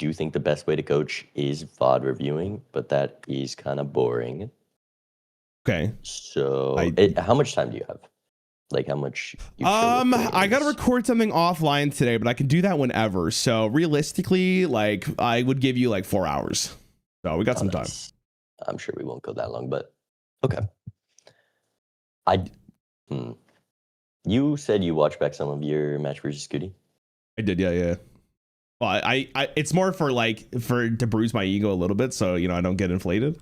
do think the best way to coach is VOD reviewing, but that is kind of boring. Okay. So how much time do you have? Like how much? I got to record something offline today, but I can do that whenever. So realistically, like I would give you like 4 hours. So we got some time. I'm sure we won't go that long, but okay. You said you watched back some of your match versus Scooty. I did, yeah. Well, I it's more for to bruise my ego a little bit, so you know I don't get inflated.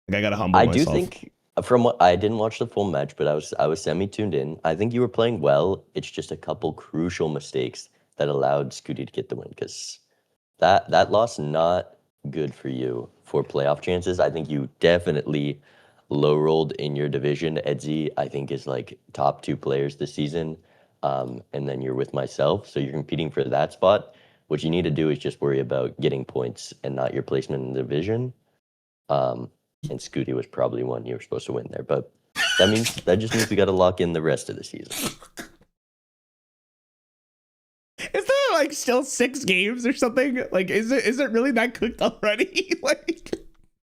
Like I gotta humble myself. I do think, from what I didn't watch the full match, but I was semi-tuned in. I think you were playing well. It's just a couple crucial mistakes that allowed Scooty to get the win, because that loss not good for you for playoff chances. I think you definitely low rolled in your division. Edzy, I think, is like top 2 players this season. And then you're with myself, so you're competing for that spot. What you need to do is just worry about getting points and not your placement in the division. And Scooty was probably one you were supposed to win there, but that just means we got to lock in the rest of the season. Is there like still 6 games or something? Like, is it really that cooked already? Like,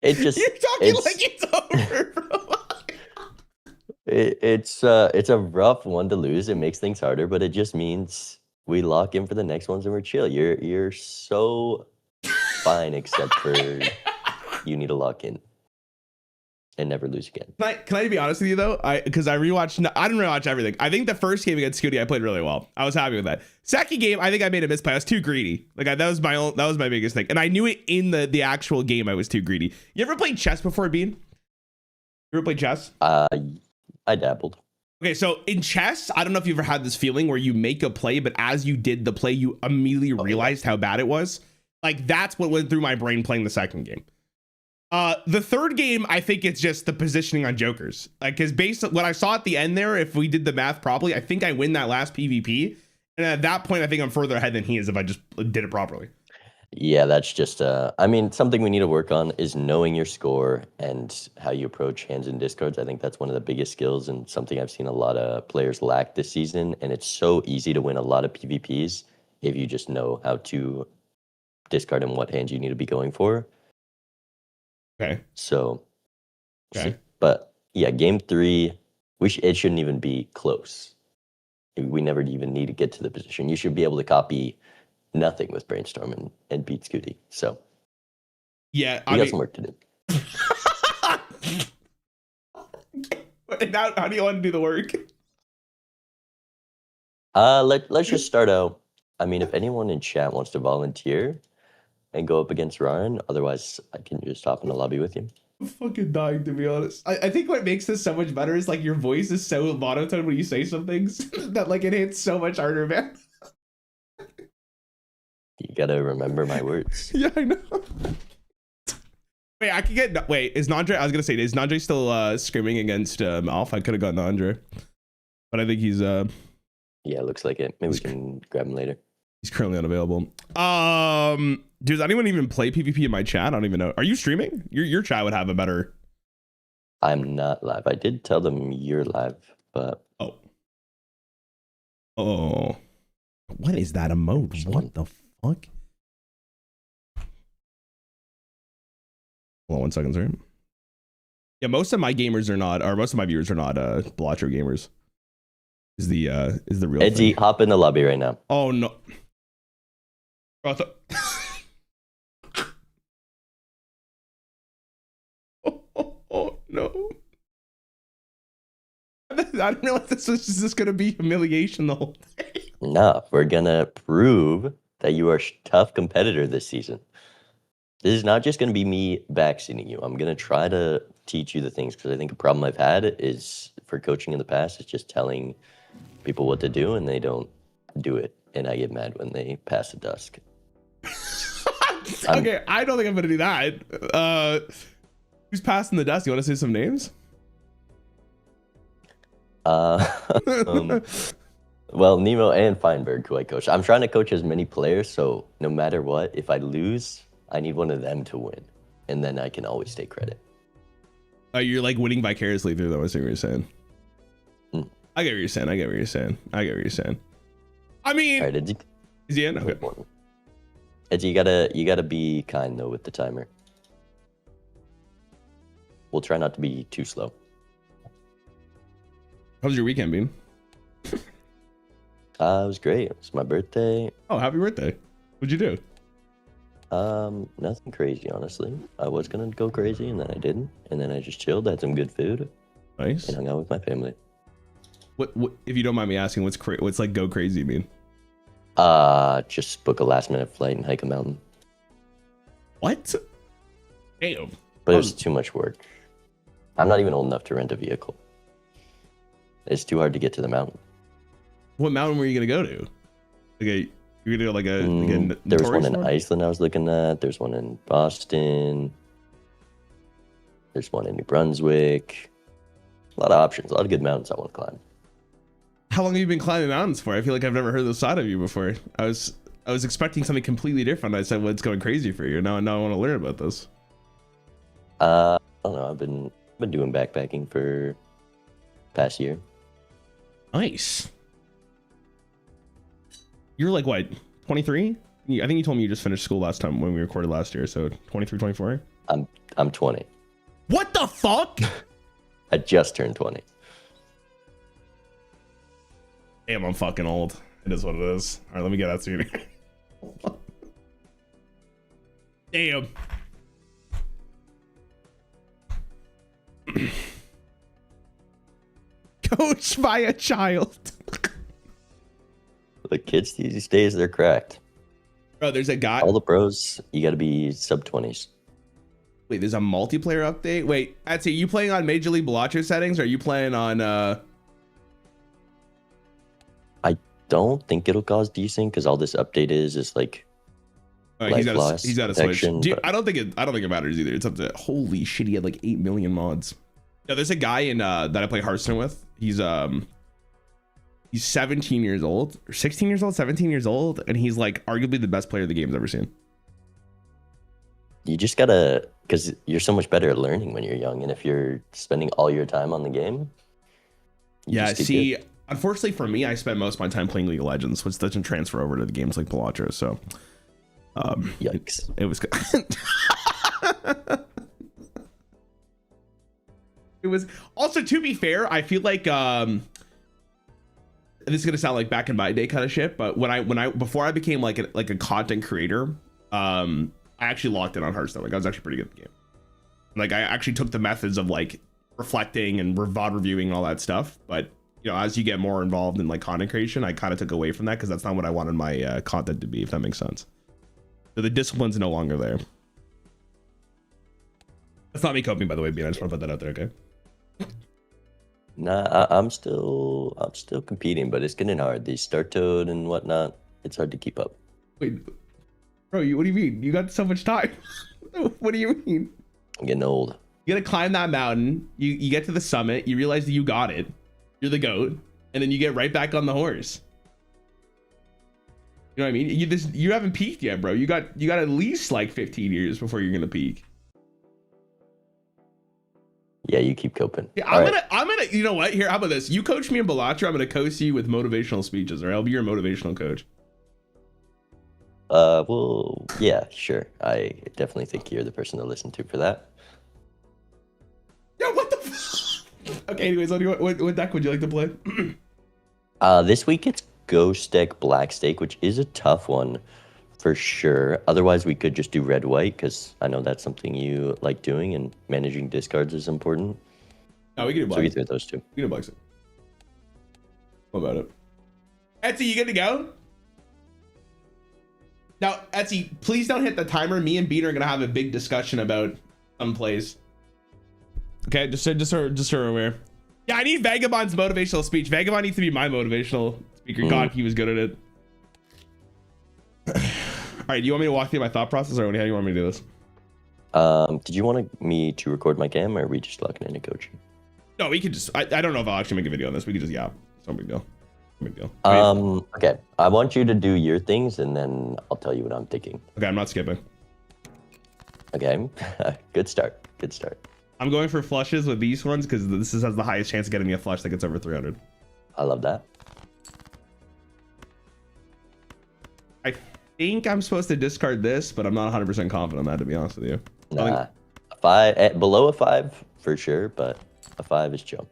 you're talking like it's over, bro. It's a rough one to lose. It makes things harder, but it just means we lock in for the next ones and we're chill. You're so fine, except for you need to lock in and never lose again. Can I be honest with you though? I didn't rewatch everything. I think the first game against Scooty I played really well. I was happy with that. Second game, I think I made a misplay. I was too greedy. That was my biggest thing, and I knew it in the actual game. I was too greedy. You ever played chess before, Bean? You ever played chess? I dabbled. Okay, so in chess, I don't know if you've ever had this feeling where you make a play, but as you did the play, you immediately realized how bad it was. Like that's what went through my brain playing the second game. The third game, I think it's just the positioning on jokers. Like, because based on what I saw at the end there, if we did the math properly, I think I win that last PvP. And at that point, I think I'm further ahead than he is if I just did it properly. Yeah, that's just, something we need to work on is knowing your score and how you approach hands and discards. I think that's one of the biggest skills and something I've seen a lot of players lack this season. And it's so easy to win a lot of PvPs if you just know how to discard and what hands you need to be going for. Okay. So, okay. But yeah, game 3, it shouldn't even be close. We never even need to get to the position. You should be able to copy nothing with Brainstorm and beat Scooty. So yeah, we got some work to do. Now, how do you want to do the work? Let's just start out. I mean, if anyone in chat wants to volunteer and go up against Rarran, otherwise I can just hop in the lobby with you. I'm fucking dying, to be honest. I think what makes this so much better is like your voice is so monotone when you say some things that like it hits so much harder, man. You gotta remember my words. Yeah, I know. Wait, I could get. Wait, is Nandre? I was gonna say, is Nandre still screaming against Alpha? I could have gotten Nandre, but I think he's. Yeah, it looks like it. Maybe we can grab him later. He's currently unavailable. Does anyone even play PvP in my chat? I don't even know. Are you streaming? Your chat would have a better. I'm not live. I did tell them you're live, but oh, what is that emote? What the fuck? Hold on 1 second, sir. Yeah, most of my gamers are not, or most of my viewers are not Balatro gamers. Is the real Edgy, thing. hop in the lobby right now. Oh no. Oh no. I didn't realize this was just going to be humiliation the whole day. No, we're going to prove that you are a tough competitor this season. This is not just going to be me backseating you. I'm going to try to teach you the things, because I think a problem I've had is for coaching in the past is just telling people what to do and they don't do it. And I get mad when they pass the dusk. Okay, I don't think I'm going to do that. Who's passing the dust? You want to say some names? Well, Nemo and Feinberg, who I coach. I'm trying to coach as many players, so no matter what, if I lose, I need one of them to win, and then I can always take credit. You're like winning vicariously through them. I see what you're saying. I get what you're saying. I get what you're saying. I mean, right, is he in? Okay. You gotta be kind though with the timer. We'll try not to be too slow. How's your weekend been? It was great. It was my birthday. Oh, happy birthday. What'd you do? Nothing crazy, honestly. I was gonna go crazy and then I didn't. And then I just chilled, had some good food, Nice. and hung out with my family. What if you don't mind me asking, what's like go crazy mean? Just book a last minute flight and hike a mountain. What? Damn. But it was too much work. I'm not even old enough to rent a vehicle. It's too hard to get to the mountain. What mountain were you gonna go to? You're gonna go like a there was one in one? Iceland I was looking at. There's one in Boston. There's one in New Brunswick. A lot of options. A lot of good mountains I want to climb. How long have you been climbing mountains for? I feel like I've never heard this side of you before. I was expecting something completely different. I said, what's going crazy for you? Now I want to learn about this. I don't know. I've been doing backpacking for past year. Nice. You're like what, 23? I think you told me you just finished school last time when we recorded last year. So 23, 24. I'm 20. What the fuck? I just turned 20. Damn, I'm fucking old. It is what it is. All right, let me get that sooner. Damn. Coached by a child. The kids these days, they're cracked. Bro, there's a guy. All the pros, you got to be sub 20s. Wait, there's a multiplayer update? Wait, Etsy, you playing on Major League Balatro settings, or are you playing on I don't think it'll cause desync because all this update is like he's got a switch. I don't think it matters either. It's up to, holy shit, he had like 8 million mods. Yeah, there's a guy in that I play Hearthstone with. He's 17 years old, or 16 years old, 17 years old, and he's like arguably the best player the game's ever seen. You just gotta, because you're so much better at learning when you're young, and if you're spending all your time on the game. Yeah, see, unfortunately for me, I spent most of my time playing League of Legends, which doesn't transfer over to the games like Balatro. So, yikes! It was. It was also, to be fair, I feel like this is gonna sound like back in my day kind of shit, but before I became like a content creator, I actually locked in on Hearthstone. Like I was actually pretty good at the game. Like I actually took the methods of like reflecting and VOD reviewing and all that stuff. But you know, as you get more involved in like content creation, I kind of took away from that because that's not what I wanted my content to be, if that makes sense. So the discipline's no longer there. That's not me coping, by the way, Bean. I just want to put that out there, okay? Nah, I'm still competing, but it's getting hard. These start toad and whatnot, it's hard to keep up. Wait, bro, what do you mean? You got so much time. What do you mean? I'm getting old. You gotta climb that mountain. You get to the summit. You realize that you got it. You're the goat, and then you get right back on the horse. You know what I mean? You haven't peaked yet, bro. You got at least like 15 years before you're gonna peak. Yeah, you keep coping. Yeah, I'm gonna. You know what? Here, how about this? You coach me in Balatro. I'm gonna coach you with motivational speeches, or I'll be your motivational coach. Well, yeah, sure. I definitely think you're the person to listen to for that. Yeah, what the fuck? Okay, anyways, what deck would you like to play? This week it's Ghost deck Black Stake, which is a tough one for sure. Otherwise, we could just do red white because I know that's something you like doing, and managing discards is important. No, we can do black. So either of those two. We can do black. What about it? Etsy, you good to go? Now, Etsy, please don't hit the timer. Me and Bean are gonna have a big discussion about some plays. Okay, just so we're aware. Yeah, I need Vagabond's motivational speech. Vagabond needs to be my motivational speaker. God, he was good at it. All right, do you want me to walk through my thought process, or how do you want me to do this? Did you want me to record my cam, or are we just locking into coaching? No, we could just. I don't know if I'll actually make a video on this. We could just yap. It's no big deal. No big deal. Okay. I want you to do your things, and then I'll tell you what I'm thinking. Okay, I'm not skipping. Okay. Good start. Good start. I'm going for flushes with these ones because this has the highest chance of getting me a flush that gets over 300. I love that. I think I'm supposed to discard this, but I'm not 100% confident on that, to be honest with you. Nah, a 5 below a 5 for sure, but a 5 is chill.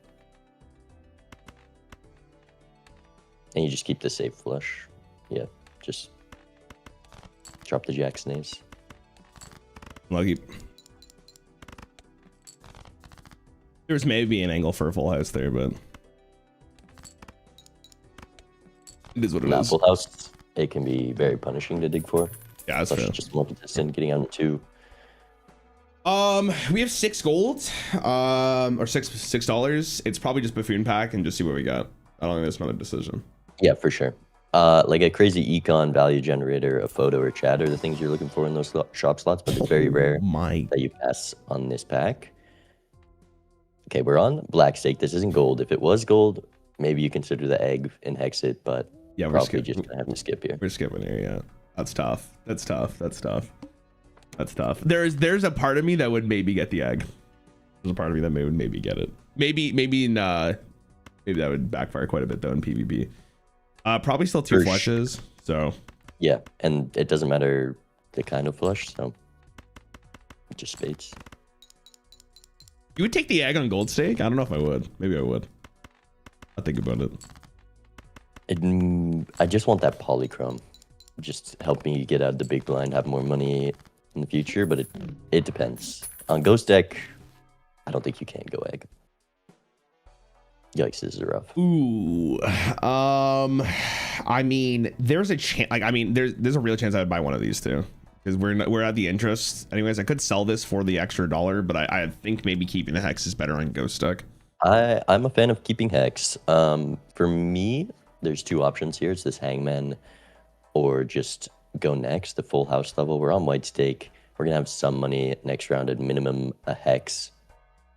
And you just keep the safe flush. Yeah, just drop the jack snaves. Lucky. There's maybe an angle for a full house there, but it is what it is. Full house, it can be very punishing to dig for. Yeah, that's fair. Just multi-distant, getting on 2. We have 6 gold, or $6. It's probably just buffoon pack and just see what we got. I don't think that's another decision. Yeah, for sure. Like a crazy econ value generator, a photo or chat are the things you're looking for in those shop slots, but it's very rare that you pass on this pack. Okay, we're on black stake. This isn't gold. If it was gold, maybe you consider the egg and hex it, but yeah, we're probably just gonna have to skip here. We're skipping here, yeah. That's tough. That's tough. That's tough. That's tough. There's a part of me that would maybe get the egg. There's a part of me that would maybe get it. Maybe that would backfire quite a bit though in PvP. Probably still 2 flushes. So yeah, and it doesn't matter the kind of flush, so it just spades. You would take the egg on gold stake? I don't know if I would. Maybe I would. I'll think about it. I just want that polychrome. Just help me get out of the big blind, have more money in the future, but it depends. On ghost deck, I don't think you can go egg. Yikes, this is rough. Ooh. I mean, there's a chance, like, I mean, there's a real chance I would buy one of these too. Because we're at the interest. Anyways, I could sell this for the extra $1, but I think maybe keeping the hex is better on ghost deck. I'm a fan of keeping hex. For me, there's 2 options here. It's this hangman or just go next, the full house level. We're on white stake. We're gonna have some money next round. At minimum, a hex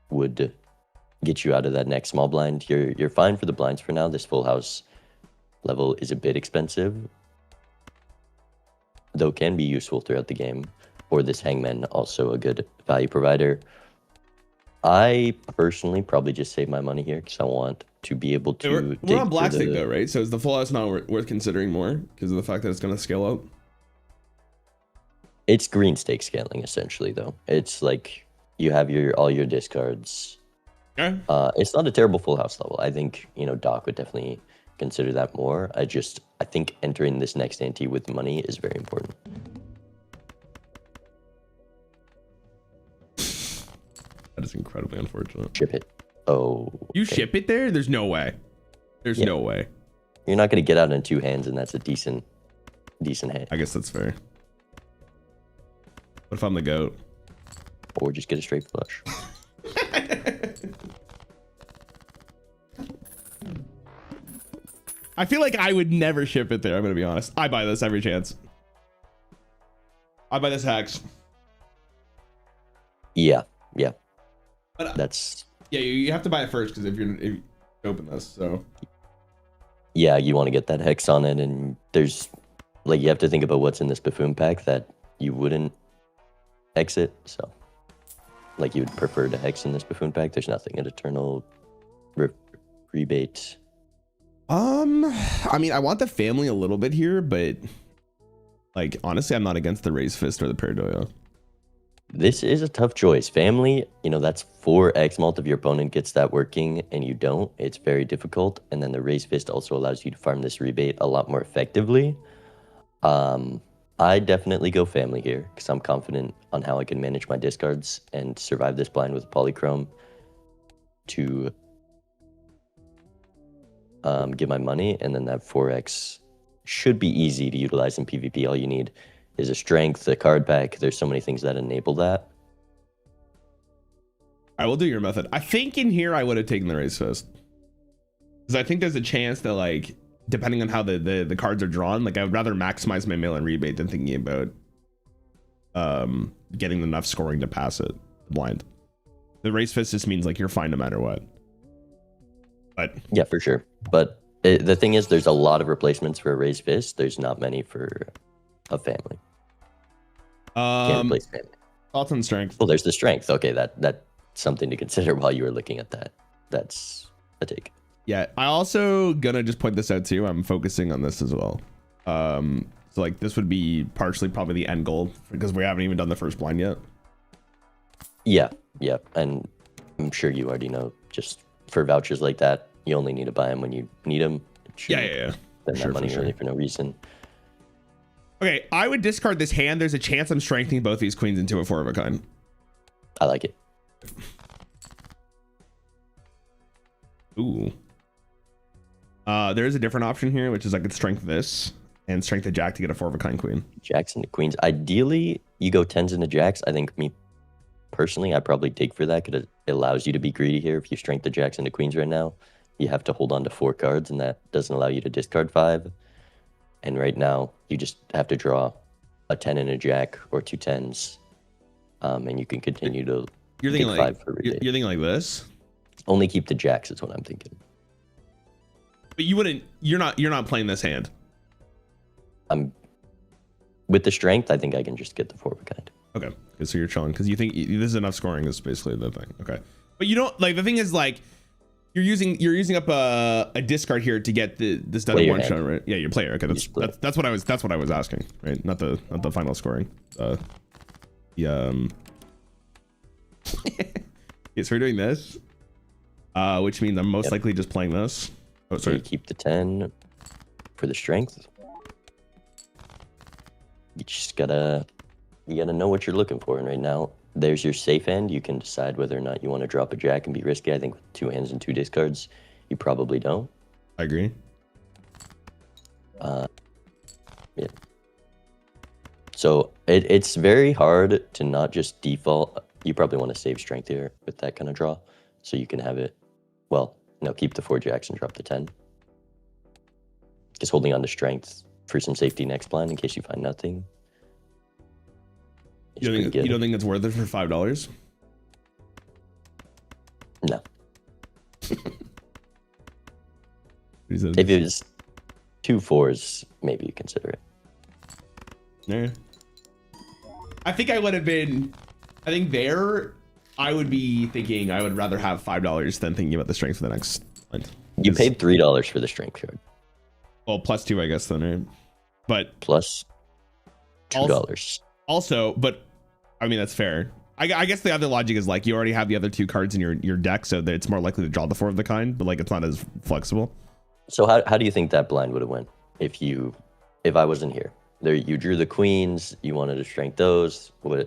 would get you out of that next small blind. You're fine for the blinds for now. This full house level is a bit expensive, though can be useful throughout the game. Or this hangman, also a good value provider. I personally probably just save my money here because I want to be able to. We're on black stake though, right? So is the full house not worth considering more because of the fact that it's going to scale out? It's green stake scaling essentially, though. It's like you have all your discards. Okay. It's not a terrible full house level. I think Doc would definitely consider that more. I think entering this next ante with money is very important. That is incredibly unfortunate. Ship it. Oh. You ship it there? There's no way. There's no way. You're not going to get out in 2 hands, and that's a decent hand. I guess that's fair. What if I'm the goat? Or just get a straight flush. I feel like I would never ship it there. I'm going to be honest. I buy this every chance. I buy this hex. Yeah. But, that's... Yeah, you have to buy it first because if you open this, so... Yeah, you want to get that hex on it, and there's... Like, you have to think about what's in this buffoon pack that you wouldn't exit, so... Like, you would prefer to hex in this buffoon pack. There's nothing. An eternal rebate. I mean, I want the family a little bit here, but... Like, honestly, I'm not against the raised fist or the paranoia. This is a tough choice. Family, that's 4x mult if your opponent gets that working and you don't. It's very difficult. And then the raised fist also allows you to farm this rebate a lot more effectively. I definitely go family here because I'm confident on how I can manage my discards and survive this blind with polychrome to get my money. And then that 4x should be easy to utilize in PvP. All you need is a strength, a card pack. There's so many things that enable that. I will do your method. I think in here I would have taken the raised fist because I think there's a chance that, like, depending on how the cards are drawn, like, I would rather maximize my mail and rebate than thinking about getting enough scoring to pass it blind. The raised fist just means like you're fine no matter what. But yeah, for sure. But the thing is, there's a lot of replacements for a raised fist. There's not many for a family. Can't replace family. Thoughts on strength? Well, there's the strength. Okay, that's something to consider while you were looking at that. That's a take. Yeah, I also gonna just point this out too. I'm focusing on this as well. So like this would be partially probably the end goal because we haven't even done the first blind yet. Yeah, yeah, and I'm sure you already know. Just for vouchers like that, you only need to buy them when you need them. Yeah. Spend that money really for no reason. Okay, I would discard this hand. There's a chance I'm strengthening both these queens into a 4 of a kind. I like it. Ooh. There's a different option here, which is I could strength this and strength the jack to get a 4 of a kind queen. Jacks into queens. Ideally, you go 10s into jacks. I think me personally, I probably dig for that because it allows you to be greedy here. If you strength the jacks into queens right now, you have to hold on to 4 cards, and that doesn't allow you to discard 5. And right now, you just have to draw a 10 and a jack or 2 10s, and you can continue to. You're thinking like you're thinking like this. Only keep the jacks is what I'm thinking. But you wouldn't. You're not playing this hand. I'm with the strength. I think I can just get the 4 of a kind. Okay, so you're chilling because you think this is enough scoring. Is basically the thing. Okay, but you don't like the thing is like. You're using up a discard here to get this done in one shot, right? Yeah, your player. Okay, that's what I was asking, right? Not the final scoring. Yeah, so we're doing this, which means I'm most likely just playing this. Oh, sorry. So you keep the 10 for the strength. You just gotta know what you're looking for, and right now. There's your safe hand. You can decide whether or not you want to drop a jack and be risky. I think with 2 hands and 2 discards, you probably don't. I agree. Yeah. So it's very hard to not just default. You probably want to save strength here with that kind of draw, so you can have it. Well, no, keep the 4 jacks and drop the 10. Just holding on to strength for some safety next blind in case you find nothing. You don't think it's worth it for $5? No. If it was 2 4s, maybe you consider it. Yeah. I think I would have been. I think there, I would be thinking I would rather have $5 than thinking about the strength for the next one. You paid $3 for the strength card. Well, plus 2, I guess, then, right? But plus $2. Also, but I mean that's fair. I guess the other logic is like you already have the other 2 cards in your deck, so that it's more likely to draw the 4 of the kind, but like it's not as flexible. So how do you think that blind would have went if I wasn't here? There you drew the queens, you wanted to strength those. Where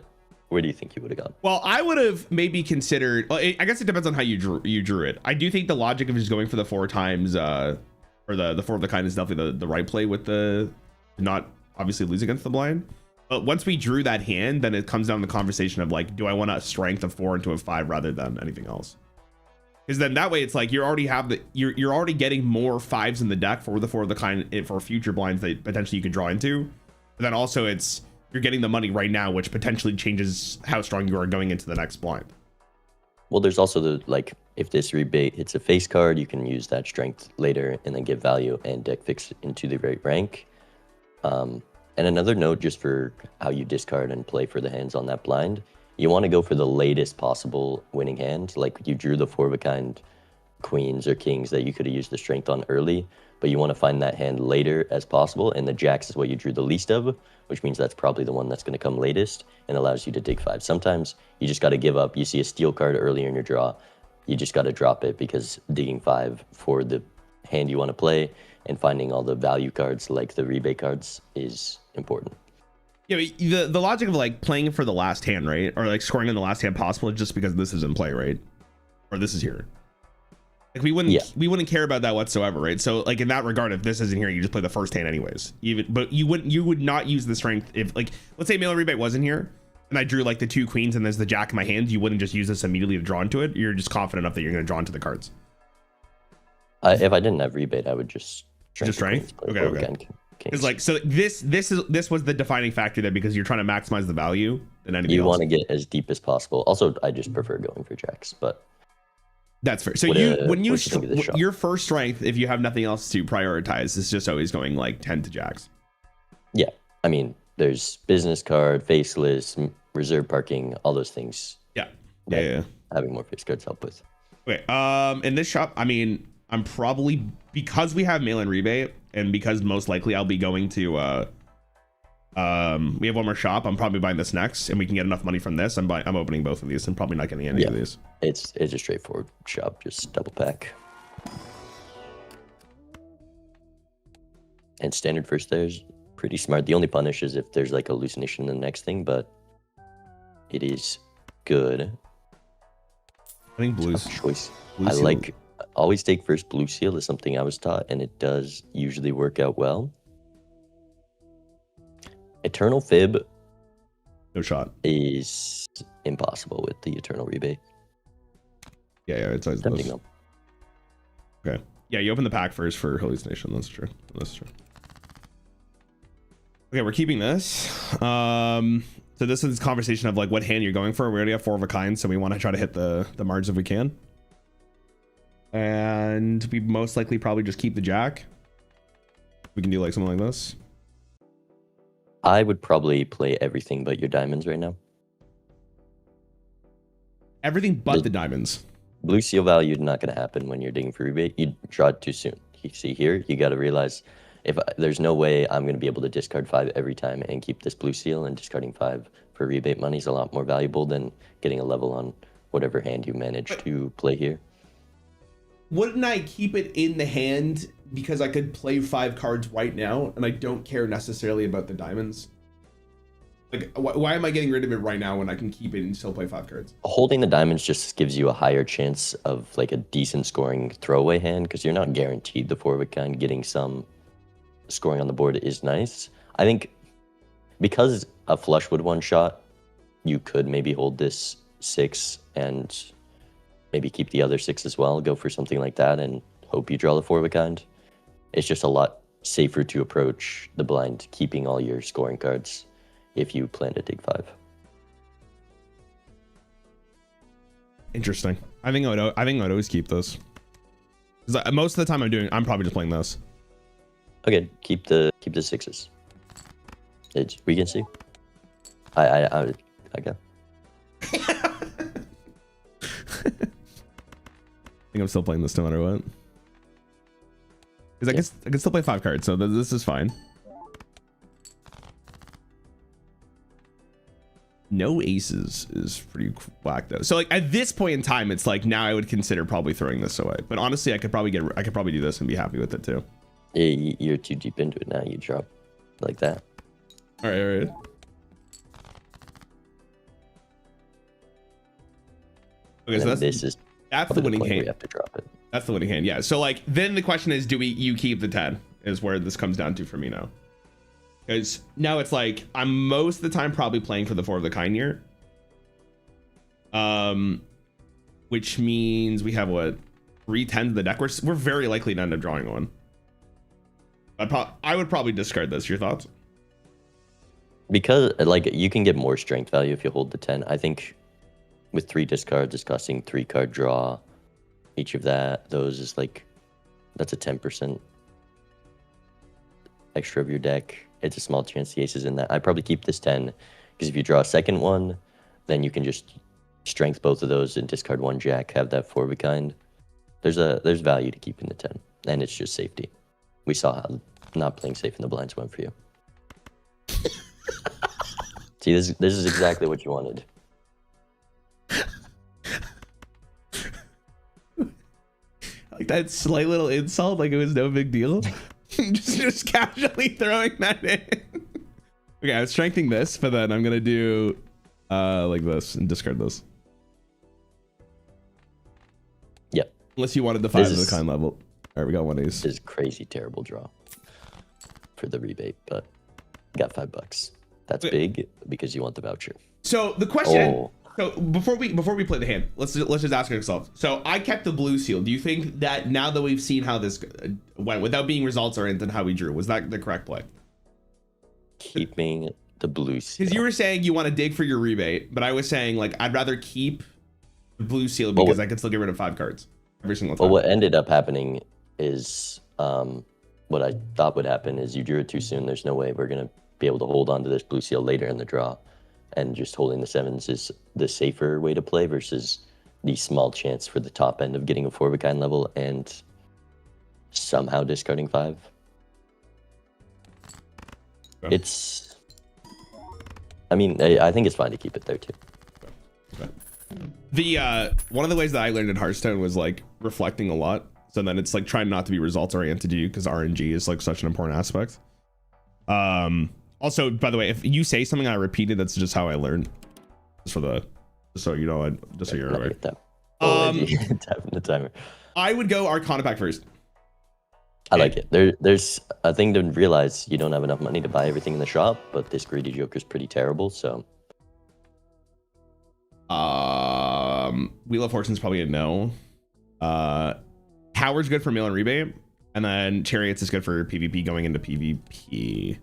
do you think you would have gone? Well, I would have maybe considered. Well, I guess it depends on how you drew it. I do think the logic of just going for the 4 times, or the 4 of the kind is definitely the right play with the not obviously lose against the blind. But once we drew that hand, then it comes down to the conversation of like, do I want to strength a 4 into a 5 rather than anything else? Because then that way it's like you're already getting more 5s in the deck for the 4 of the kind for future blinds that potentially you could draw into. But then also you're getting the money right now, which potentially changes how strong you are going into the next blind. Well, there's also if this rebate hits a face card, you can use that strength later and then get value and deck fix into the right rank. And another note just for how you discard and play for the hands on that blind, you want to go for the latest possible winning hand. Like you drew the 4 of a kind queens or kings that you could have used the strength on early, but you want to find that hand later as possible. And the jacks is what you drew the least of, which means that's probably the one that's going to come latest and allows you to dig 5. Sometimes you just got to give up. You see a steal card earlier in your draw, you just got to drop it because digging 5 for the hand you want to play and finding all the value cards like the rebate cards is important. Yeah, but the logic of like playing for the last hand, right? Or like scoring in the last hand possible just because this is in play, right? Or this is here. Like we wouldn't care about that whatsoever, right? So like in that regard, if this isn't here, you just play the first hand anyways. But you would not use the strength if like let's say Mail Rebate wasn't here and I drew like the 2 queens and there's the jack in my hand, you wouldn't just use this immediately to draw into it. You're just confident enough that you're going to draw into the cards. If I didn't have rebate, I would just strength. Okay. Because like so this was the defining factor there because you're trying to maximize the value than anything else. You want to get as deep as possible. Also, I just prefer going for jacks, but that's fair. So your first strength, if you have nothing else to prioritize, is just always going like 10 to jacks. Yeah, I mean, there's business card, faceless, reserve parking, all those things. Yeah. Having more face cards help with. Okay. In this shop, I mean, I'm probably because we have mail-in rebate and because most likely I'll be going to We have one more shop. I'm probably buying this next, and we can get enough money from this. I'm opening both of these and probably not getting any of these. It's a straightforward shop, just double pack. And standard first there's pretty smart. The only punish is if there's like hallucination in the next thing, but it is good. I think blue's choice. Blue I seal. like always take first blue seal is something I was taught, and it does usually work out well. Eternal Fib, no shot, is impossible with the Eternal Rebate. Yeah, it's always Tempting though. Okay. Yeah, you open the pack first for hallucination. That's true. That's true. Okay, we're keeping this. So this is conversation of like what hand you're going for. We already have 4 of a kind, so we want to try to hit the margins if we can. And we most likely probably just keep the jack. We can do like something like this. I would probably play everything but your diamonds right now. Everything but the diamonds. Blue seal value is not going to happen when you're digging for rebate. You draw it too soon. You see here, you got to realize there's no way I'm going to be able to discard 5 every time and keep this blue seal, and discarding 5 for rebate money is a lot more valuable than getting a level on whatever hand you manage to play here. Wouldn't I keep it in the hand because I could play 5 cards right now and I don't care necessarily about the diamonds? Like, why am I getting rid of it right now when I can keep it and still play 5 cards? Holding the diamonds just gives you a higher chance of like a decent scoring throwaway hand, because you're not guaranteed the 4 of a kind. Getting some scoring on the board is nice. I think because a flush would one shot, you could maybe hold this 6 and maybe keep the other 6 as well. Go for something like that and hope you draw the 4 of a kind. It's just a lot safer to approach the blind keeping all your scoring cards if you plan to dig 5. Interesting. I think I'd always keep this. Because most of the time I'm probably just playing this. Okay, keep the 6s. We can see. I got. I think I'm still playing this no matter what. Because I can still play 5 cards, so this is fine. No aces is pretty whack though. So like at this point in time, it's like now I would consider probably throwing this away. But honestly, I could probably do this and be happy with it too. Yeah, you're too deep into it now. You drop like that. All right. Okay, so that's the winning hand. We have to drop it. That's the winning hand. Yeah. So like then the question is, you keep the 10? Is where this comes down to for me now. Because now it's like I'm most of the time probably playing for the 4 of the kind here. Which means we have what, 3 10s in the deck. We're very likely to end up drawing one. I would probably discard this. Your thoughts? Because like you can get more strength value if you hold the 10. I think with 3 discards, it's costing 3 card draw. Each of those is like, that's a 10% extra of your deck. It's a small chance the ace is in that. I'd probably keep this 10, because if you draw a second one, then you can just strength both of those and discard 1 jack, have that 4 of a kind. There's value to keeping the 10, and it's just safety. We saw how not playing safe in the blinds went for you. See, this is exactly what you wanted. Like that slight little insult, like it was no big deal. just casually throwing that in. Okay, I was strengthening this, but then I'm gonna do like this and discard this. Yep. Unless you wanted the 5 of the kind level. All right, we got 1 ace. This is crazy terrible draw for the rebate, but got $5. That's big because you want the voucher. So the question. So before we play the hand, let's just ask ourselves. So I kept the blue seal. Do you think that now that we've seen how this went without being results or anything, how we drew, was that the correct play? Keeping the blue seal. Because you were saying you want to dig for your rebate, but I was saying like I'd rather keep the blue seal because I can still get rid of 5 cards every single time. Well, what ended up happening is what I thought would happen is you drew it too soon. There's no way we're gonna be able to hold on to this blue seal later in the draw. And just holding the 7s is the safer way to play versus the small chance for the top end of getting a 4 of a kind level and somehow discarding 5. Okay. I mean, I think it's fine to keep it there too. Okay. The one of the ways that I learned in Hearthstone was like reflecting a lot. So then it's like trying not to be results oriented to you because RNG is like such an important aspect. Also, by the way, if you say something I repeated, that's just how I learn. Just so you know, just so you're aware. Tapping the timer. I would go Arcana pack first. I like it. There's a thing to realize. You don't have enough money to buy everything in the shop, but this greedy joker's pretty terrible. So, Wheel of Fortune's probably a no. Power's good for mail and rebate, and then Chariots is good for PvP going into PvP.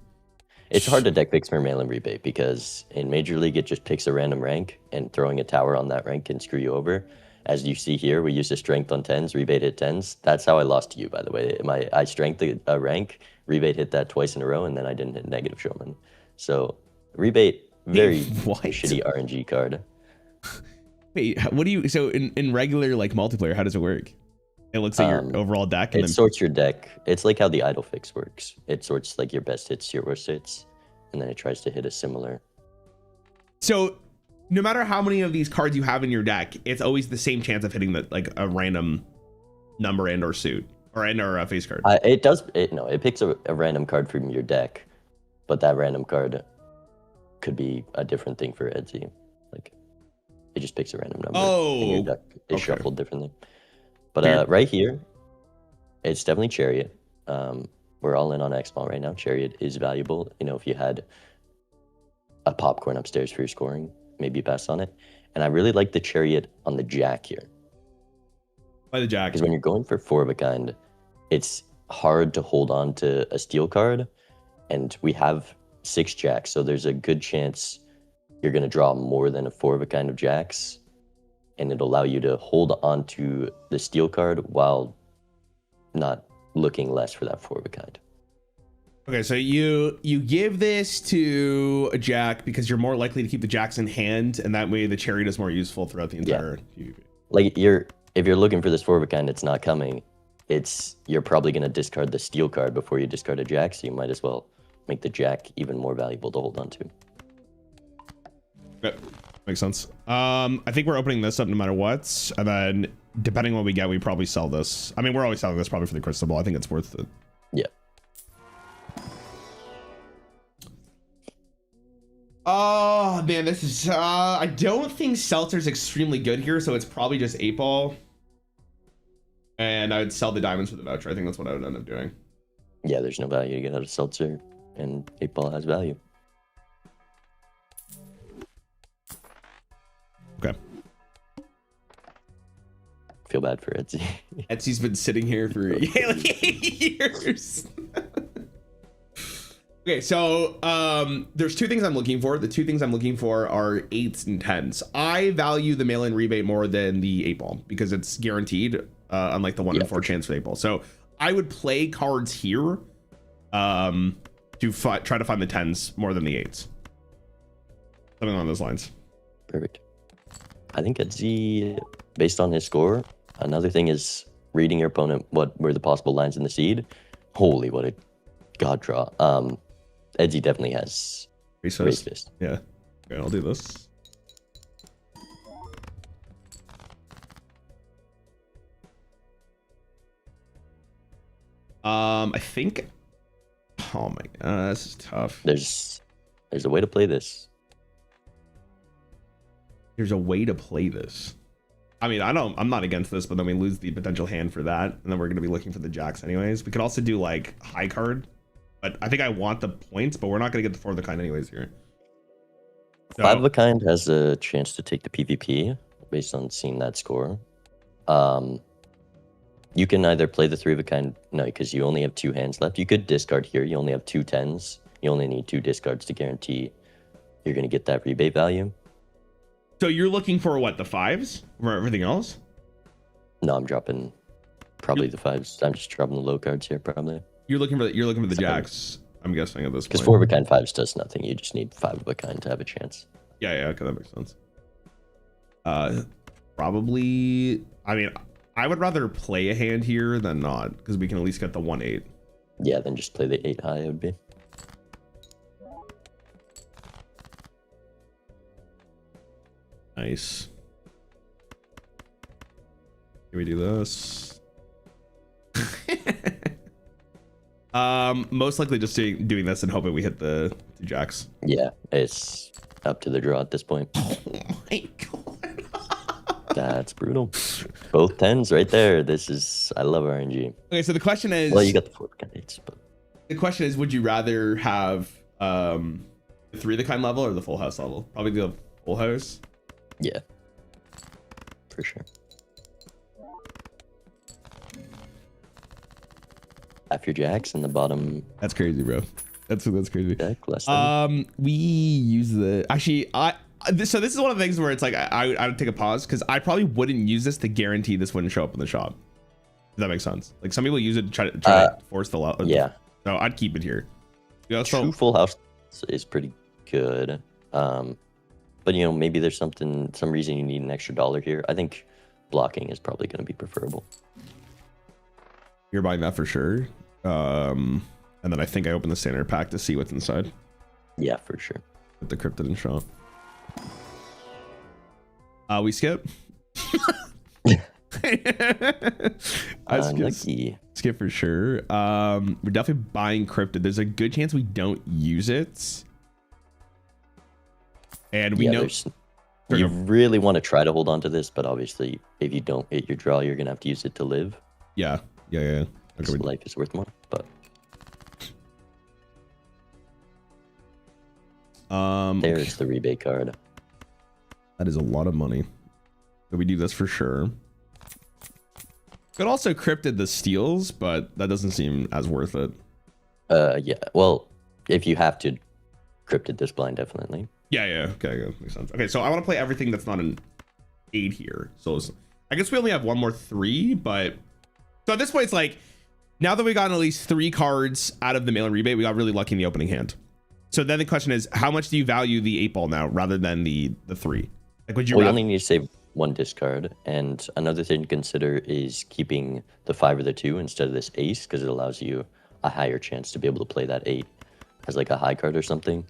It's hard to deck picks for mail and rebate because in Major League it just picks a random rank, and throwing a tower on that rank can screw you over. As you see here, we used a strength on 10s, rebate hit 10s. That's how I lost to you, by the way. I strength a rank, rebate hit that twice in a row, and then I didn't hit negative showman. So rebate, very shitty RNG card. Wait, what do you? So in regular like multiplayer, how does it work? It looks at your overall deck. And it sorts your deck. It's like how the idle fix works. It sorts like your best hits, your worst hits, and then it tries to hit a similar. So no matter how many of these cards you have in your deck, it's always the same chance of hitting like a random number and or suit or a face card. It picks a random card from your deck, but that random card could be a different thing for Etsy. Like it just picks a random number. And your deck is shuffled differently. But right here, it's definitely Chariot. We're all in on X-Ball right now. Chariot is valuable. You know, if you had a popcorn upstairs for your scoring, maybe you pass on it. And I really like the Chariot on the Jack here. By the Jack. Because when you're going for 4 of a kind, it's hard to hold on to a steel card. And we have 6 Jacks, so there's a good chance you're going to draw more than a 4 of a kind of Jacks. And it'll allow you to hold on to the steel card while not looking less for that 4 of a kind. Okay, so you give this to a Jack because you're more likely to keep the Jacks in hand, and that way the Chariot is more useful throughout the entire PvP. Like if you're looking for this 4 of a kind, it's not coming. You're probably going to discard the steel card before you discard a Jack, so you might as well make the Jack even more valuable to hold on to. Okay. Makes sense. I think we're opening this up no matter what, and then depending on what we get, we probably sell this. I mean, we're always selling this probably for the crystal ball. I think it's worth it. Yeah. Oh man, this is. I don't think Seltzer's extremely good here, so it's probably just 8-ball. And I would sell the diamonds for the voucher. I think that's what I would end up doing. Yeah, there's no value to get out of Seltzer, and 8-ball has value. Okay. Feel bad for Etsy. Etsy's been sitting here for like 8 years. Okay, so there's 2 things I'm looking for. The 2 things I'm looking for are 8s and 10s. I value the mail-in rebate more than the 8-ball because it's guaranteed, unlike the 1 in 4 chance for 8-ball. So I would play cards here to try to find the 10s more than the 8s. Something along those lines. Perfect. I think Etsy, based on his score, another thing is reading your opponent, what were the possible lines in the seed. Holy, what a god draw. Etsy definitely has Raise Fist. Yeah. Okay, I'll do this. I think. Oh my god, this is tough. There's a way to play this. There's a way to play this. I mean, I'm not against this, but then we lose the potential hand for that, and then we're gonna be looking for the Jacks anyways. We could also do like high card, but I think I want the points, but we're not gonna get the 4 of the kind anyways here. So, 5 of a kind has a chance to take the PvP based on seeing that score. You can either play the 3 of a kind, no, because you only have 2 hands left. You could discard here. You only have 2 10s. You only need 2 discards to guarantee you're gonna get that rebate value. So you're looking for what, the 5s or everything else? No, I'm dropping probably the 5s. I'm just dropping the low cards here, probably. You're looking for the Jacks, I'm guessing at this point. Because 4 of a kind 5s does nothing. You just need 5 of a kind to have a chance. Yeah, okay, that makes sense. Probably. I mean, I would rather play a hand here than not, because we can at least get the 1-8. Yeah, then just play the 8 high. It would be. Nice. Can we do this? Most likely just doing this and hoping we hit the 2 jacks. Yeah, it's up to the draw at this point. Oh my god. That's brutal. Both 10s right there. I love RNG. Okay, so the question is, well, you got the 4 candidates, but the question is, would you rather have the 3 of the kind level or the full house level? Probably the full house. yeah, for sure. Half your jacks in the bottom. That's crazy, bro. That's crazy. Jack, less than. We use the so this is one of the things where it's like I would take a pause because I probably wouldn't use this to guarantee this wouldn't show up in the shop. If that makes sense. Like some people use it to try to force the lot. Yeah. So I'd keep it here. You also, True full house is pretty good. But you know, maybe there's some reason you need an extra dollar here. I think blocking is probably going to be preferable. You're buying that for sure. And then I think I open the standard pack to see what's inside. Yeah, for sure. With the cryptid in shop. We skip. Skip for sure. We're definitely buying cryptid. There's a good chance we don't use it. And we know you really want to try to hold on to this, but obviously if you don't hit your draw, you're gonna have to use it to live. Yeah. Okay, life is worth more, but there's the rebate card. That is a lot of money. So we do this for sure. Could also cryptid the steals, but that doesn't seem as worth it. Yeah. Well, if you have to cryptid this blind, definitely. Yeah. Okay, makes sense. Okay, so I want to play everything that's not an 8 here. So I guess we only have one more 3, but so at this point it's like now that we got at least 3 cards out of the mail and rebate, we got really lucky in the opening hand. So then the question is, how much do you value the 8 ball now rather than the 3? Like, would you? Well, you only need to save 1 discard, and another thing to consider is keeping the 5 or the 2 instead of this ace, because it allows you a higher chance to be able to play that 8 as like a high card or something.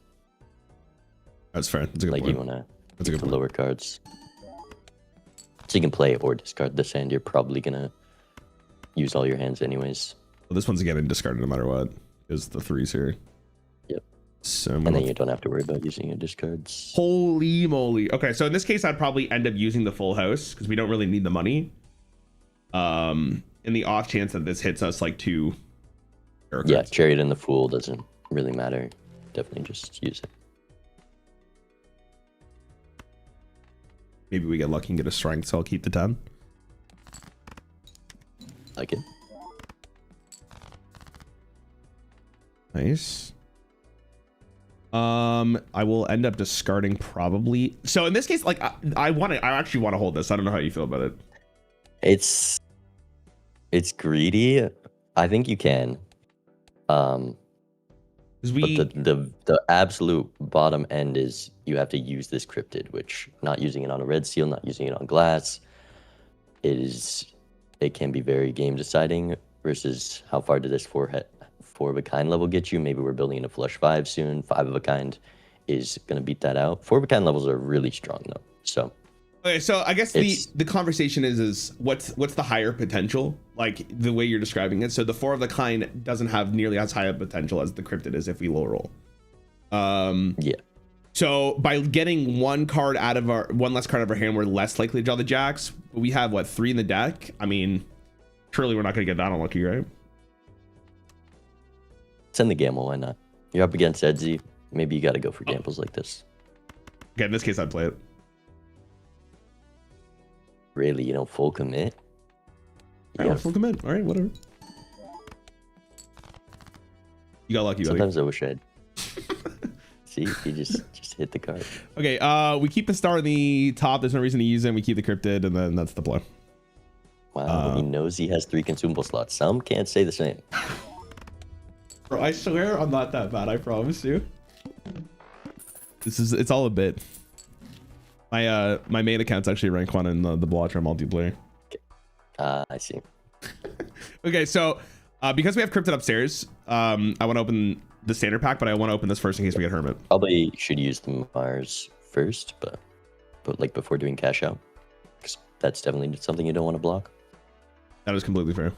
That's fair. That's a good like point. You want to keep the lower cards, so you can play or discard this hand. You're probably gonna use all your hands anyways. Well, this one's getting discarded no matter what, because the 3's here. Yep. So and then you don't have to worry about using your discards. Holy moly. Okay, so in this case, I'd probably end up using the full house because we don't really need the money. In the off chance that this hits us like 2. Yeah, Chariot and the Fool doesn't really matter. Definitely just use it. Maybe we get lucky and get a strength, so I'll keep the 10. Like it. Nice. I will end up discarding probably. So in this case, like I actually want to hold this. I don't know how you feel about it. It's greedy. I think you can. But the absolute bottom end is you have to use this cryptid, which not using it on a red seal, not using it on glass, it can be very game deciding versus how far did this 4 of a kind level get you. Maybe we're building in a flush 5 soon. 5 of a kind is going to beat that out. 4 of a kind levels are really strong though. So okay, so I guess the conversation is what's the higher potential, like the way you're describing it. So the 4 of the kind doesn't have nearly as high a potential as the cryptid is if we low roll. Yeah. So by getting one less card out of our hand, we're less likely to draw the jacks. But we have what, 3 in the deck? I mean, surely we're not going to get that unlucky, right? Send the gamble, why not? You're up against Edzy. Maybe you got to go for gambles like this. Okay, in this case, I'd play it. Really, you know, full commit? Yeah, full commit. All right, whatever. You got lucky, buddy. Sometimes I wish I'd. See, you just hit the card. Okay, we keep the star in the top. There's no reason to use it. We keep the cryptid, and then that's the play. Wow, he knows he has 3 consumable slots. Some can't say the same. Bro, I swear I'm not that bad. I promise you. It's all a bit. My main account's actually rank 1 in the Balatro multiplayer. Okay. I see. Okay, so because we have cryptid upstairs, I want to open the standard pack, but I want to open this first in case we get Hermit. Probably should use the Mars first, but but like before doing cash out, because that's definitely something you don't want to block. That is completely fair.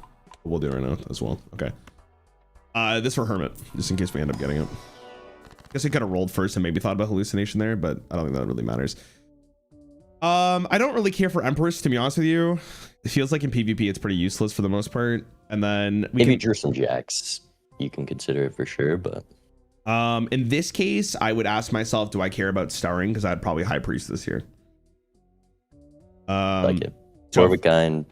We'll do it right now as well. Okay. This for Hermit, just in case we end up getting it. I guess I could have rolled first and maybe thought about hallucination there, but I don't think that really matters. I don't really care for Empress, to be honest with you. It feels like in PvP it's pretty useless for the most part. And then we maybe drew some jacks. You can consider it for sure, but in this case, I would ask myself, do I care about starring? Because I'd probably High Priest this year. Like it. Four of a kind,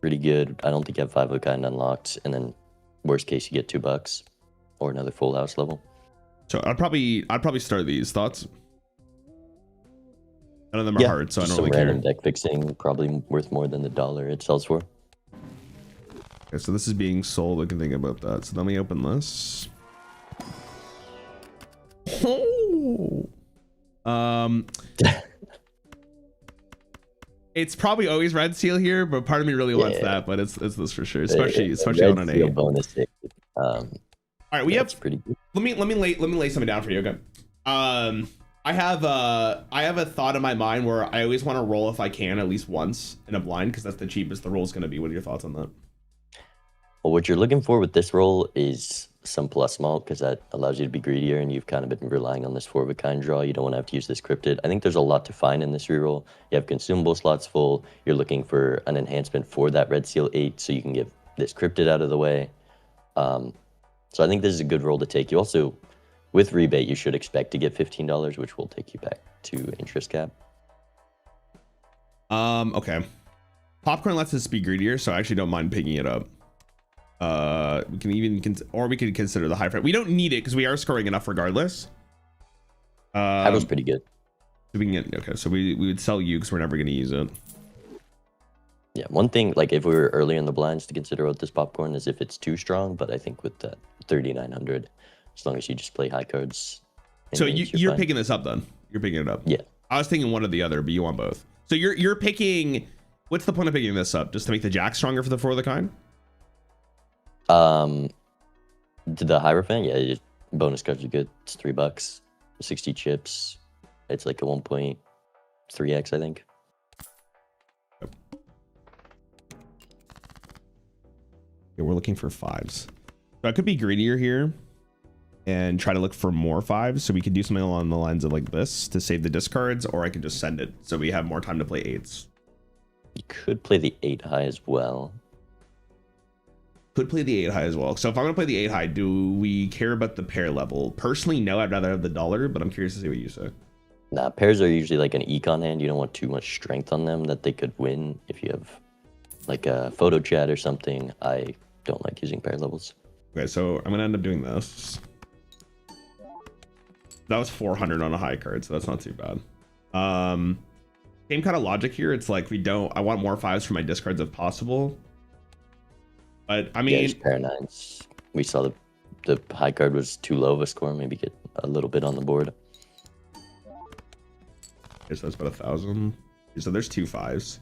pretty good. I don't think you have 5 of a kind unlocked, and then worst case you get $2 or another full house level. So I'd probably start these. Thoughts? None of them are hard, so I don't really care. Random deck fixing, probably worth more than the $1 it sells for. Okay, so this is being sold. I can think about that. So let me open this. Oh. It's probably always red seal here, but part of me really wants that. But it's this for sure, especially on an 8. Bonus. All right, we have pretty good. Let me lay something down for you. Okay. I have a thought in my mind where I always want to roll if I can at least once in a blind because that's the cheapest the roll is going to be. What are your thoughts on that? Well, what you're looking for with this roll is some plus malt because that allows you to be greedier, and you've kind of been relying on this 4 of a kind draw. You don't want to have to use this cryptid. I think there's a lot to find in this reroll. You have consumable slots full. You're looking for an enhancement for that red seal 8 so you can get this cryptid out of the way. So I think this is a good roll to take. You also, with rebate, you should expect to get $15, which will take you back to interest cap. Okay. Popcorn lets us be greedier, so I actually don't mind picking it up. We can even we could consider the high friend. We don't need it because we are scoring enough regardless. That was pretty good. So we can get, okay, so we would sell you because we're never going to use it. Yeah, one thing, like if we were early in the blinds to consider with this popcorn is if it's too strong, but I think with that 3,900, as long as you just play high cards. So you're picking this up then? You're picking it up? Yeah. I was thinking one or the other, but you want both. So you're picking, what's the point of picking this up? Just to make the jack stronger for the 4 of the kind? The Hierophant, yeah, just bonus cards are good. It's $3, 60 chips. It's like a 1.3x, I think. Yep. Yeah, we're looking for 5s. So I could be greedier here and try to look for more 5s. So we could do something along the lines of like this to save the discards, or I could just send it so we have more time to play 8s. You could play the 8 high as well. Could play the 8 high as well. So if I'm gonna play the 8 high, do we care about the pair level? Personally, no, I'd rather have the $1, but I'm curious to see what you say. Nah, pairs are usually like an econ hand. You don't want too much strength on them that they could win if you have like a photo chat or something. I don't like using pair levels. Okay, so I'm gonna end up doing this. That was 400 on a high card, so that's not too bad. Same kind of logic here. It's like I want more 5s for my discards if possible. But I mean, yeah, pair 9s. We saw the high card was too low of a score. Maybe get a little bit on the board. Okay, so that's about 1,000. So there's 2 5s.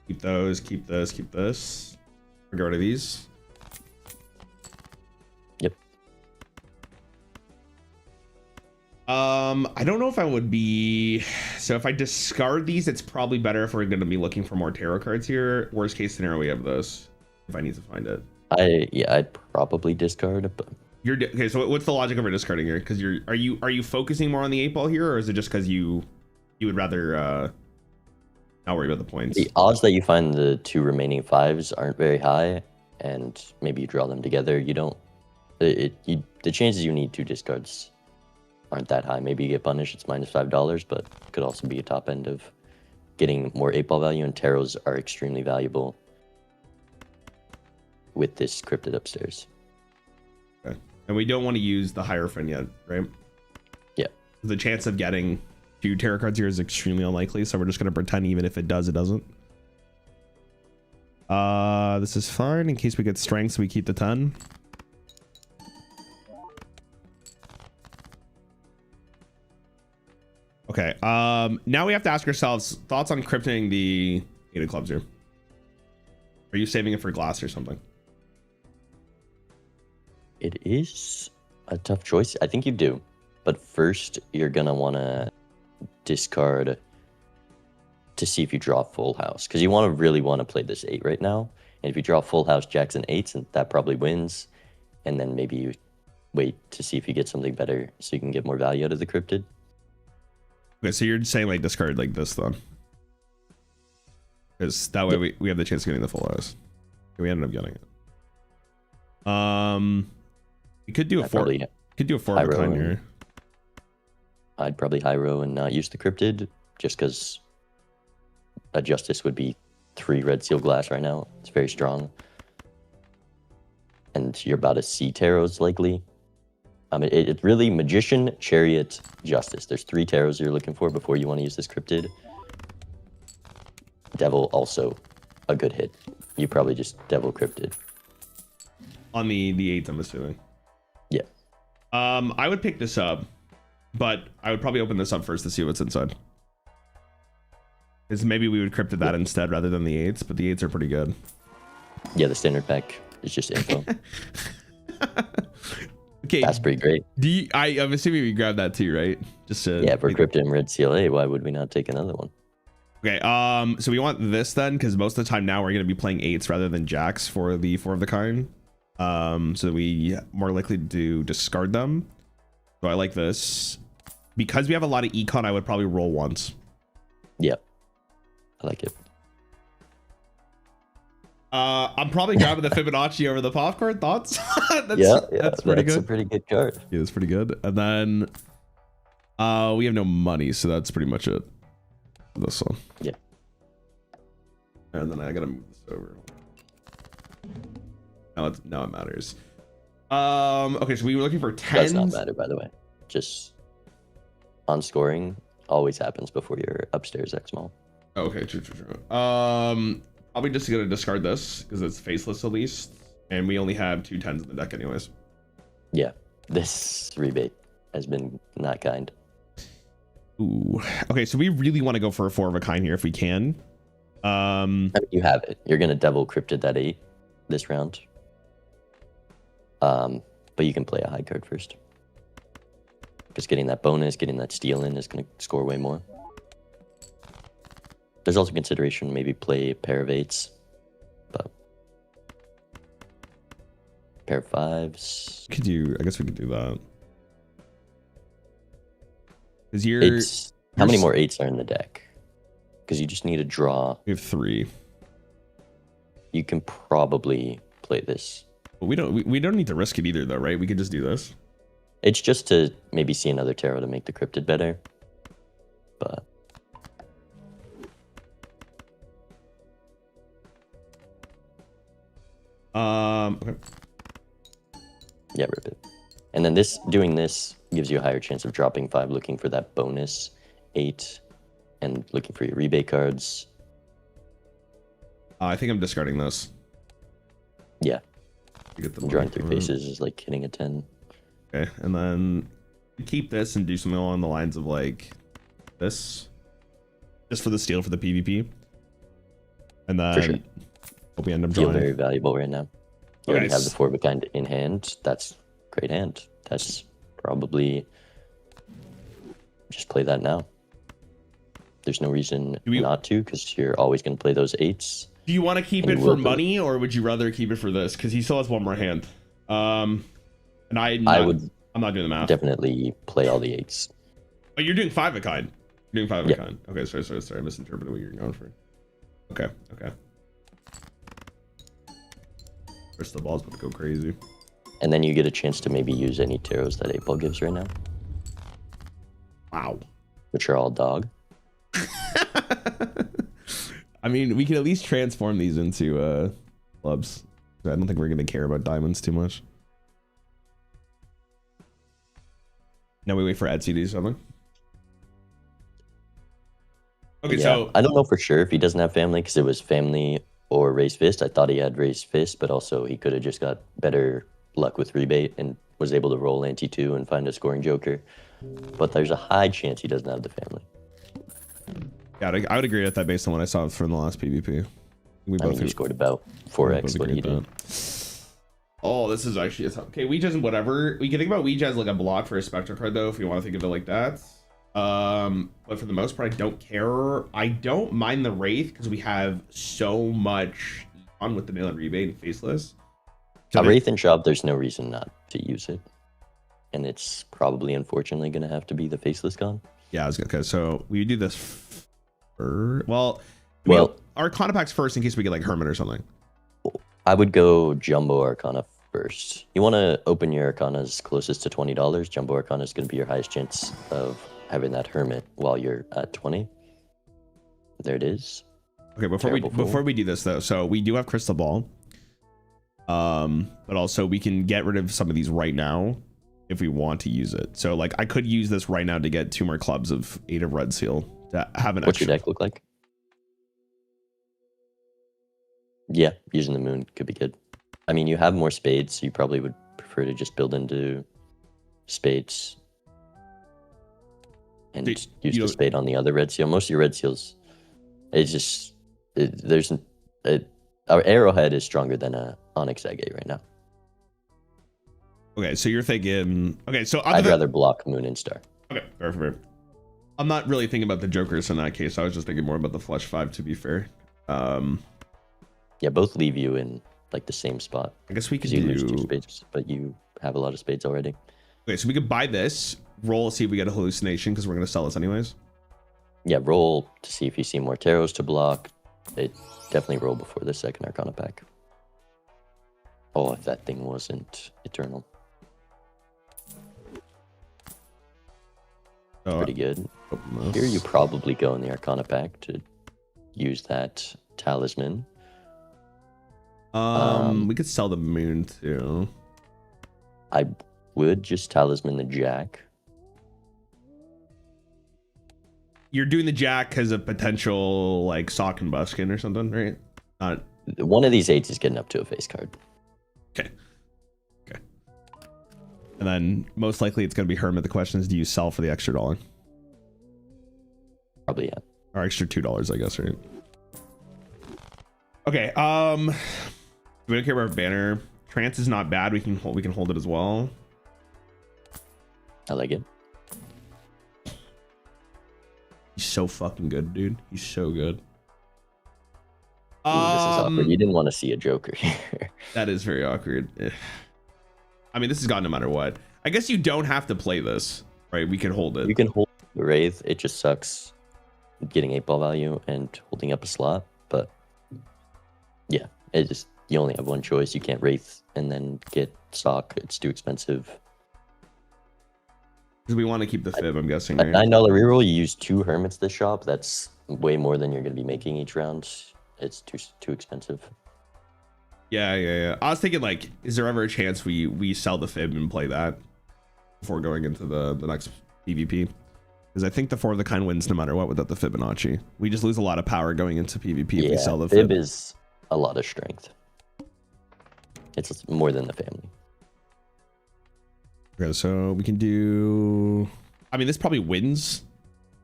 Keep those. Keep this. Keep this. Get rid of these. Yep. I don't know if I would be. So if I discard these, it's probably better if we're going to be looking for more tarot cards here. Worst case scenario, we have this. If I need to find it, I'd probably discard it. But okay. So what's the logic of our discarding here? Because are you focusing more on the 8 ball here, or is it just because you would rather not worry about the points? The odds that you find the 2 remaining 5s aren't very high, and maybe you draw them together. You don't. The chances you need 2 discards aren't that high. Maybe you get punished. It's -$5, but it could also be a top end of getting more 8 ball value. And tarots are extremely valuable with this cryptid upstairs. Okay. And we don't want to use the Hierophant yet, right? Yeah. The chance of getting 2 tarot cards here is extremely unlikely, so we're just going to pretend even if it does, it doesn't. This is fine. In case we get strength, so we keep the 10. Okay. Now we have to ask ourselves, thoughts on crypting the 8 of clubs here? Are you saving it for glass or something? It is a tough choice. I think you do. But first, you're going to want to discard to see if you draw full house, because you really want to play this 8 right now. And if you draw full house jacks and 8s, and that probably wins. And then maybe you wait to see if you get something better so you can get more value out of the cryptid. Okay, so you're saying like discard like this then, because that way we have the chance of getting the full house. We ended up getting it. We could do a four. Could do a 4 of a kind here. I'd probably high row and not use the cryptid, just because a justice would be 3 red seal glass right now. It's very strong. And you're about to see tarots likely. It's really magician, chariot, justice. There's 3 tarots you're looking for before you want to use this cryptid. Devil also a good hit. You probably just devil cryptid. On the 8th, I'm assuming. Yeah. I would pick this up, but I would probably open this up first to see what's inside. Because maybe we would cryptid that instead rather than the 8s, but the 8s are pretty good. Yeah, the standard pack is just info. Okay, that's pretty great. I'm assuming we grab that too, right? Just to, yeah, if we're cryptid and red CLA, why would we not take another one? Okay, so we want this then, because most of the time now we're going to be playing 8s rather than jacks for the 4 of the kind. So we more likely to discard them. So I like this. Because we have a lot of econ, I would probably roll once. Yep. I like it. I'm probably grabbing the Fibonacci over the popcorn. Thoughts? That's pretty good. That's a pretty good card. Yeah, that's pretty good. And then we have no money, so that's pretty much it. This one. Yeah. And then I gotta move this over. Now it matters. Okay, so we were looking for 10s. Does not matter, by the way. Just on scoring always happens before your upstairs X small. Okay, true. Probably just gonna discard this because it's faceless at least, and we only have 2 10s in the deck anyways. Yeah, this rebate has been not kind. Ooh. Okay, so we really want to go for a 4 of a kind here if we can. I mean, you have it. You're gonna double cryptid that 8 this round. But you can play a high card first. Because getting that bonus, getting that steal in is gonna score way more. There's also consideration maybe play a pair of 8s, but pair of 5s. I guess we could do that. Because how many more 8s are in the deck? Because you just need to draw. We have 3. You can probably play this. But we don't need to risk it either, though, right? We could just do this. It's just to maybe see another tarot to make the cryptid better, but. Okay. Yeah, rip it. And then doing this gives you a higher chance of dropping 5, looking for that bonus 8, and looking for your rebate cards. I think I'm discarding this. Yeah. Get the drawing 3 faces is like hitting a 10. Okay, and then keep this and do something along the lines of like this, just for the steal for the PvP. And then for sure. Hope we end up drawing. Very valuable right now. You already have the 4 of a kind in hand. That's great hand. That's probably just play that now. There's no reason not to, because you're always going to play those 8s. Do you want to keep it for money, or would you rather keep it for this? Because he still has 1 more hand. And I'm not doing the math. Definitely play all the 8s. Oh, you're doing 5 of a kind. You're doing 5 of a kind. Okay, sorry. I misinterpreted what you're going for. Okay. Crystal ball's about to go crazy. And then you get a chance to maybe use any tarots that 8 ball gives right now. Wow. Which are all dog. I mean, we can at least transform these into clubs. I don't think we're going to care about diamonds too much. Now we wait for Etsy to do something. Okay, yeah, so I don't know for sure if he doesn't have family, because it was family or raised fist. I thought he had raised fist, but also he could have just got better luck with rebate and was able to roll ante 2 and find a scoring joker. But there's a high chance he doesn't have the family. Yeah, I would agree with that based on what I saw from the last PvP. You scored about 4x what he did. Oh, this is actually okay. Ouija and whatever. We can think about Ouija as like a block for a spectral card, though, if you want to think of it like that. But for the most part, I don't care. I don't mind the Wraith because we have so much on with the mail and rebate and faceless. A Wraith and Shop, there's no reason not to use it. And it's probably, unfortunately, going to have to be the faceless gun. Yeah, I was okay. So we do this well, Arcana packs first in case we get like Hermit or something. I would go Jumbo Arcana first. You want to open your Arcanas closest to $20. Jumbo Arcana is going to be your highest chance of having that Hermit while you're at 20. There it is. Okay, before we do this though, so we do have Crystal Ball. But also we can get rid of some of these right now if we want to use it. So like I could use this right now to get 2 more clubs of 8 of Red Seal to have an What's your deck look like? Yeah, using the moon could be good. I mean, you have more spades, so you probably would prefer to just build into spades and use the spade on the other red seal. Most of your red seals, it's just our arrowhead is stronger than a onyx agate right now. Okay, so you're thinking. Okay, so I'd rather block moon and star. Okay, fair. I'm not really thinking about the jokers in that case. I was just thinking more about the flush 5. To be fair. Yeah, both leave you in like the same spot. I guess we could lose 2 spades, but you have a lot of spades already. Okay, so we could buy this, roll, see if we get a hallucination because we're gonna sell this anyways. Yeah, roll to see if you see more tarots to block. It definitely roll before the second Arcana pack. Oh, if that thing wasn't eternal. Pretty good. Here you probably go in the Arcana pack to use that talisman. We could sell the moon too. I would just talisman the jack. You're doing the jack because of potential like sock and buskin or something, right? Not one of these 8s is getting up to a face card. Okay. And then most likely it's going to be Hermit. The question is, do you sell for the extra $1? Probably, yeah. Or extra $2, I guess, right? Okay. We don't care about banner. Trance is not bad. We can hold it as well. I like it. He's so fucking good, dude. He's so good. Ooh, this is awkward. You didn't want to see a joker here. That is very awkward. I mean, this is gone no matter what. I guess you don't have to play this, right? We can hold it. You can hold the Wraith. It just sucks getting 8-ball value and holding up a slot. But yeah, it just, you only have one choice. You can't Wraith and then get sock. It's too expensive. Because we want to keep the fib, I'm guessing. At right? $9 reroll, you use 2 hermits this shop. That's way more than you're going to be making each round. It's too expensive. Yeah. I was thinking, like, is there ever a chance we sell the fib and play that before going into the next PvP? Because I think the 4 of the kind wins no matter what without the Fibonacci. We just lose a lot of power going into PvP if we sell the fib. Fib is a lot of strength. It's more than the family. Okay, so we can do. I mean, this probably wins.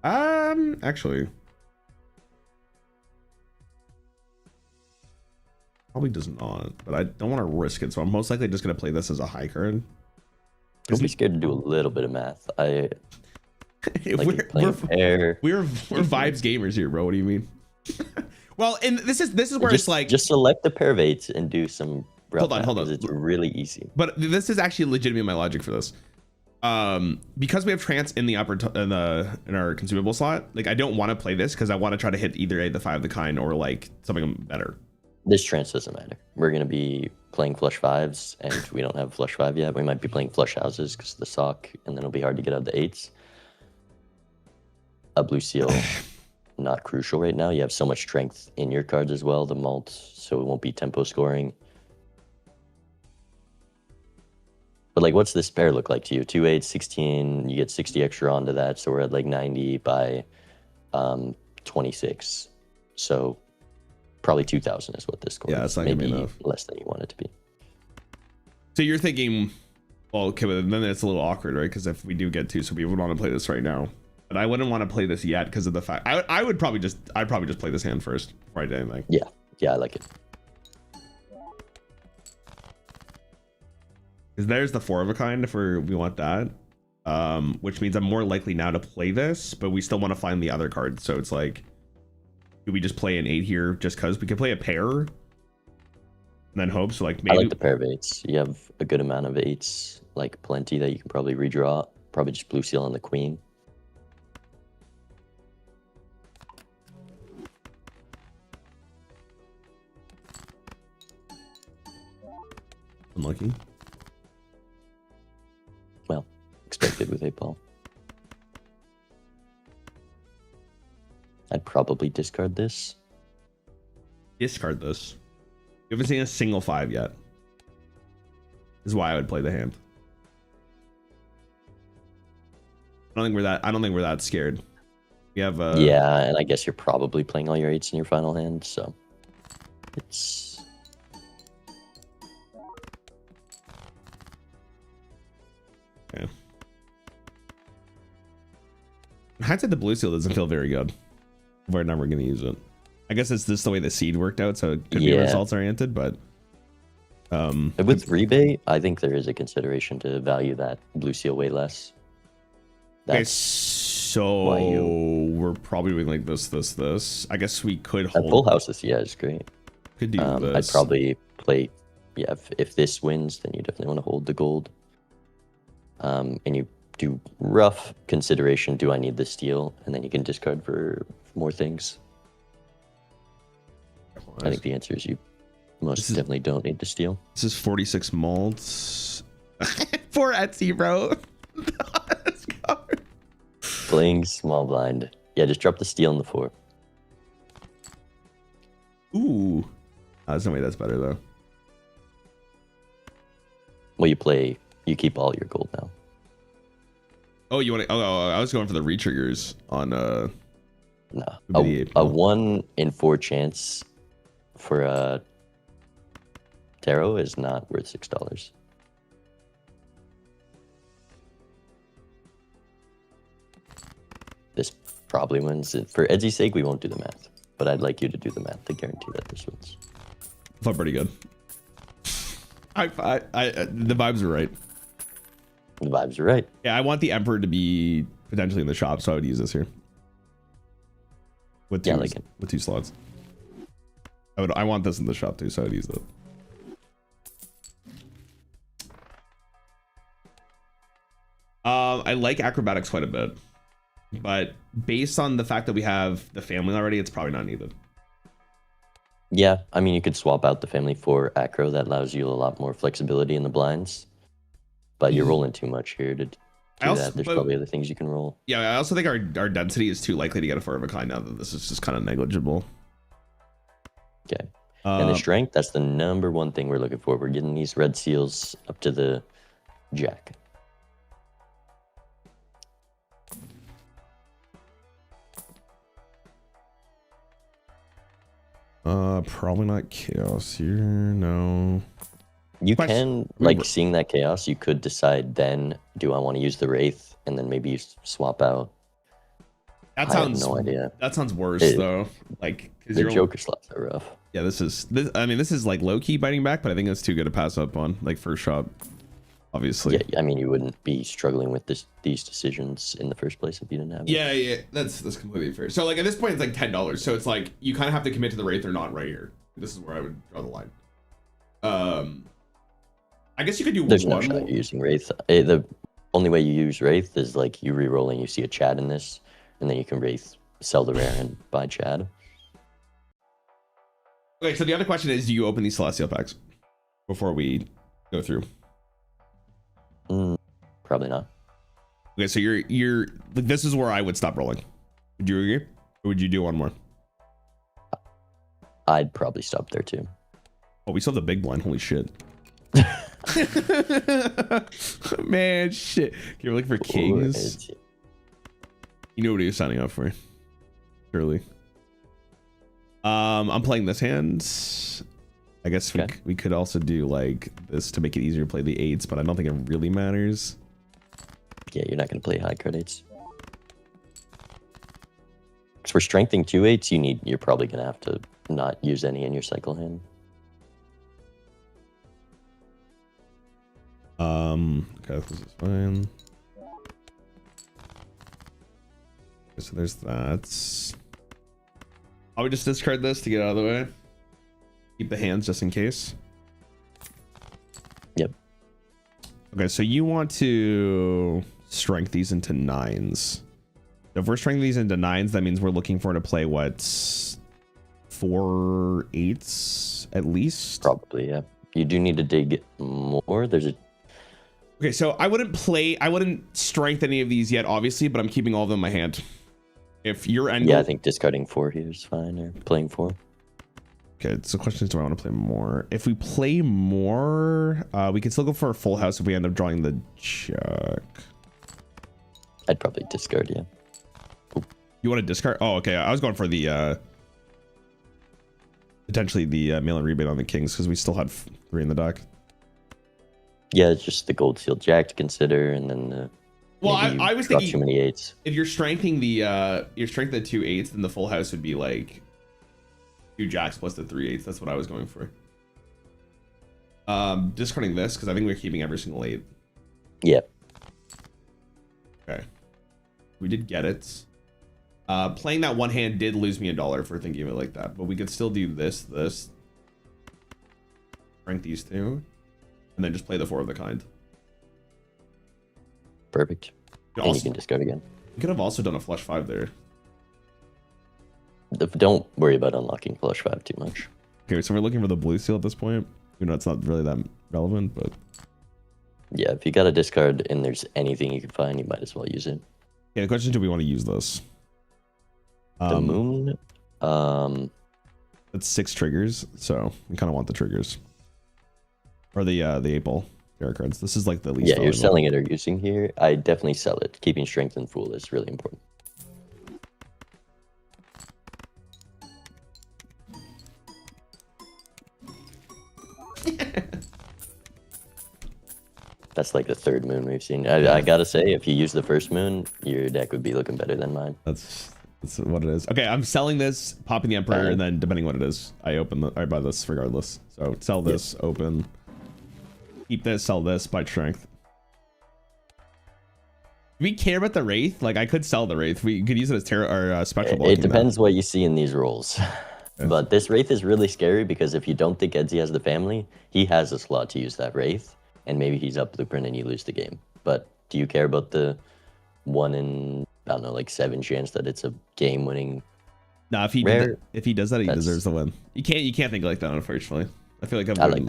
Actually, probably does not. But I don't want to risk it, so I'm most likely just gonna play this as a high card. Don't be scared to do a little bit of math. We're vibes gamers here, bro. What do you mean? Well, and this is where it's like just select the pair of 8s and do some. Hold on. It's really easy. But this is actually legitimate my logic for this. Because we have trance in the in our consumable slot, like I don't want to play this because I want to try to hit either the 5 of the kind or like something better. This trance doesn't matter. We're gonna be playing flush 5s, and we don't have flush 5 yet. We might be playing flush houses because of the sock, and then it'll be hard to get out the 8s. A blue seal, not crucial right now. You have so much strength in your cards as well, the malt, so it won't be tempo scoring. But like, what's this pair look like to you? 2 8, 16, you get 60 extra onto that, so we're at like 90 by 26. So probably 2,000 is what this score is. Yeah, it's not maybe enough. Less than you want it to be. So you're thinking, well, okay, but then it's a little awkward, right? Because if we do get 2, so we would want to play this right now. But I wouldn't want to play this yet because of the fact I'd probably just play this hand first before I did anything. Yeah, I like it. Because there's the 4 of a kind if we want that. which means I'm more likely now to play this, but we still want to find the other cards. So it's like, do we just play an 8 here just because we can play a pair and then hope? So like maybe I like the pair of 8s. You have a good amount of 8s, like plenty that you can probably redraw. Probably just blue seal on the queen. Unlucky. Well, expected with 8-ball. I'd probably discard this. Discard this. You haven't seen a single 5 yet. This is why I would play the hand. I don't think we're that scared. We have yeah, and I guess you're probably playing all your 8s in your final hand, so it's okay. Hindsight, the blue seal doesn't feel very good. We're never going to use it. I guess it's just the way the seed worked out, so it could be results oriented, but with rebate, I think there is a consideration to value that blue seal way less. Okay, so we're probably doing like this. I guess we could hold. That full house is great. Could do this. I'd probably play. Yeah, if this wins, then you definitely want to hold the gold. And you do rough consideration. Do I need the steal? And then you can discard for more things. I think the answer is you most definitely don't need to steal. This is 46 malts. For Etsy, bro. Let's go. Playing small blind. Yeah, just drop the steal in the 4. Ooh. There's no way that's better, though. Well, you keep all your gold now. Oh, you want to? Oh, I was going for the retriggers on. No. A 1 in 4 chance for a tarot is not worth $6. This probably wins. For Edsy's sake, we won't do the math, but I'd like you to do the math to guarantee that this wins. Felt pretty good. The vibes are right. The vibes are right. Yeah, I want the Emperor to be potentially in the shop, so I would use this here. With two slots. I want this in the shop too, so I'd use that. I like acrobatics quite a bit, but based on the fact that we have the family already, it's probably not needed. Yeah, I mean, you could swap out the family for acro. That allows you a lot more flexibility in the blinds, but you're rolling too much here to do that. There's probably other things you can roll. Yeah, I also think our density is too likely to get a 4 of a kind now that this is just kind of negligible. Okay. And the strength, that's the #1 thing we're looking for. We're getting these red seals up to the jack. Probably not chaos here. No. You can, like, seeing that chaos, you could decide then, do I want to use the Wraith? And then maybe you swap out. That sounds, I have no idea. That sounds worse, though. Like, the Joker slots are rough. Yeah, this is like low-key biting back, but I think it's too good to pass up on, like, first shot, obviously. Yeah, I mean, you wouldn't be struggling with these decisions in the first place if you didn't have it. Yeah, that's completely fair. So, like, at this point, it's like $10. So it's like, you kind of have to commit to the Wraith or not right here. This is where I would draw the line. I guess you could do There's one no shot more. you're using Wraith. The only way you use Wraith is, like, you re-roll and you see a Chad in this, and then you can Wraith, sell the rare, and buy Chad. Okay, so the other question is, do you open these Celestial packs before we go through? Probably not. Okay, so you're like, this is where I would stop rolling. Would you agree? Or would you do one more? I'd probably stop there too. Oh, we still have the big blind. Holy shit. Man, shit. You're looking for kings. You know what he was signing up for. Surely. I'm playing this hand. I guess we could also do like this to make it easier to play the 8s, but I don't think it really matters. Yeah, you're not going to play high card 8s. Because for strengthening 2 8s, you're probably going to have to not use any in your cycle hand. Okay, this is fine. So there's that. I would just discard this to get out of the way. Keep the hands just in case. Yep. Okay, so you want to strength these into 9s. So if we're strengthening these into 9s, that means we're looking for to play what, 4 8s at least? Probably, yeah. You do need to dig more. There's a... Okay, so I wouldn't strength any of these yet, obviously, but I'm keeping all of them in my hand. If your end Yeah, I think discarding 4 here is fine, or playing 4. Okay, so the question is, do I want to play more? If we play more, we can still go for a full house if we end up drawing the check. I'd probably discard, yeah. You want to discard? Oh, okay. I was going for the potentially the mail-in rebate on the kings because we still had 3 in the deck. Yeah, it's just the gold seal jack to consider, and then well, I was thinking too many 8s. If you're strengthening the 2 8s, then the full house would be like 2 jacks plus the 3 8s. That's what I was going for. Discarding this because I think we're keeping every single 8. Yep. Okay. We did get it. Playing that one hand did lose me $1 for thinking of it like that, but we could still do this, rank these 2, and then just play the 4 of the kind. Perfect. And you can discard again. You could have also done a flush 5 there. Don't worry about unlocking flush 5 too much. Okay, so we're looking for the blue seal at this point. You know, it's not really that relevant, but yeah, if you got a discard and there's anything you can find, you might as well use it. Yeah, the question is, do we want to use this? The moon. That's 6 triggers, so we kind of want the triggers. Or the 8-ball tarot cards. This is like the least. Yeah, you're selling it or using here. I definitely sell it. Keeping strength and fool is really important. That's like the 3rd moon we've seen. I gotta say, if you use the 1st moon, your deck would be looking better than mine. That's what it is. Okay, I'm selling this, popping the Emperor, and then depending what it is, I buy this regardless. So sell this, open, keep this, sell this, buy strength. Do we care about the Wraith? Like, I could sell the Wraith. We could use it as terror or special blocking. It depends what you see in these rolls. Okay. But this Wraith is really scary because if you don't think Edsy has the family, he has a slot to use that Wraith, and maybe he's up blueprint and you lose the game. But do you care about the 1 in, I don't know, like 7 chance that it's a game-winning? No, if he does that, he deserves the win. You can't think like that, unfortunately. I feel like I like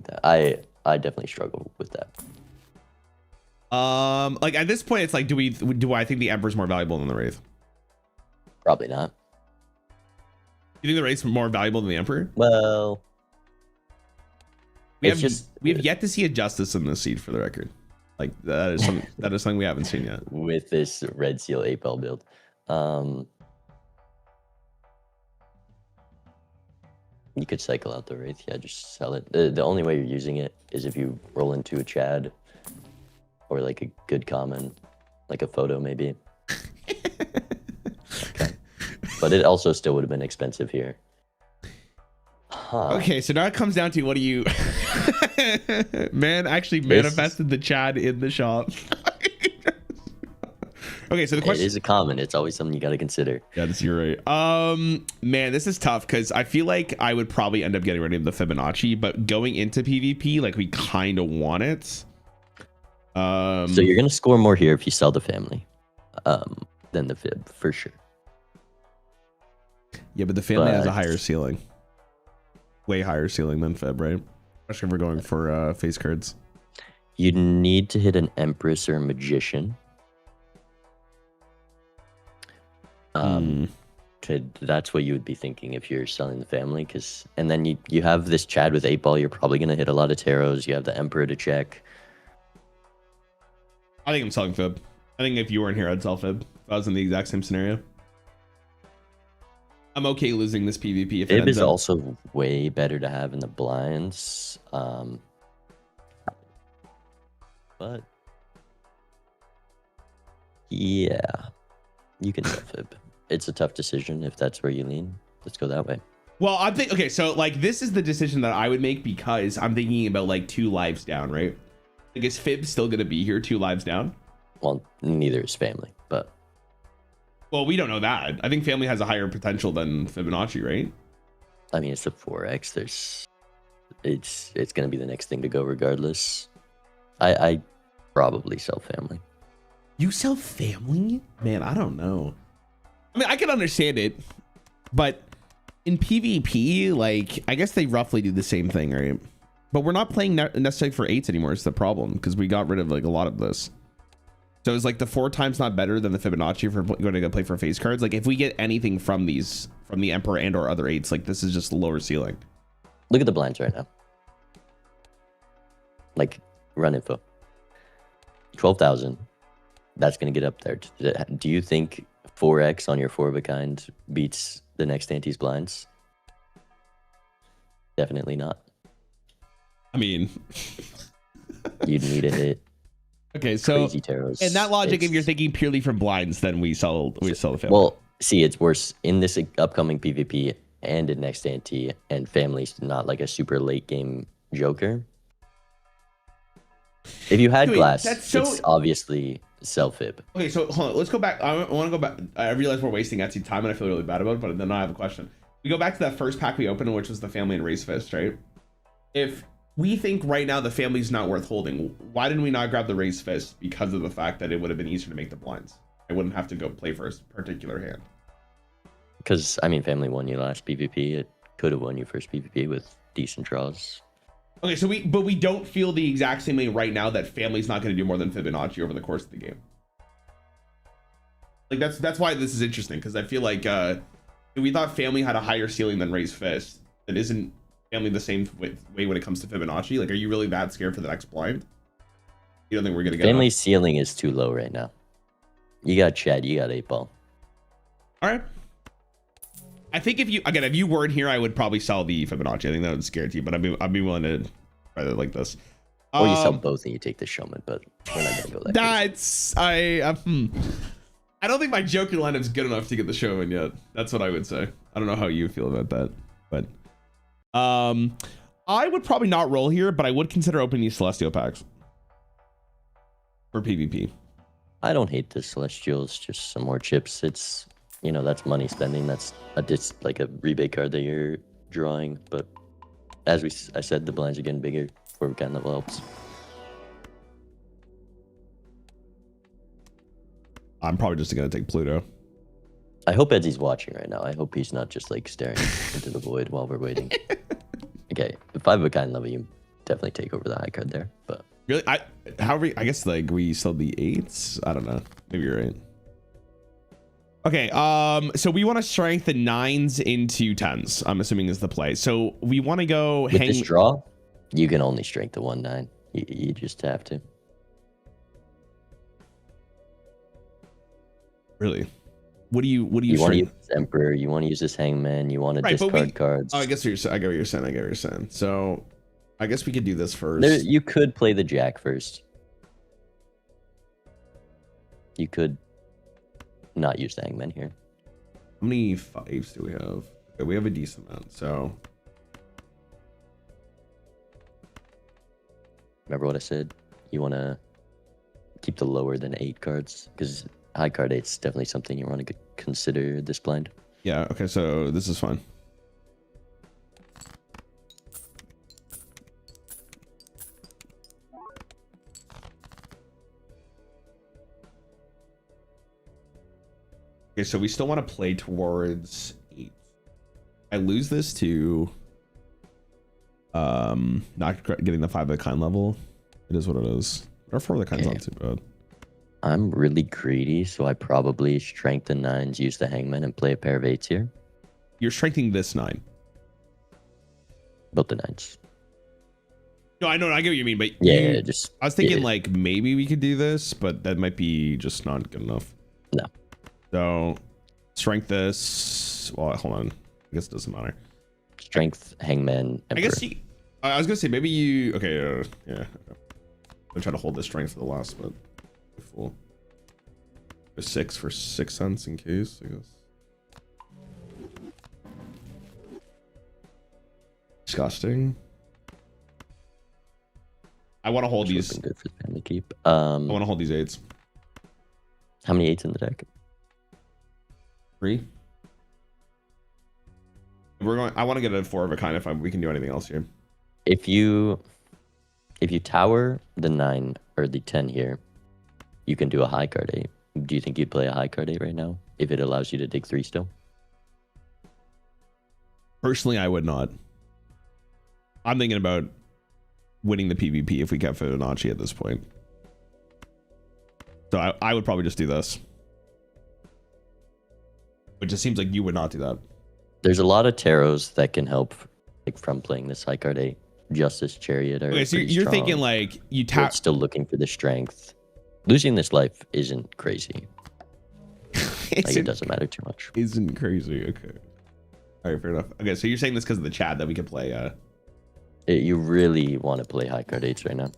that. I definitely struggle with that. Like at this point, it's like, do I think the Emperor's more valuable than the Wraith? Probably not. You think the Wraith's more valuable than the Emperor? Well, we have yet to see a Justice in this seed, for the record. Like that is something we haven't seen yet with this Red Seal 8-ball build. You could cycle out the Wraith. Yeah, just sell it. The only way you're using it is if you roll into a Chad or like a good common, like a photo maybe. Okay. But it also still would have been expensive here. Huh. Okay, so now it comes down to, what do you... Man actually manifested the Chad in the shop. Okay, so the question... It is a common. It's always something you got to consider. Yeah, you're right. Man, this is tough because I feel like I would probably end up getting rid of the Fibonacci, but going into PvP, like, we kind of want it. So you're going to score more here if you sell the family than the Fib, for sure. Yeah, but the family has a higher ceiling. Way higher ceiling than Fib, right? Especially if we're going for face cards. You need to hit an Empress or a Magician. That's what you would be thinking if you're selling the family, and then you have this Chad with 8-ball. You're probably going to hit a lot of tarots. You have the Emperor to check. I think I'm selling Fib. I think if you weren't here, I'd sell Fib. If I was in the exact same scenario. I'm okay losing this PvP. If Fib is also way better to have in the blinds. But yeah, you can sell Fib. It's a tough decision if that's where you lean. Let's go that way. Well, I'm thinking, okay, so like this is the decision that I would make because I'm thinking about like 2 lives down, right? Like, is Fib still going to be here 2 lives down? Well, neither is family, but Well, we don't know that. I think family has a higher potential than Fibonacci, right? I mean, it's a 4x. It's gonna be the next thing to go regardless. I probably sell family. You sell family? Man, I don't know. I mean, I can understand it, but in PvP, like, I guess they roughly do the same thing, right? But we're not playing necessarily for 8s anymore. It's the problem, because we got rid of like a lot of this. So it's like the 4 times not better than the Fibonacci for going to go play for face cards. Like if we get anything from these, from the Emperor and or other 8s, like this is just lower ceiling. Look at the blinds right now. Like, run info. 12,000. That's going to get up there. Do you think 4x on your 4 of a kind beats the next ante's blinds? Definitely not. I mean, you'd need a hit. Okay, so Crazy taros. In that logic, if you're thinking purely from blinds, then we sell the family. Well, see, it's worse in this upcoming PvP and in next ante, and family's not like a super late game joker. If you had glass, it's obviously self-fib. Okay, so hold on, let's go back. I want to go back. I realize we're wasting Etsy time, and I feel really bad about it, but then I have a question. We go back to that first pack we opened, which was the family and raise fist, right? If we think right now the family's not worth holding, why didn't we not grab the raise fist? Because of the fact that it would have been easier to make the blinds. I wouldn't have to go play for a particular hand. Because, I mean, family won you last PvP. It could have won you first PvP with decent draws. Okay, so we don't feel the exact same way right now that family's not going to do more than Fibonacci over the course of the game. Like that's why this is interesting, because I feel like we thought family had a higher ceiling than raise fist. That isn't family the same way when it comes to Fibonacci. Like, are you really that scared for the next blind? You don't think we're gonna get family's ceiling is too low right now. You got Chad, you got 8-ball. All right. I think if you weren't here, I would probably sell the Fibonacci. I think that would scare you, but I'd be willing to try that like this. Or you sell both and you take the showman, but we're not gonna go that. That's I don't think my Joker lineup's good enough to get the showman yet. That's what I would say. I don't know how you feel about that, but I would probably not roll here, but I would consider opening these Celestial packs for PvP. I don't hate the Celestials, just some more chips. It's, you know, that's money spending. That's like a rebate card that you're drawing. But as I said, the blinds are getting bigger. 4 kind level helps. I'm probably just gonna take Pluto. I hope Edsy's watching right now. I hope he's not just like staring into the void while we're waiting. Okay, the 5 of a kind level, you definitely take over the high card there. But really, I guess like we sold the 8s. I don't know. Maybe you're right. Okay, so we want to strengthen 9s into 10s. I'm assuming is the play. So we want to go with this draw. You can only strength the 1-9. You just have to. Really? What do you want to use this Emperor? You want to use this Hangman? You want to discard cards? Oh, I get what you're saying. So I guess we could do this first. You could play the Jack first. You could not use the Hangman here. How many 5s do we have? Okay, we have a decent amount. So remember what I said? You want to keep the lower than 8 cards, because high card 8 is definitely something you want to consider this blind. Yeah, okay, so this is fine. Okay, so we still want to play towards 8. I lose this to not getting the 5 of a kind level. It is what it is. Or 4 of the kind's not too bad. I'm really greedy, so I probably strengthen 9s, use the Hangman, and play a pair of 8s here. You're strengthening this 9. Both the 9s. No, I know, I get what you mean, but yeah, I was thinking like maybe we could do this, but that might be just not good enough. No. So strength this. Well, hold on. I guess it doesn't matter. Strength, Hangman, Emperor. I guess I was gonna say maybe you. Okay, yeah. Okay. I'm trying to hold this strength for the last, but full. A 6 for 6 cents in case, I guess. Disgusting. I want to hold these. Good for the family keep. I want to hold these 8s. How many 8s in the deck? 3. We're going. I want to get a 4 of a kind if we can do anything else here. If you tower the 9 or the 10 here, you can do a high card 8. Do you think you'd play a high card 8 right now if it allows you to dig 3 still? Personally, I would not. I'm thinking about winning the PvP if we kept Fibonacci at this point. So I would probably just do this. But it just seems like you would not do that. There's a lot of tarots that can help, like, from playing this high card 8. Justice, Chariot are okay, so you're strong. thinking like you tap. Still looking for the strength. Losing this life isn't crazy. Like, it doesn't matter too much. Isn't crazy. Okay. All right, fair enough. Okay, so you're saying this because of the chat that we could play. You really want to play high card 8s right now.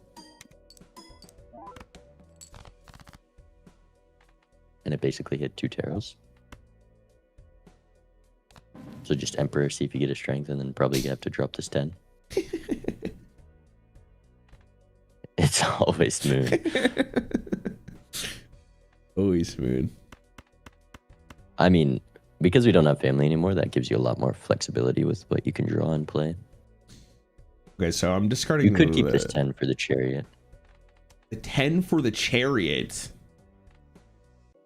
And it basically hit 2 tarots. So just Emperor, see if you get a strength, and then probably you have to drop this 10. It's always smooth. Always smooth. I mean, because we don't have family anymore, that gives you a lot more flexibility with what you can draw and play. Okay, so I'm discarding. You could keep this 10 for the Chariot. The 10 for the Chariot.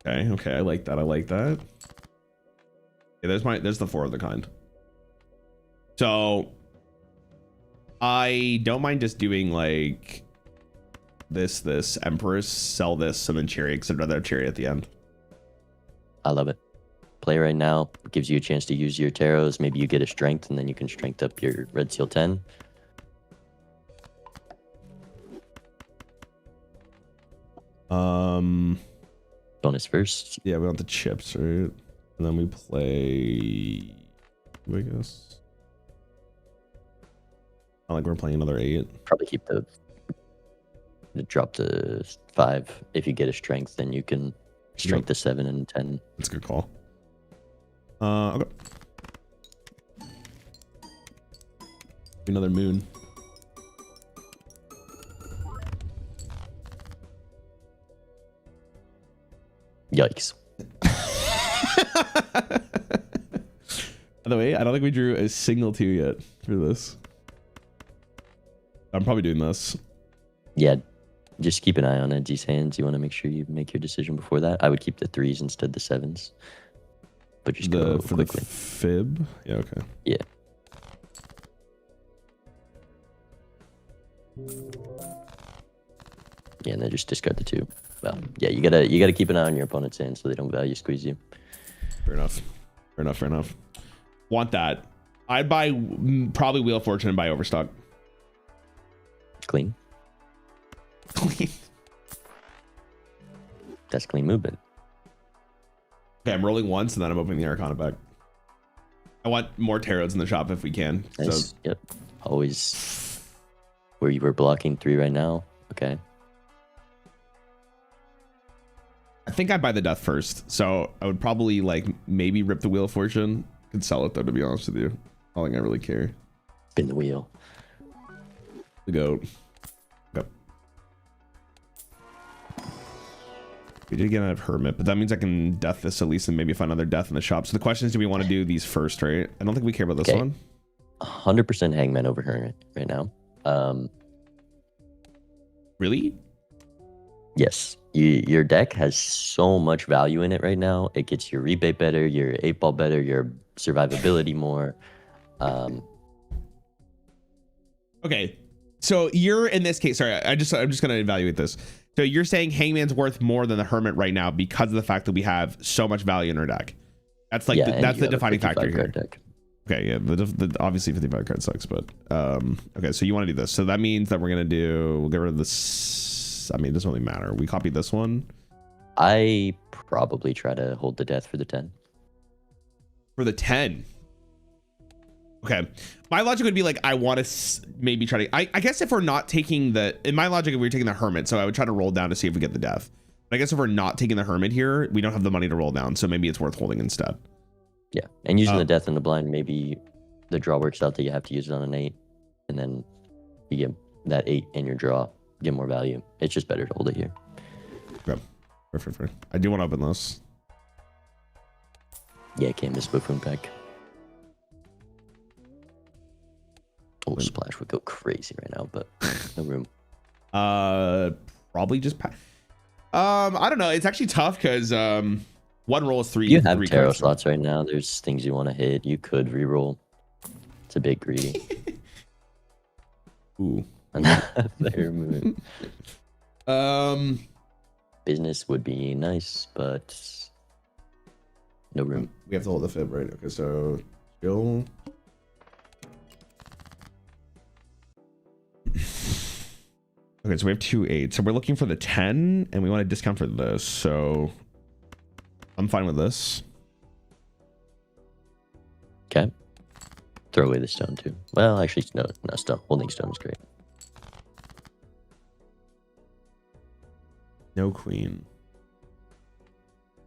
Okay, I like that. I like that. Yeah, there's the 4 of the kind. So I don't mind just doing like this Empress, sell this, and then Chariot, because I'd rather have Chariot at the end. I love it. Play right now. It gives you a chance to use your tarots. Maybe you get a strength, and then you can strength up your Red Seal 10. Bonus first. Yeah, we want the chips, right? And then we play, I guess. Not like we're playing another 8. Probably keep the drop to 5. If you get a strength, then you can strength to 7 and 10. That's a good call. Okay. Another moon. Yikes. By the way, I don't think we drew a single 2 yet for this. I'm probably doing this. Yeah, just keep an eye on Edgy's hands. You want to make sure you make your decision before that. I would keep the 3s instead of the 7s. But just go for quickly. The fib? Yeah, okay. Yeah. Yeah, and then just discard the 2. Well, yeah, you gotta keep an eye on your opponent's hand so they don't value squeeze you. Fair enough. Fair enough. Want that. I'd buy probably Wheel of Fortune and buy Overstock. Clean. Clean. That's clean movement. Okay, I'm rolling once and then I'm opening the Arcana back. I want more tarots in the shop if we can. Nice. So, yep. Always where you were blocking 3 right now. Okay. I think I'd buy the Death first. So I would probably like maybe rip the Wheel of Fortune. Could sell it though, to be honest with you. I don't think I really care. Spin the wheel. The goat. Go. We did get out of Hermit, but that means I can death this at least and maybe find another death in the shop. So the question is, do we want to do these first, right? I don't think we care about this one. 100% Hangman over Hermit right now. Really? Yes. Your deck has so much value in it right now. It gets your rebate better, your 8-ball better, your survivability more. Okay. So you're in this case, sorry, I'm just going to evaluate this. So you're saying Hangman's worth more than the Hermit right now because of the fact that we have so much value in our deck. That's like that's the defining factor here. Deck. Okay, yeah, the obviously 55 card sucks, but okay, so you want to do this. So that means that we'll get rid of this. I mean, it doesn't really matter. We copy this one. I probably try to hold the death for the 10. For the 10. Okay. My logic would be like, I want to maybe try to, I guess if we're not taking in my logic, if we were taking the Hermit, so I would try to roll down to see if we get the death. But I guess if we're not taking the Hermit here, we don't have the money to roll down. So maybe it's worth holding instead. Yeah. And using the death in the blind, maybe the draw works out that you have to use it on an 8. And then you get that 8 in your draw, get more value. It's just better to hold it here. Okay. Fair. I do want to open this. Yeah, can't miss Buffoon pack. Oh, Splash would go crazy right now, but no room. Probably just I don't know. It's actually tough because one roll is three. You have three tarot cards. slots right now. There's things you want to hit. You could reroll. It's a bit greedy. Ooh. Fair move. Business would be nice, but no room. We have to hold the fib, right? Okay, so chill. Okay, so we have 2 8. So we're looking for the 10, and we want to discount for this. So I'm fine with this. Okay. Throw away the stone too. Well, actually, no stone. Holding stone is great. No queen.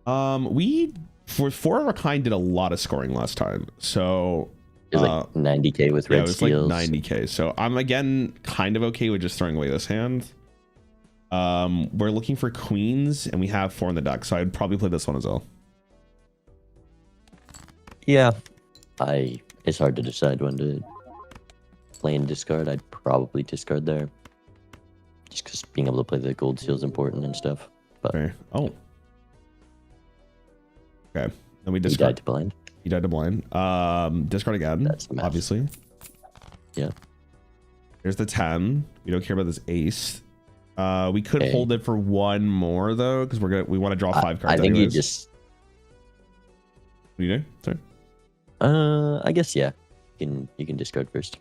We for 4 of a kind did a lot of scoring last time. So It was like 90k with red it was steals. like 90k. So I'm again kind of okay with just throwing away this hand. We're looking for queens, and we have 4 in the deck, so I'd probably play this one as well. Yeah, it's hard to decide when to play and discard. I'd probably discard there, just because being able to play the gold seal is important and stuff. But Okay. Oh. Okay. Then we he discard. died to blind. He died to blind. Discard again. That's massive. Obviously. Yeah. Here's the 10. We don't care about this ace. We could Okay. hold it for 1 more though, because we want to draw 5 cards. I think anyways. you just. What do you do? Sorry. I guess yeah. You can discard first.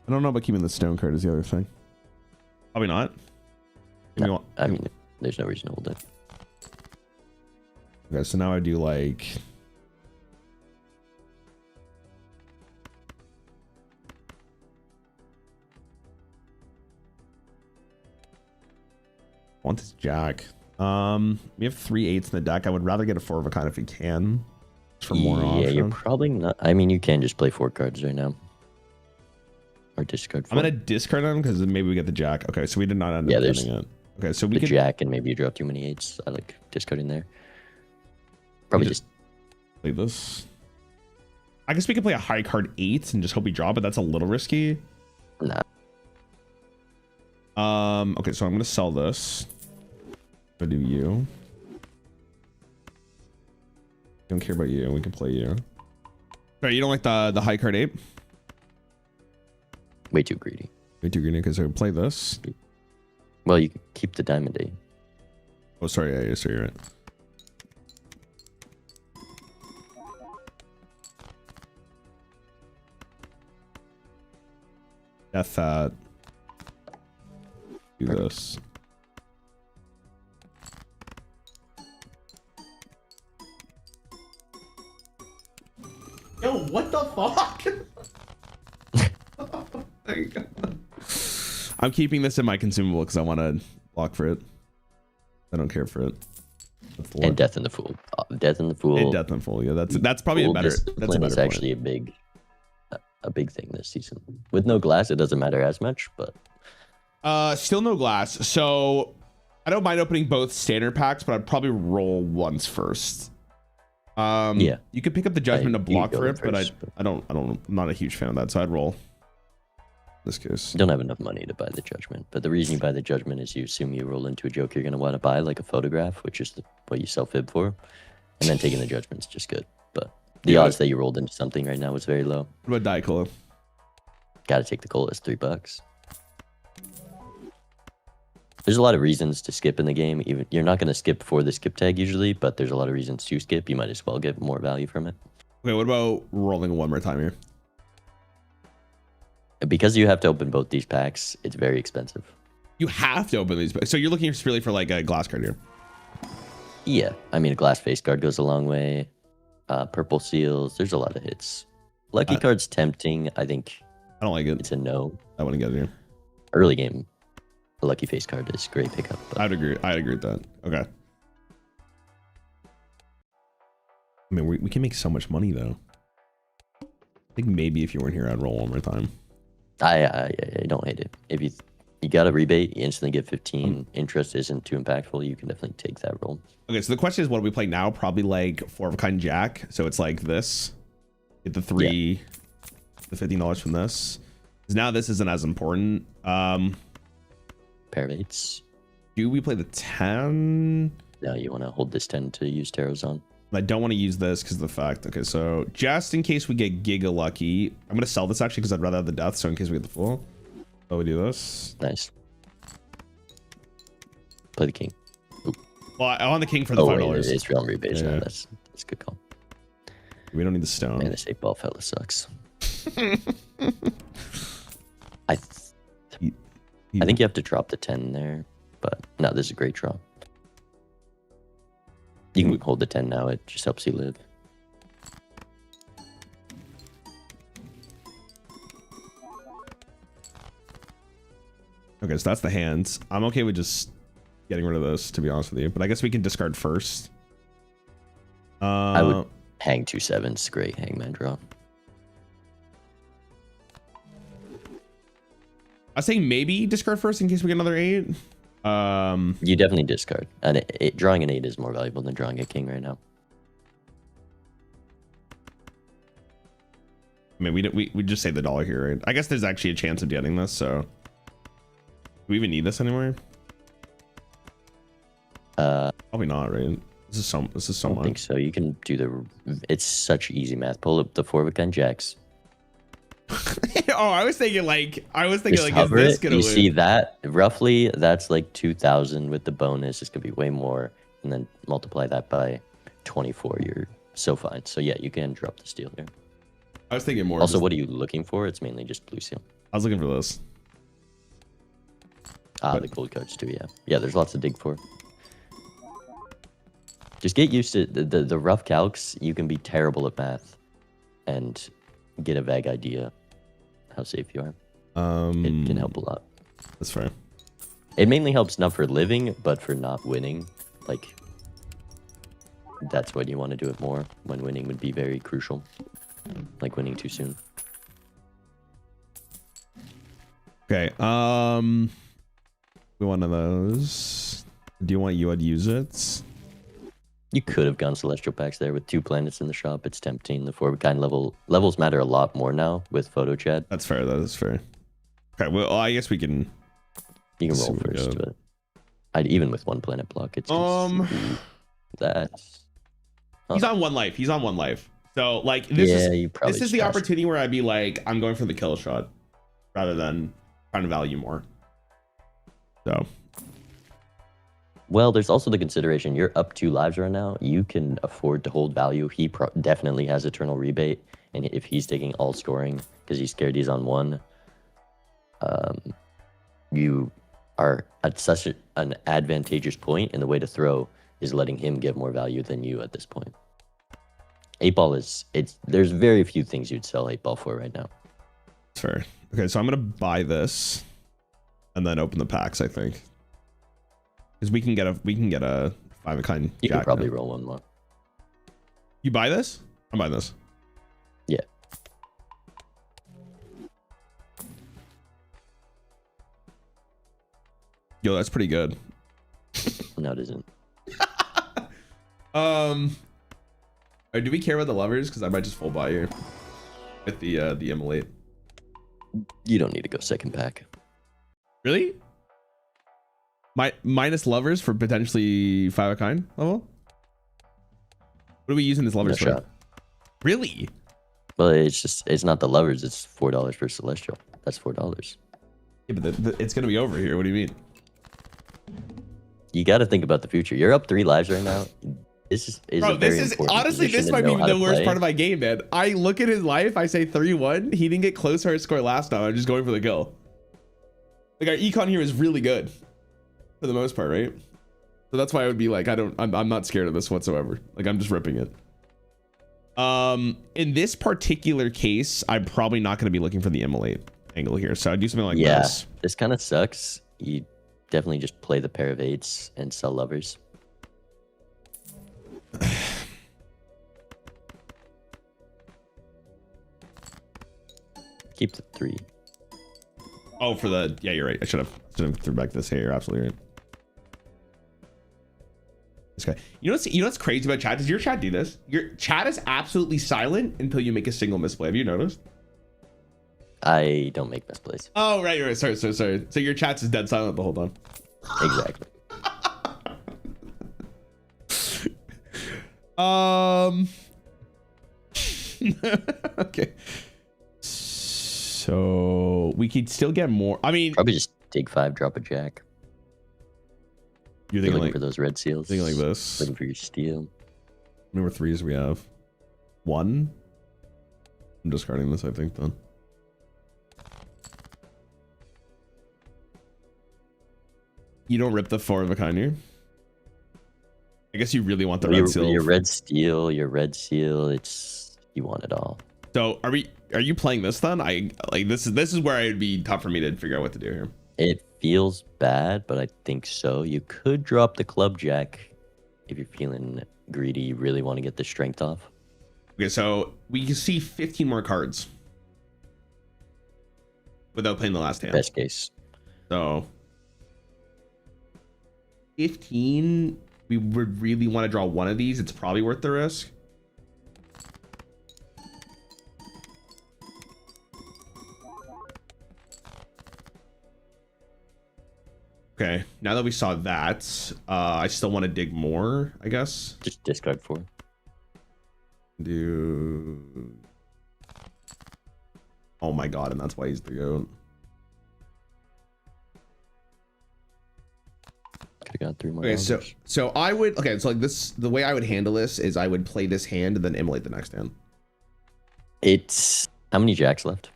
I don't know about keeping the stone card is the other thing. Probably not. No, I mean, there's no reason to hold it. Okay, so now I do like. I want this jack. We have 3 8s in the deck. I would rather get a 4 of a kind if we can. For more Yeah, options. you're probably not. I mean, you can just play 4 cards right now. Or discard 4. I'm gonna discard them because maybe we get the jack. Okay, so we did not end up getting it. Okay, so we the could jack, and maybe you draw too many 8s. I like discarding there. Probably just play this. I guess we could play a high card 8 and just hope we draw, but that's a little risky. nah. Okay, so I'm gonna sell this. I'm gonna do you. Don't care about you. We can play you. Sorry, you don't like the high card 8? Way too greedy. Way too greedy because I would play this. Well, you can keep the diamond 8. Oh, sorry. Yeah, sorry, you're right. Death that. Do this. Yo, what the fuck? There you go. I'm keeping this in my consumable because I want to block for it. I don't care for it. And Death in the Fool. Death in the Fool. And Death in the Fool. Yeah, that's probably a better. That's a better is actually a big thing this season. With no glass, it doesn't matter as much, but still no glass. So I don't mind opening both standard packs, but I'd probably roll once first. Yeah, you could pick up the judgment to block for it, first, but I'm not a huge fan of that, so I'd roll. In this case, you don't have enough money to buy the judgment. But the reason you buy the judgment is you assume you roll into a joke you're going to want to buy, like a photograph, which is what you sell fib for, and then taking the judgment's just good. But the odds that you rolled into something right now is very low. What about Dicola? Got to take the cola. It's $3. There's a lot of reasons to skip in the game. Even you're not going to skip for the skip tag usually, but there's a lot of reasons to skip. You might as well get more value from it. Okay, what about rolling one more time here? Because you have to open both these packs, it's very expensive. You have to open these, so you're looking really for like a glass card here. Yeah, I mean a glass face card goes a long way. Purple seals, there's a lot of hits. Lucky card's tempting. I think I don't like it. It's a no. I wouldn't get it here. Early game, a lucky face card is great pickup. I'd agree with that. Okay. I mean, we can make so much money though. I think maybe if you weren't here, I'd roll one more time. I don't hate it. If you you got a rebate, you instantly get 15. Interest isn't too impactful. You can definitely take that roll. Okay, so the question is, what do we play now? Probably like 4 of a kind jack. So it's like this. Get the 3, the $15 from this. Because now this isn't as important. Pair of 8s. Do we play the 10? No, you want to hold this 10 to use tarots on. I don't want to use this because of the fact. Okay, so just in case we get giga lucky, I'm gonna sell this actually because I'd rather have the death. So in case we get the full, oh, we do this. Nice. Play the king. Oop. Well, I want the king for the $5. It's realm rebates. Yeah. No, that's a good call. We don't need the stone. Man, this 8-ball fella sucks. I think you have to drop the 10 there, but no, this is a great draw. You can hold the 10 now. It just helps you live. Okay, so that's the hands. I'm okay with just getting rid of this, to be honest with you. But I guess we can discard first. I would hang 2 7s. Great hangman draw. I say maybe discard first in case we get another 8. You definitely discard. And drawing an 8 is more valuable than drawing a king right now. I mean, we just save the dollar here, right? I guess there's actually a chance of getting this, so do we even need this anymore? Probably not, right? This is so I don't think so. You can do it's such easy math. Pull up the 4 of a kind jacks. Oh, I was thinking like Is hover this it. You see that roughly that's like 2,000 with the bonus. It's gonna be way more, and then multiply that by 24. You're so fine. So yeah, you can drop the steal here. I was thinking more. Also, what are you looking for? It's mainly just blue seal. I was looking for this. The gold cards too. Yeah. There's lots to dig for. Just get used to the rough calcs. You can be terrible at math, and get a vague idea how safe you are. It can help a lot. That's fair. It mainly helps not for living, but for not winning. Like, that's when you want to do it more. When winning would be very crucial. Like winning too soon. Okay. One of those. Do you want I'd use it? You could have gone Celestial Packs there with 2 planets in the shop. It's tempting. The 4 of a kind levels matter a lot more now with Photo Chat. That's fair. That is fair. Okay, well, I guess we can. You can roll first, but even with 1 planet block, it's that's. He's on 1 life. He's on 1 life. So like this is the opportunity where I'd be like, I'm going for the kill shot rather than trying to value more. So. Well, there's also the consideration. You're up 2 lives right now. You can afford to hold value. He definitely has Eternal Rebate. And if he's taking all scoring because he's scared he's on 1, you are at such an advantageous point, and the way to throw is letting him get more value than you at this point. 8-ball there's very few things you'd sell 8-ball for right now. Fair. Okay, so I'm going to buy this and then open the packs, I think. Because we can get a 5 of kind. You can probably roll 1 more. You buy this? I'm buying this. Yeah. Yo, that's pretty good. No, it isn't. Do we care about the levers? Because I might just full buy here with the immolate. You don't need to go 2nd pack. Really? Minus levers for potentially 5 of kind level? What are we using this levers for? Really? Well, it's not the levers. It's $4 per celestial. That's $4. Yeah, but it's gonna be over here. What do you mean? You got to think about the future. You're up 3 lives right now. This is honestly, this might be the worst part of my game, man. I look at his life. I say 3-1. He didn't get close to our score last time. I'm just going for the kill. Like our econ here is really good. For the most part, right? So that's why I would be like, I'm not scared of this whatsoever. Like I'm just ripping it. In this particular case, I'm probably not going to be looking for the immolate angle here. So I'd do something like this. This kind of sucks. You definitely just play the pair of 8s and sell levers. Keep the 3. Oh, for the, yeah, you're right. I should have. Shouldn't have threw back this here. You're absolutely right. This guy. You know what's crazy about chat? Does your chat do this? Your chat is absolutely silent until you make a single misplay. Have you noticed? I don't make misplays. Oh, right. Sorry. So your chat's is dead silent the whole time. Exactly. Okay. So we could still get more. I mean, Probably just take 5, drop a jack. You're Looking thinking like for those red seals. thinking like this. Looking for your steel. How many more threes we have? 1. I'm discarding this, I think, then. You don't rip the 4 of a kind here. I guess you really want the red seal. Your red steel, your red seal. It's you want it all. So are you playing this then? I like this is where it would be tough for me to figure out what to do here. It feels bad, but I think so. You could drop the club jack if you're feeling greedy. You really want to get the strength off. Okay, so we can see 15 more cards without playing the last hand. Best case. So 15, we would really want to draw one of these. It's probably worth the risk. Okay, now that we saw that, I still want to dig more, I guess. Just discard 4. Do... Oh my god, and that's why he's the GOAT. Could have got 3 more. Okay, dollars. so I would, okay, so like this, the way I would handle this is I would play this hand and then immolate the next hand. It's how many jacks left?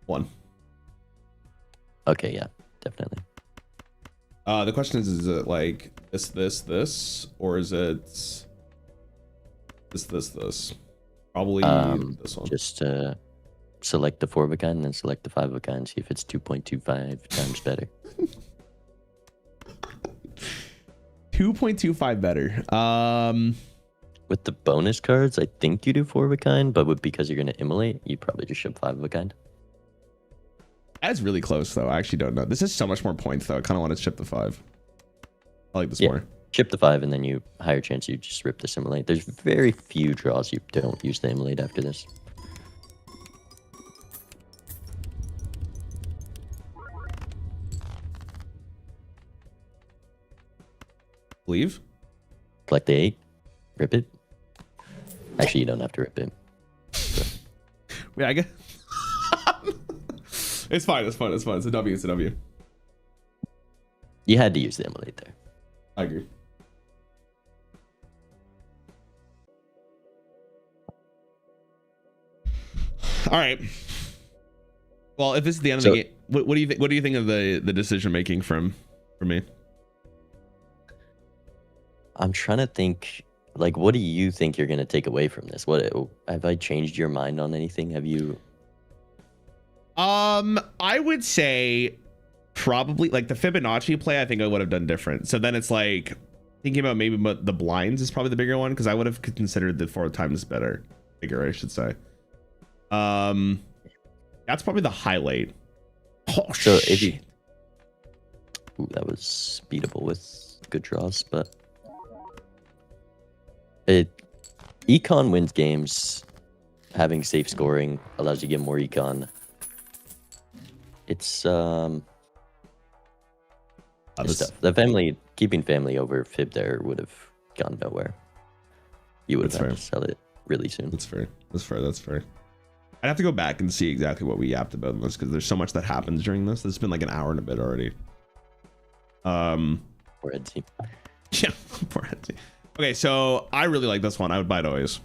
1. Okay, yeah, definitely. The question is it like this, or is it this? Probably this one. Just select the 4 of a kind and then select the 5 of a kind. See if it's 2.25 times better. 2.25 better. With the bonus cards, I think you do 4 of a kind, but because you're going to immolate, you probably just ship 5 of a kind. That's really close, though. I actually don't know. This is so much more points, though. I kind of want to ship the 5. I like this more. Ship the 5, and then you higher chance you just rip the immolate. There's very few draws you don't use the immolate after this. Leave. Collect the 8. Rip it. Actually, you don't have to rip it. Wait, I guess. It's fine. It's a W. It's a W. You had to use the immolate there. I agree. All right. Well, if this is the end of the game, what do you think? What do you think of the decision making from me? I'm trying to think. Like, what do you think you're gonna take away from this? What have I changed your mind on anything? Have you? I would say probably like the Fibonacci play. I think I would have done different. So then it's like thinking about maybe the blinds is probably the bigger one because I would have considered the 4 times bigger, I should say. That's probably the highlight. Oh, So shit. if you, that was beatable with good draws, but econ wins games. Having safe scoring allows you to get more econ. It's it's tough. The keeping family over fib there would have gone nowhere. You would have had to sell it really soon. That's fair. I'd have to go back and see exactly what we yapped about in this because there's so much that happens during this. It's been like an hour and a bit already. Poor Edsy. Yeah, poor Edsy. Okay, so I really like this one. I would buy it always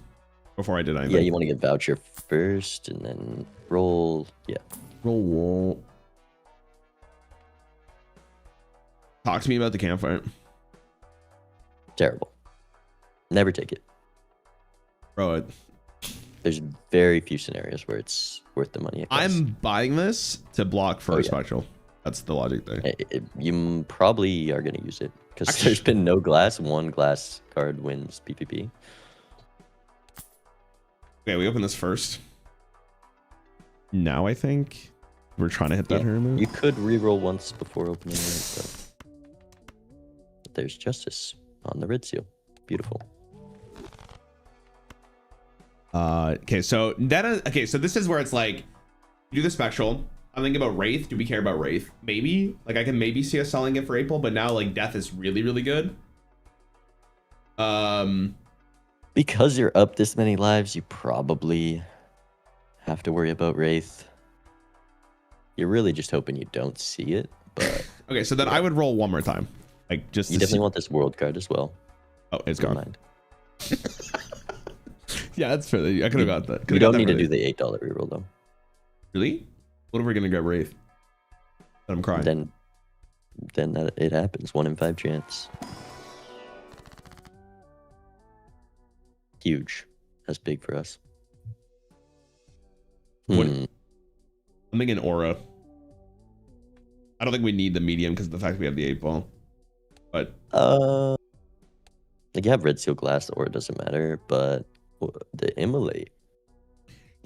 before I did anything. Yeah, you want to get voucher first and then roll. Yeah. Roll. Talk to me about the campfire. Terrible. Never take it. Bro, There's very few scenarios where it's worth the money. I'm buying this to block for a spectral. That's the logic there. You probably are going to use it because there's been no glass. 1 glass card wins PvP. Okay, we open this first. Now I think We're trying to hit that Yeah, hermit. you could reroll once before opening it, but there's justice on the red seal. Beautiful. Okay, so that okay, so this is where it's like you do the spectral. I'm thinking about Wraith. Do we care about Wraith? Maybe. Like I can maybe see us selling it for April, but now like Death is really, really good. Because you're up this many lives, you probably have to worry about Wraith. You're really just hoping you don't see it, but okay, so then I would roll one more time. Like just you definitely want this world card as well. Oh, it's Never gone. mind. Yeah, that's fair. I could have got that. You don't need to do the $8 reroll though. Really? What if we're gonna get Wraith? I'm crying. Then it happens. 1 in 5 chance. Huge. That's big for us. I'm thinking Aura. I don't think we need the medium because of the fact we have the 8-ball. But like you have red seal glass, or it doesn't matter. But the immolate.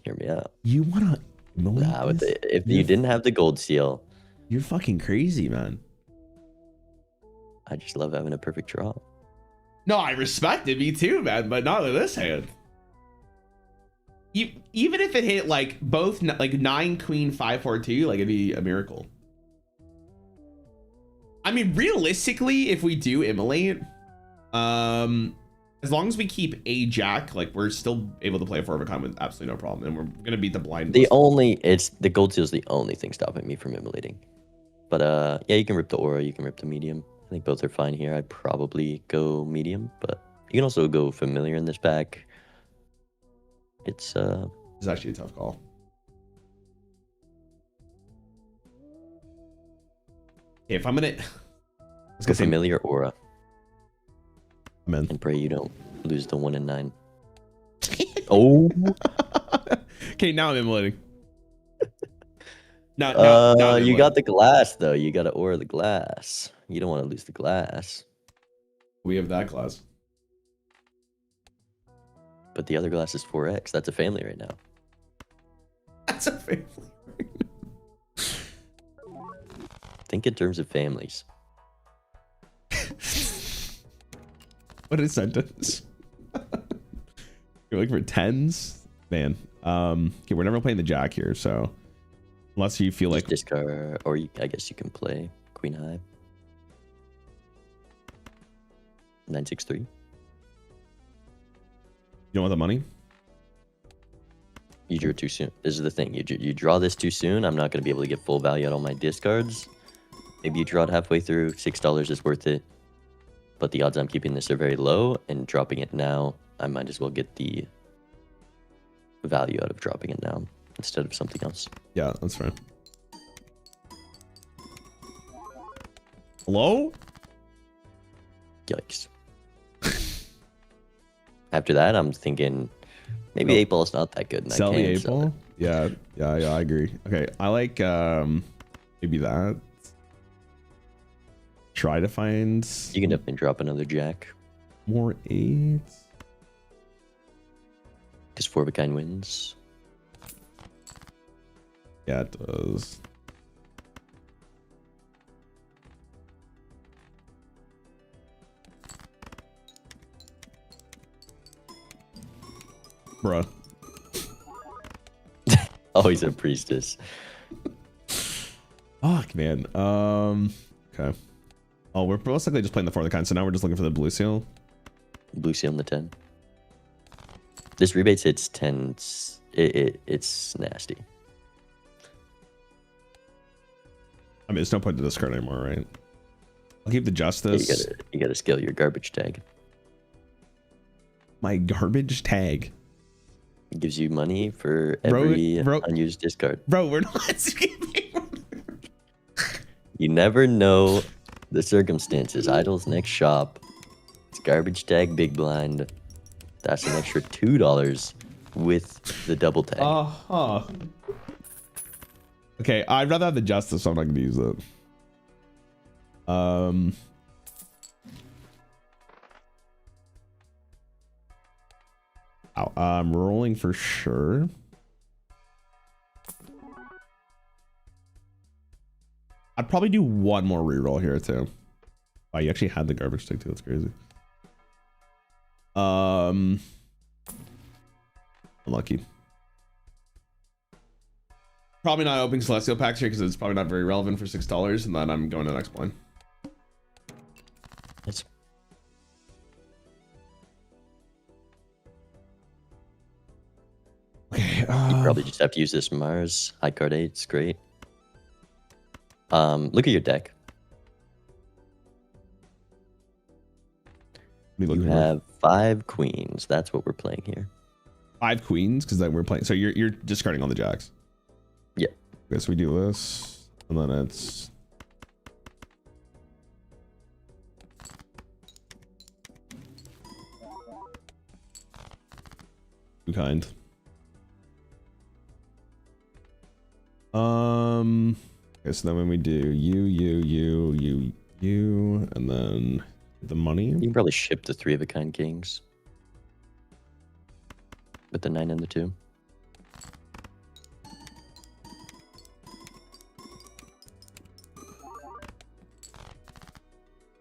Hear me out. You wanna immolate? Nah, if you didn't have the gold seal, you're fucking crazy, man. I just love having a perfect draw. No, I respect it, me too, man, but not with this hand. Even if it hit like both like 9 queen 5-4-2, like it'd be a miracle. I mean, realistically, if we do immolate, as long as we keep a jack, like we're still able to play a 4 of a kind with absolutely no problem, and we're gonna beat the blind. The gold seal is the only thing stopping me from immolating. But yeah, you can rip the aura, you can rip the medium. I think both are fine here. I'd probably go medium, but you can also go familiar in this pack. It's actually a tough call. Okay, if I'm gonna let's go familiar aura. Man. And pray you don't lose the 1 in 9. Oh. Okay, now I'm immolating. Now you got the glass though. You got to aura the glass. You don't want to lose the glass. We have that glass. But the other glass is 4x. That's a family right now. That's a family. Think in terms of families. What is sentence? You're looking for 10s? Man. Okay, we're never playing the jack here, so unless you feel like discard, or I guess you can play queen high. 963. You don't want the money? You drew too soon. This is the thing. You draw this too soon. I'm not going to be able to get full value out on my discards. Maybe you draw it halfway through. $6 is worth it. But the odds I'm keeping this are very low, and dropping it now, I might as well get the value out of dropping it now instead of something else. Yeah, that's fair. Hello? Yikes. After that, I'm thinking maybe 8-ball is not that good. And Sell I the can 8-ball? Yeah, I agree. Okay, I like maybe that. Try to find. You can definitely drop another jack. More 8. Because 4 of a kind wins. Yeah, it does. Bruh. Oh, he's a priestess. Fuck, man. Okay. Oh, we're basically just playing the 4 of the kind, so now we're just looking for the blue seal. Blue seal on the 10. This rebates hits 10s. It's nasty. I mean, there's no point to discard anymore, right? I'll keep the justice. Yeah, you gotta scale your garbage tag. My garbage tag. It gives you money for every unused discard. Bro, we're not skipping. You never know the circumstances. Idle's next shop. It's garbage tag big blind. That's an extra $2 with the double tag. Okay, I'd rather have the justice, so I'm not gonna use it. I'm rolling for sure. I'd probably do one more reroll here too. Oh, you actually had the garbage stick too. That's crazy. Unlucky. Probably not opening Celestial packs here because it's probably not very relevant for $6, and then I'm going to the next one. It's Okay. you probably just have to use this Mars. High card 8. It's great. Look at your deck. You have 5 queens. That's what we're playing here. 5 queens, because then we're playing. So you're discarding all the jacks. Yeah. Okay, so we do this, and then it's too kind. Okay, so then when we do you, and then the money. You can probably ship the 3 of a kind kings. With the 9 and the 2.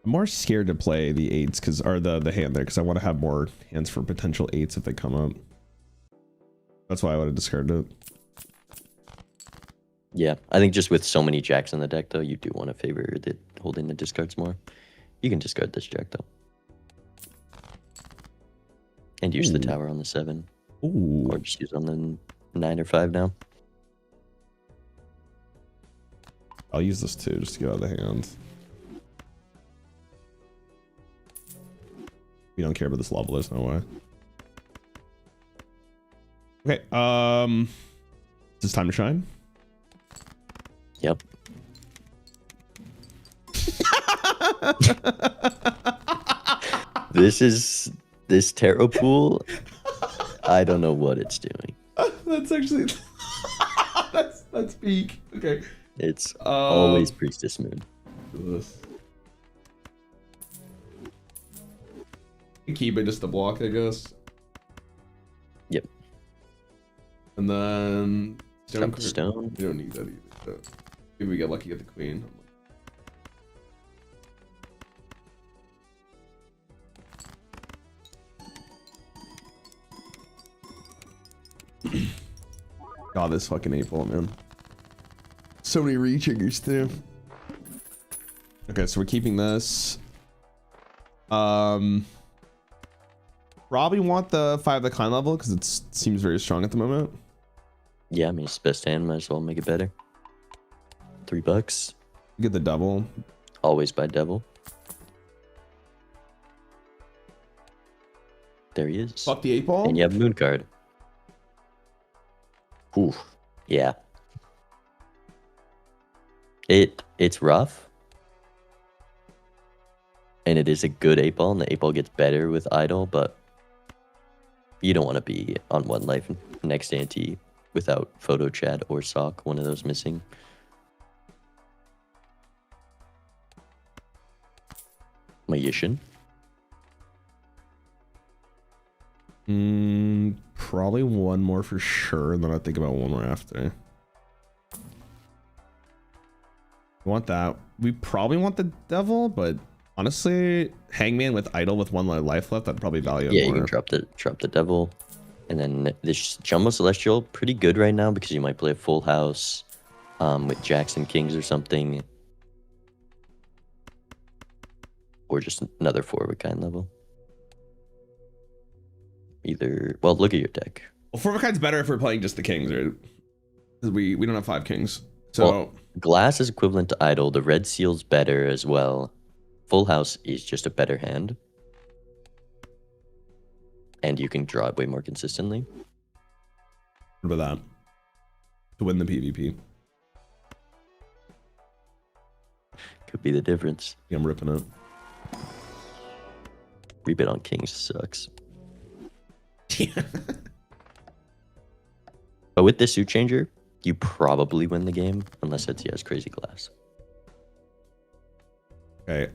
I'm more scared to play the 8s because the hand there because I want to have more hands for potential 8s if they come up. That's why I would have discarded it. Yeah, I think just with so many jacks in the deck, though, you do want to favor holding the discards more. You can discard this jack, though. And use the tower on the 7. Ooh. Or just use on the 9 or 5 now. I'll use this too, just to get out of the hand. We don't care about this level, there's no way. Okay, is this time to shine? Yep. This tarot pool, I don't know what it's doing. That's actually that's peak. Okay. It's always Priestess Moon. Keep it just a block, I guess. Yep. And then stone. We don't need that either. So maybe we get lucky at the queen. God, this fucking 8-ball, man. So many re-triggers too. Okay, so we're keeping this. Probably want the 5 of the kind level because it seems very strong at the moment. Yeah, I mean, it's best hand. Might as well make it better. $3. Get the double. Always by devil. There he is. Fuck the 8-ball. And you have a moon card. Ooh, yeah. It's rough. And it is a good 8-ball, and the 8-ball gets better with idle, but you don't want to be on 1 life next ante without photo chat or sock, one of those missing. Magician. Probably one more for sure, and then I think about one more after. We want that. We probably want the devil, but honestly, hangman with idle with 1 life left, I'd probably value it more. Yeah, you can drop the devil. And then this Jumbo Celestial, pretty good right now because you might play a full house with Jacks and Kings or something. Or just another 4 of a kind level. Well, look at your deck. Well, 4 of a kind's better if we're playing just the kings, right? Because we don't have 5 kings. So well, glass is equivalent to idle. The red seal's better as well. Full house is just a better hand. And you can draw it way more consistently. What about that? To win the PvP. Could be the difference. Yeah, I'm ripping it. Rebid on kings sucks. But with this suit changer, you probably win the game unless Etsy has crazy glass. Okay.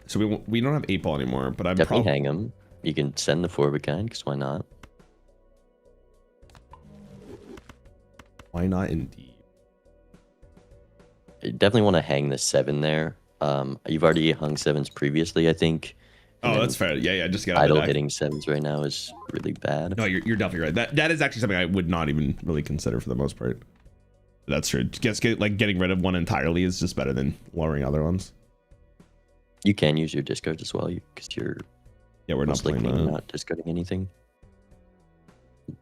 So we don't have 8-ball anymore, but I'm definitely hang them. You can send the 4 of a kind because why not? Why not indeed? definitely want to hang the 7 there. You've already hung 7s previously, I think. And Oh, then that's fair. Yeah, just get out of the idle deck. hitting 7s right now is really bad. No, you're definitely right. That is actually something I would not even really consider for the most part. That's true. Like getting rid of one entirely is just better than lowering other ones. You can use your discards as well, because you're We're not playing that. not discarding anything.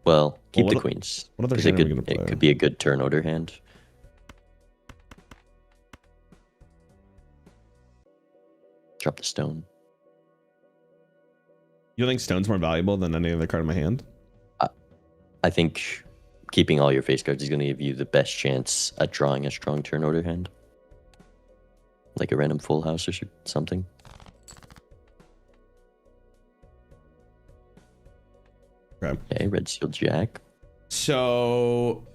Well, keep the queens. What other hand are we gonna play? It could be a good turn order hand. Drop the stone. You think stone's more valuable than any other card in my hand? I think keeping all your face cards is going to give you the best chance at drawing a strong turn order hand. Like a random full house or something. Okay, red seal jack. So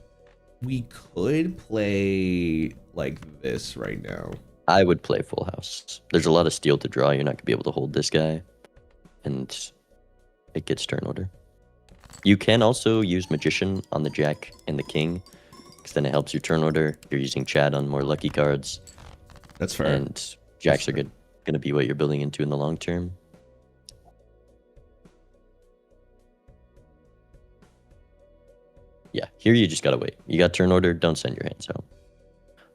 we could play like this right now. I would play full house. There's a lot of steel to draw. You're not going to be able to hold this guy. And it gets turn order. You can also use magician on the jack and the king, because then it helps your turn order. You're using Chad on more lucky cards. That's fair. And jacks are going to be what you're building into in the long term. Yeah, here you just gotta wait. You got turn order, don't send your hands out.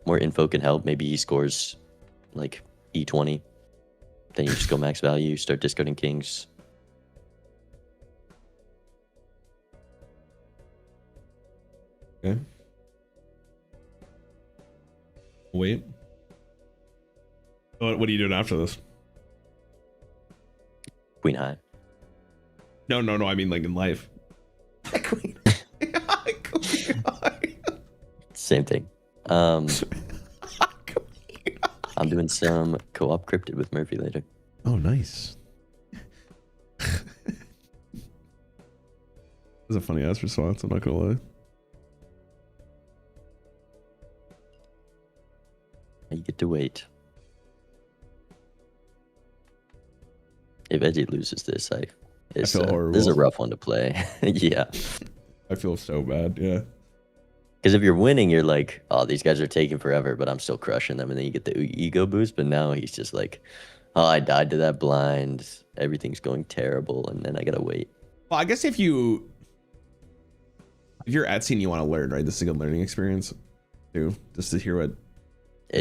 More info can help. Maybe he scores like E20. Then you just go max value, start discarding kings. Okay. Wait. What are you doing after this? Queen high. No. I mean, like in life. Queen. Same thing. I'm doing some co-op cryptid with Murphy later. Oh, nice. That's a funny ass response. I'm not gonna lie. You get to wait. If Eddie loses this, I feel horrible. This is a rough one to play. Yeah. I feel so bad. Yeah. Because if you're winning, you're like, oh, these guys are taking forever, but I'm still crushing them. And then you get the ego boost. But now he's just like, oh, I died to that blind. Everything's going terrible. And then I got to wait. Well, I guess if you're at scene, you want to learn, right? This is a good learning experience too. Just to hear what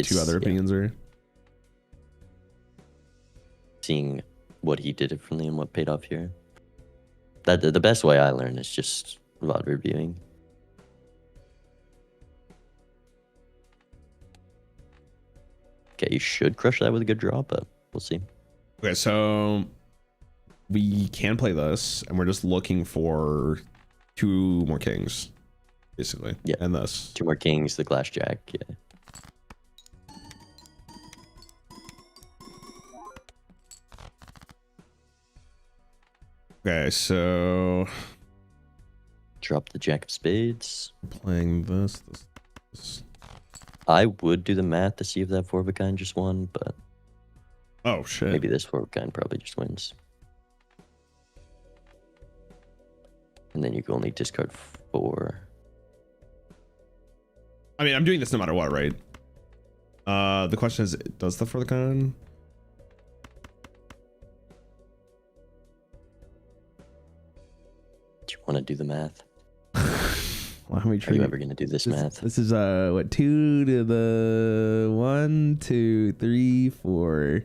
two other opinions are. Seeing what he did differently and what paid off here. The best way I learn is just VOD reviewing. Okay, you should crush that with a good draw, but we'll see. Okay, so we can play this, and we're just looking for 2 more kings, basically. Yeah. And this. 2 more kings, the glass jack, yeah. Okay, so drop the jack of spades. Playing this. I would do the math to see if that 4 of a kind just won, but oh shit, maybe this 4 of a kind probably just wins. And then you can only discard 4. I mean, I'm doing this no matter what, right? The question is, does the 4 of a kind? Do you want to do the math? Well, how many are you ever going to do this math? This is what, 2 to the 1, 2, 3, 4,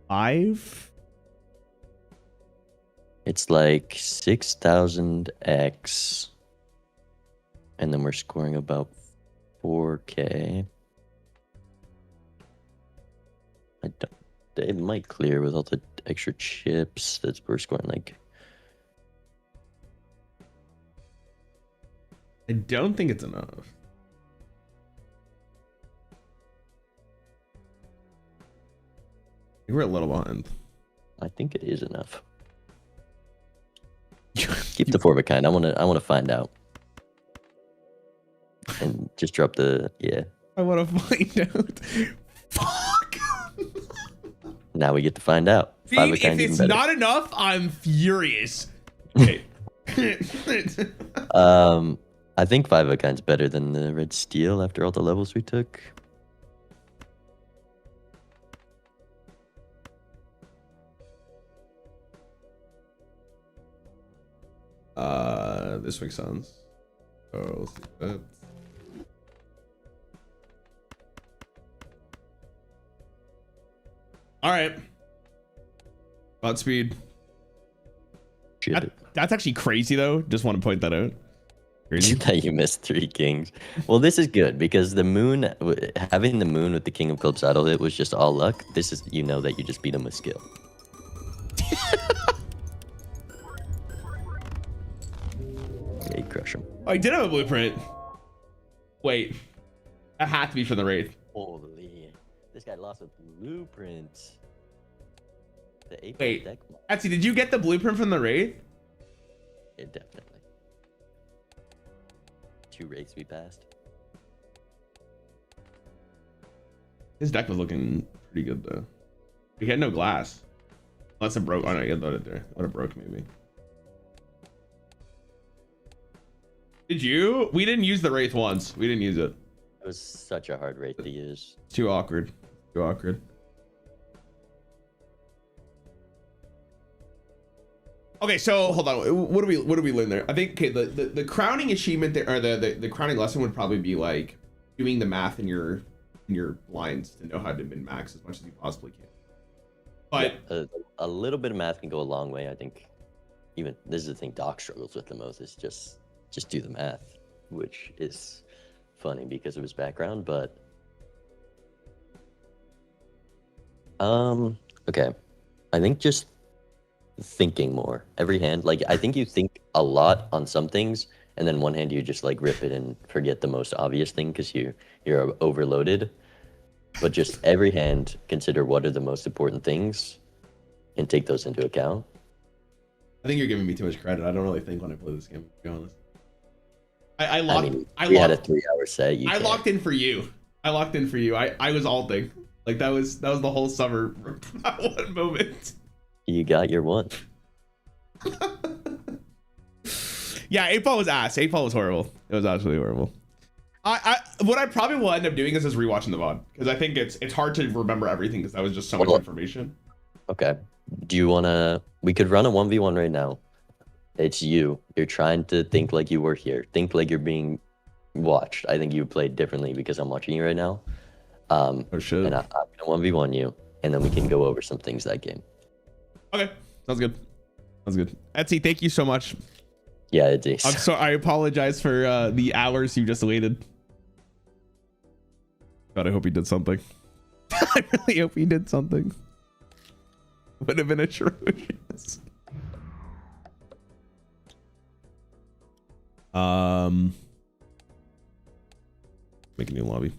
5. It's like 6,000x, and then we're scoring about 4k. It might clear with all the extra chips. We're scoring like. I don't think it's enough. We're a little behind. I think it is enough. Keep the 4 of a kind. I want to find out. And just drop the I want to find out. Fuck. Now we get to find out. If it's not enough, I'm furious. Okay. I think 5 of a kind's better than the red steel after all the levels we took. This makes sense. So let's do that. All right. Godspeed. That's actually crazy though. Just want to point that out. Crazy. That you missed 3 kings. Well, this is good because the moon, having the moon with the king of clubs saddle hit was just all luck. This is, you know, that you just beat him with skill. Yeah, you crush him. Oh, I did have a blueprint. Wait, that had to be for the Wraith. Holy, this guy lost a blueprint. The 8 Wait, deck. Etsy, did you get the blueprint from the Wraith? It definitely. 2 wraiths we passed. His deck was looking pretty good though. He had no glass. Unless it broke. Oh no, he had loaded there. Would have broke maybe. Did you? We didn't use the Wraith once. We didn't use it. It was such a hard wraith to use. Too awkward. Too awkward. Okay, so hold on. What do we learn there? I think okay, the crowning achievement there, or the crowning lesson would probably be like doing the math in your lines to know how to min max as much as you possibly can. But yeah, a little bit of math can go a long way. I think even this is the thing Doc struggles with the most is just do the math, which is funny because of his background, but okay. I think just thinking more every hand. Like I think you think a lot on some things, and then one hand you just like rip it and forget the most obvious thing because you're overloaded. But just every hand, consider what are the most important things, and take those into account. I think you're giving me too much credit. I don't really think when I play this game, to be honest. I had a 3-hour set. I locked in for you. I locked in for you. I was alting. Like that was the whole summer. That one moment. You got your one. Yeah, 8-ball was ass. 8-ball was horrible. It was absolutely horrible. What I probably will end up doing is just rewatching the VOD because I think it's hard to remember everything because that was just so much information. Okay. Do you wanna? We could run a 1v1 right now. It's you. You're trying to think like you were here. Think like you're being watched. I think you played differently because I'm watching you right now. Oh shit. And I'm gonna 1v1 you, and then we can go over some things that game. Okay, sounds good. Sounds good. Etsy, thank you so much. Yeah, it is. I apologize for the hours you just waited. God, I hope he did something. I really hope he did something. Would have been atrocious. Make a new lobby.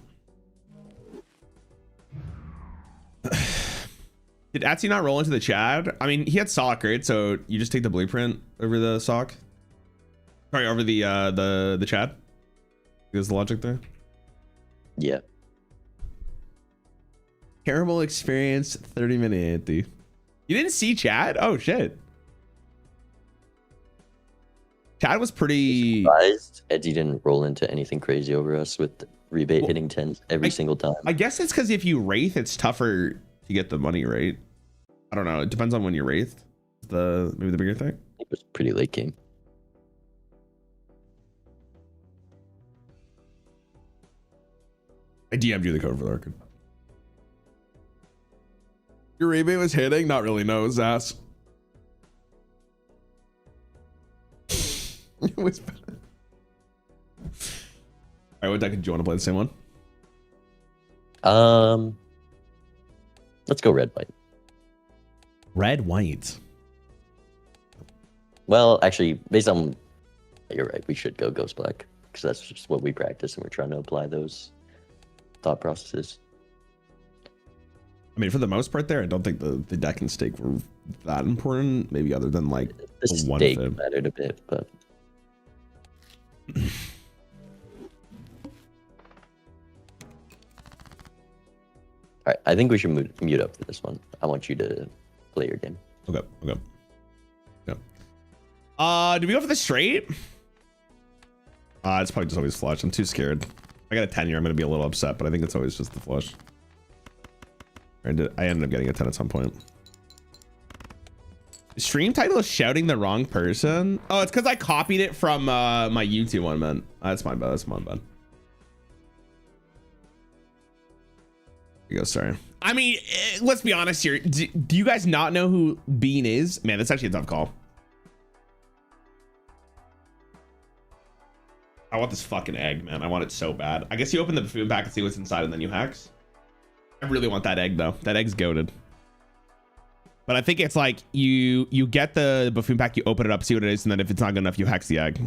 Did Atsy not roll into the Chad? I mean, he had sock, right? So you just take the blueprint over the sock. Sorry, over the Chad. Is the logic there? Yeah. Terrible experience. 30-minute anti. You didn't see Chad? Oh shit. Chad was pretty surprised Eddie didn't roll into anything crazy over us with rebate hitting 10s every single time. I guess it's because if you wraith, it's tougher to get the money, right? I don't know. It depends on when you wraithed. Maybe the bigger thing. It was pretty late game. I DM'd you the code for the Arcade. Your rebate was hitting? Not really, no, it was ass. It was bad. Alright, what deck do you want to play? The same one? Let's go red white. Red white. Well, actually, based on you're right, we should go ghost black because that's just what we practice and we're trying to apply those thought processes. I mean, for the most part there, I don't think the deck and stake were that important. Maybe other than like the stake mattered a bit, but all right, I think we should mute up for this one. I want you to play your game. Okay. Do we go for the straight? It's probably just always flush. I'm too scared. I got a 10 here. I'm gonna be a little upset, but I think it's always just the flush. I ended up getting a 10 at some point. Stream title is shouting the wrong person. Oh, it's because I copied it from my YouTube one, man. That's my bad. That's my bad. Here you go. Sorry. I mean, let's be honest here. Do you guys not know who Bean is? Man, that's actually a tough call. I want this fucking egg, man. I want it so bad. I guess you open the food pack and see what's inside and then you hex. I really want that egg though. That egg's goated. But I think it's like you get the buffoon pack, you open it up, see what it is, and then if it's not good enough, you hex the egg.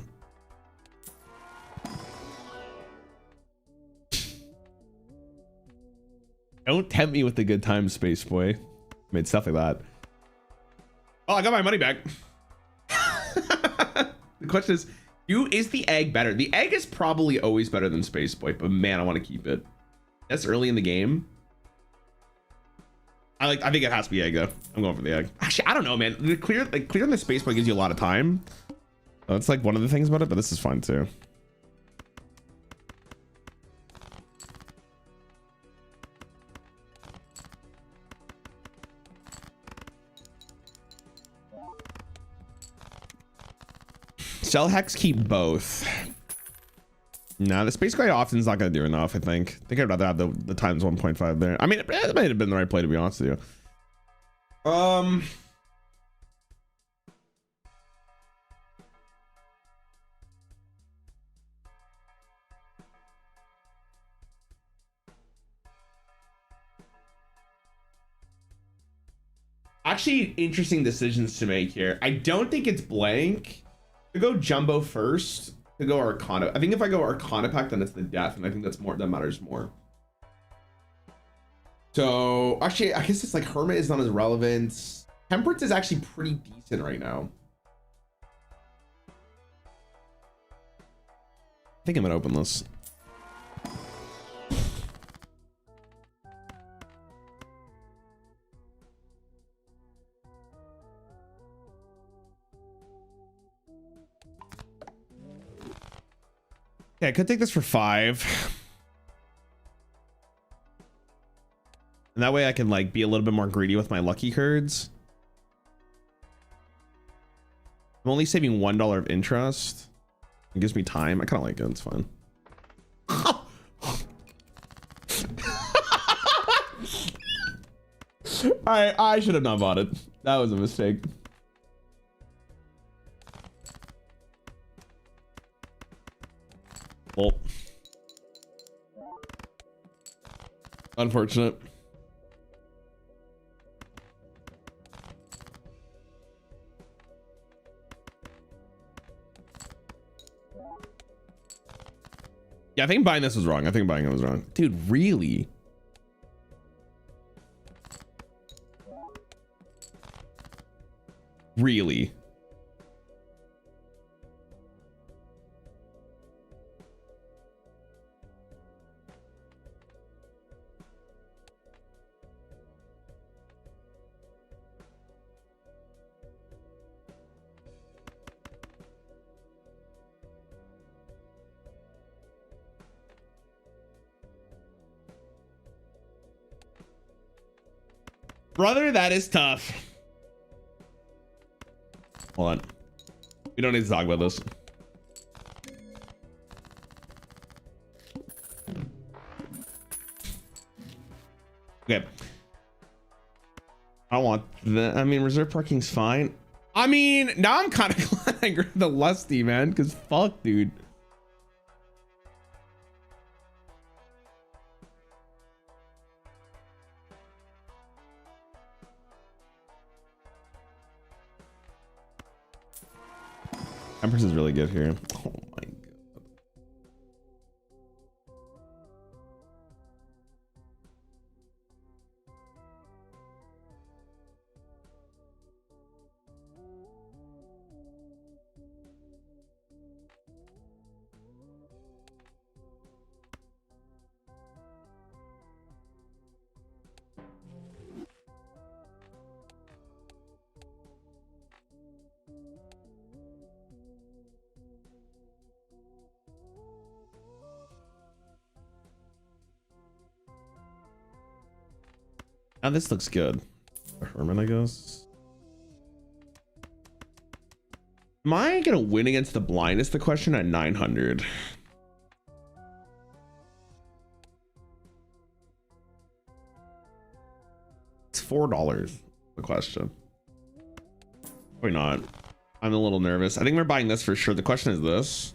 Don't tempt me with the good times, Space Boy. I mean, stuff like that. Oh, I got my money back. The question is the egg better? The egg is probably always better than Space Boy, but man, I want to keep it. That's early in the game. I think it has to be egg though. I'm going for the egg. Actually, I don't know, man. The clearing the Space Boy gives you a lot of time. That's like one of the things about it, but this is fun too. Shell hex, keep both. Nah, the space guy often is not going to do enough. I think I'd rather have the times 1.5 there. I mean, it might have been the right play, to be honest with you. Actually, interesting decisions to make here. I don't think it's blank to go jumbo first, to go Arcana. I think if I go Arcana pack, then it's the death, and I think that matters more. So actually, I guess it's like Hermit is not as relevant. Temperance is actually pretty decent right now. I think I'm gonna open this. Yeah, I could take this for 5. And that way I can like be a little bit more greedy with my lucky cards. I'm only saving $1 of interest. It gives me time. I kind of like it. It's fine. I should have not bought it. That was a mistake. Well, unfortunate. Yeah, I think buying this was wrong. I think buying it was wrong. Dude, really? Really? Brother, that is tough. Hold on. We don't need to talk about this. Okay. I don't want the, I mean, reserve parking's fine. I mean, now I'm kind of glad I grabbed the Lusty, man, because fuck, dude. Empress is really good here. Oh my god. Now this looks good. Herman, I guess. Am I gonna win against the blind is the question at 900. It's $4, the question. Probably not. I'm a little nervous. I think we're buying this for sure. The question is this.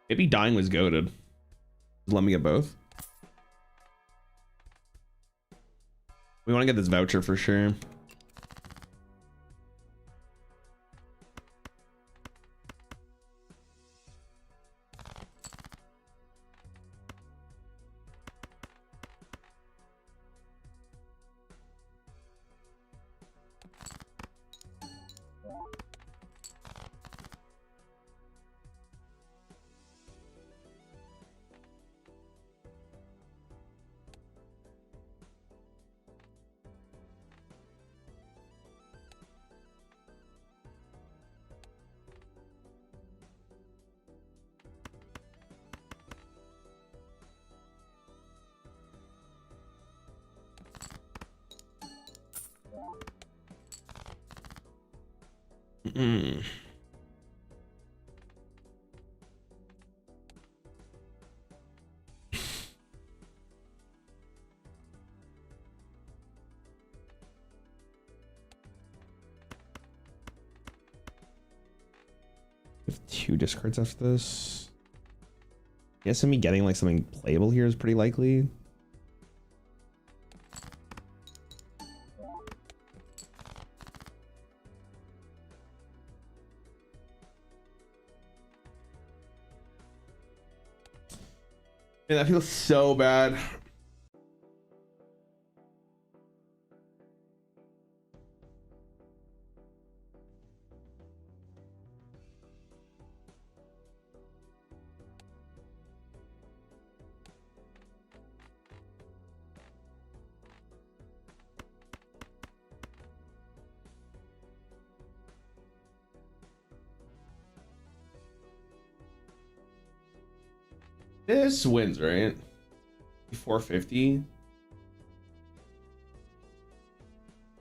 Maybe dying was goated. Let me get both. We want to get this voucher for sure. Mm. Have 2 discards after this. Guess me getting like something playable here is pretty likely. Man, that feels so bad. This wins, right? 450.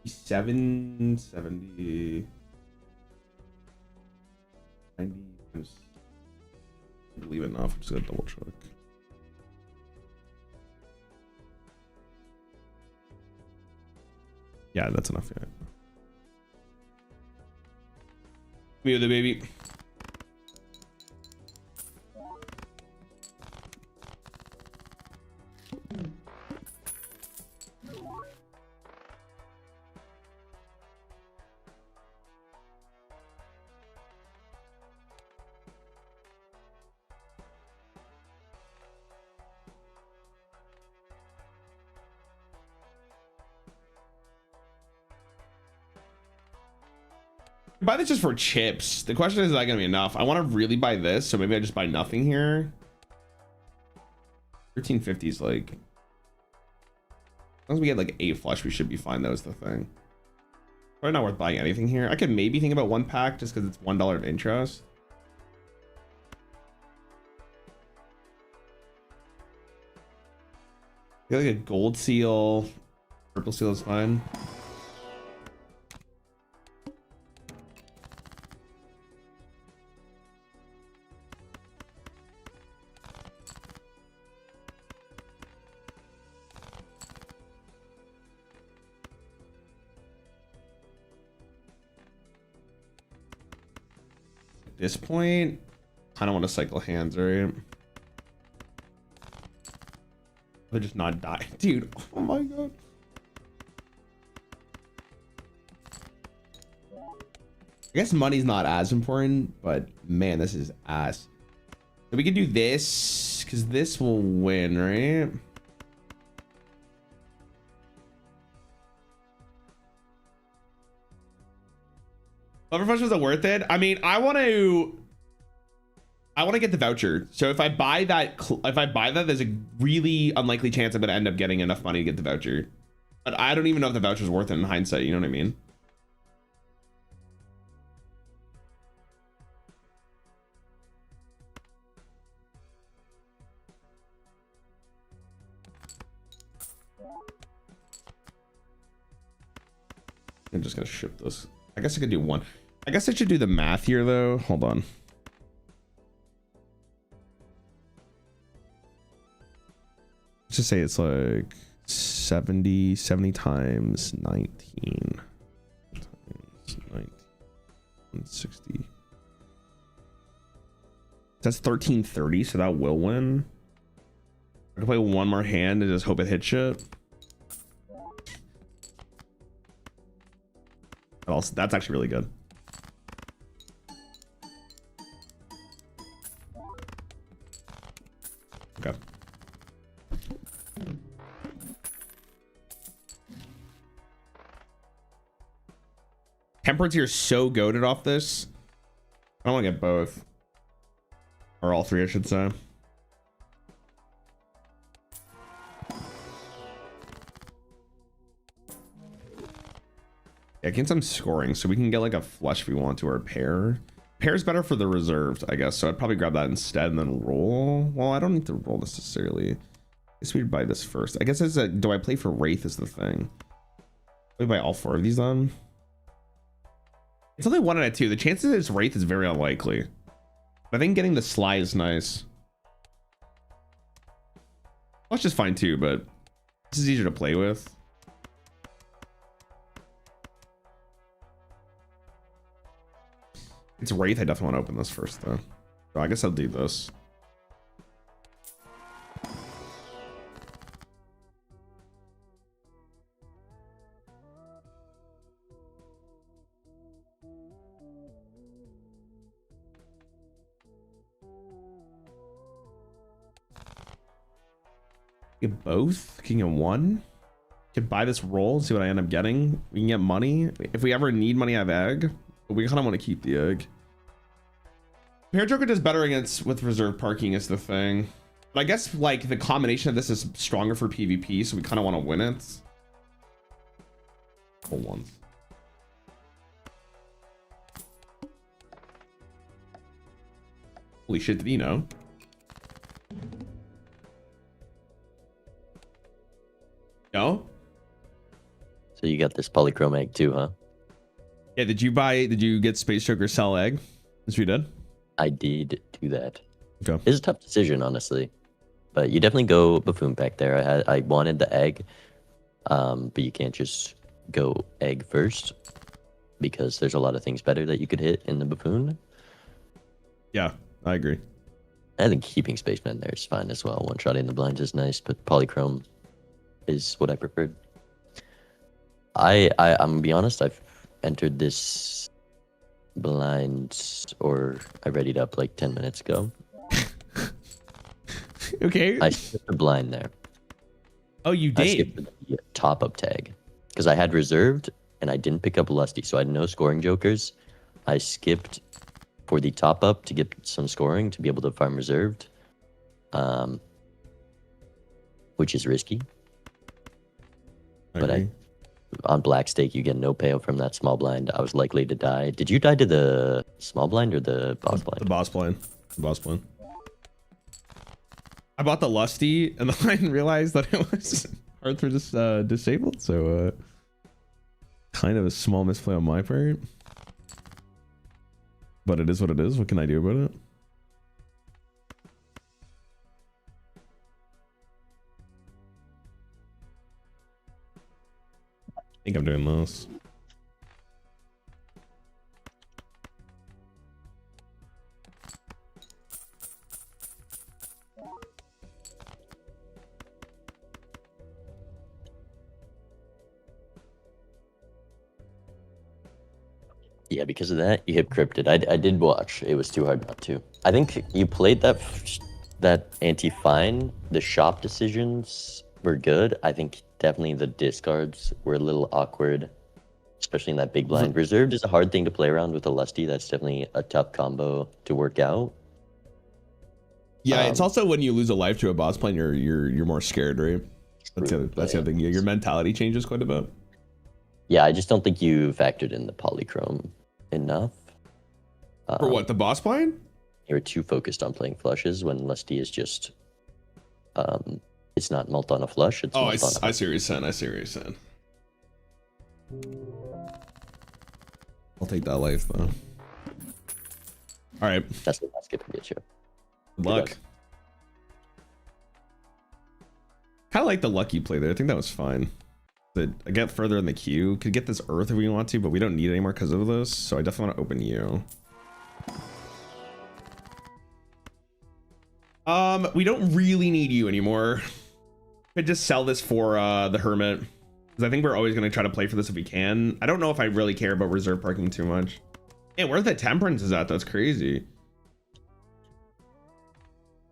770. 90. I believe enough. I'm just gonna double check. Yeah, that's enough. Yeah. Me with the baby. Buy this just for chips. The question is that gonna be enough? I want to really buy this, so maybe I just buy nothing here. 1350 is like, as long as we get like 8 flush, we should be fine. That was the thing. Probably not worth buying anything here. I could maybe think about 1 pack just because it's $1 of interest. I feel like a gold seal, purple seal is fine. This point, I don't want to cycle hands, right? They're just not dying, dude. Oh my god. I guess money's not as important, but man, this is ass. So we can do this because this will win, right? Lover Flush wasn't worth it. I mean, I want to get the voucher. So if I buy that, there's a really unlikely chance I'm gonna end up getting enough money to get the voucher. But I don't even know if the voucher's worth it in hindsight. You know what I mean? I'm just gonna ship this. I guess I could do one. I guess I should do the math here though. Hold on. Let's just say it's like 70 times 19 times 1960. That's 1330, so that will win. I can play one more hand and just hope it hits shit. Also, that's actually really good. Okay. Temperance here is so goated off this. I want to get both. Or all three, I should say. Yeah, against some scoring, so we can get like a flush if we want to, or a pair. Pair's better for the reserved, I guess, so I'd probably grab that instead and then roll. Well, I don't need to roll necessarily. I guess we'd buy this first. I guess it's a, do I play for Wraith is the thing. We buy all four of these then. It's only 1 out of 2. The chances it's Wraith is very unlikely. But I think getting the Sly is nice. Flush is fine too, but this is easier to play with. It's Wraith. I definitely want to open this first though. So I guess I'll do this. Get both king and one. Can buy this roll, see what I end up getting. We can get money if we ever need money. I have egg, but we kind of want to keep the egg. Pair Joker does better against with reserve parking is the thing, but I guess like the combination of this is stronger for PvP, so we kind of want to win it. Hold on. Holy shit, did he know? No? So you got this polychrome egg too, huh? Yeah, did you get Space Joker sell egg? Yes, we did. I did do that. Okay. It's a tough decision, honestly. But you definitely go buffoon pack there. I wanted the egg. But you can't just go egg first because there's a lot of things better that you could hit in the buffoon. Yeah, I agree. I think keeping Spaceman there is fine as well. One shot in the blinds is nice, but polychrome is what I preferred. I'm gonna be honest, I've entered this blind, or I readied up like 10 minutes ago. Okay. I skipped the blind there. Oh, you I did? skipped the top up tag because I had reserved and I didn't pick up Lusty, so I had no scoring jokers. I skipped for the top up to get some scoring to be able to farm reserved, which is risky. But on black stake, you get no payout from that small blind. I was likely to die. Did you die to the small blind or the boss blind? The boss blind. The boss blind. I bought the Lusty and then I didn't realize that it was hard for this disabled. So kind of a small misplay on my part. But it is what it is. What can I do about it? I think I'm doing this. Yeah, because of that, you hit cryptid. I did watch. It was too hard not to. I think you played that anti-fine. The shop decisions were good. I think definitely the discards were a little awkward, especially in that big blind. Reserved is a hard thing to play around with a Lusty. That's definitely a tough combo to work out. Yeah, it's also when you lose a life to a boss plan, you're more scared, right? That's the other thing. Your mentality changes quite a bit. Yeah, I just don't think you factored in the polychrome enough. For what, the boss plan? You're too focused on playing flushes when Lusty is just it's not mult on a flush. It's I mult on see what you're saying. I see what you're saying. I'll take that life though. All right. That's the last gift I get you. Good luck. Kind of like the lucky play there. I think that was fine. I get further in the queue. Could get this earth if we want to, but we don't need it anymore because of this. So I definitely want to open you. We don't really need you anymore. Could just sell this for the hermit, because I think we're always going to try to play for this if we can. I don't know if I really care about reserve parking too much. Yeah, where the temperance is at? That's crazy.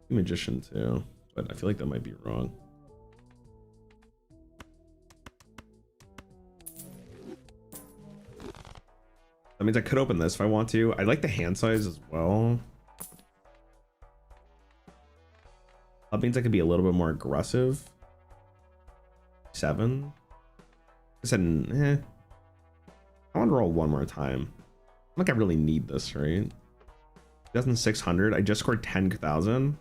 Magician too, but I feel like that might be wrong. That means I could open this if I want to. I like the hand size as well. That means I could be a little bit more aggressive. 7. I said, I want to roll one more time. I think I really need this, right? 2,600. I just scored 10,000.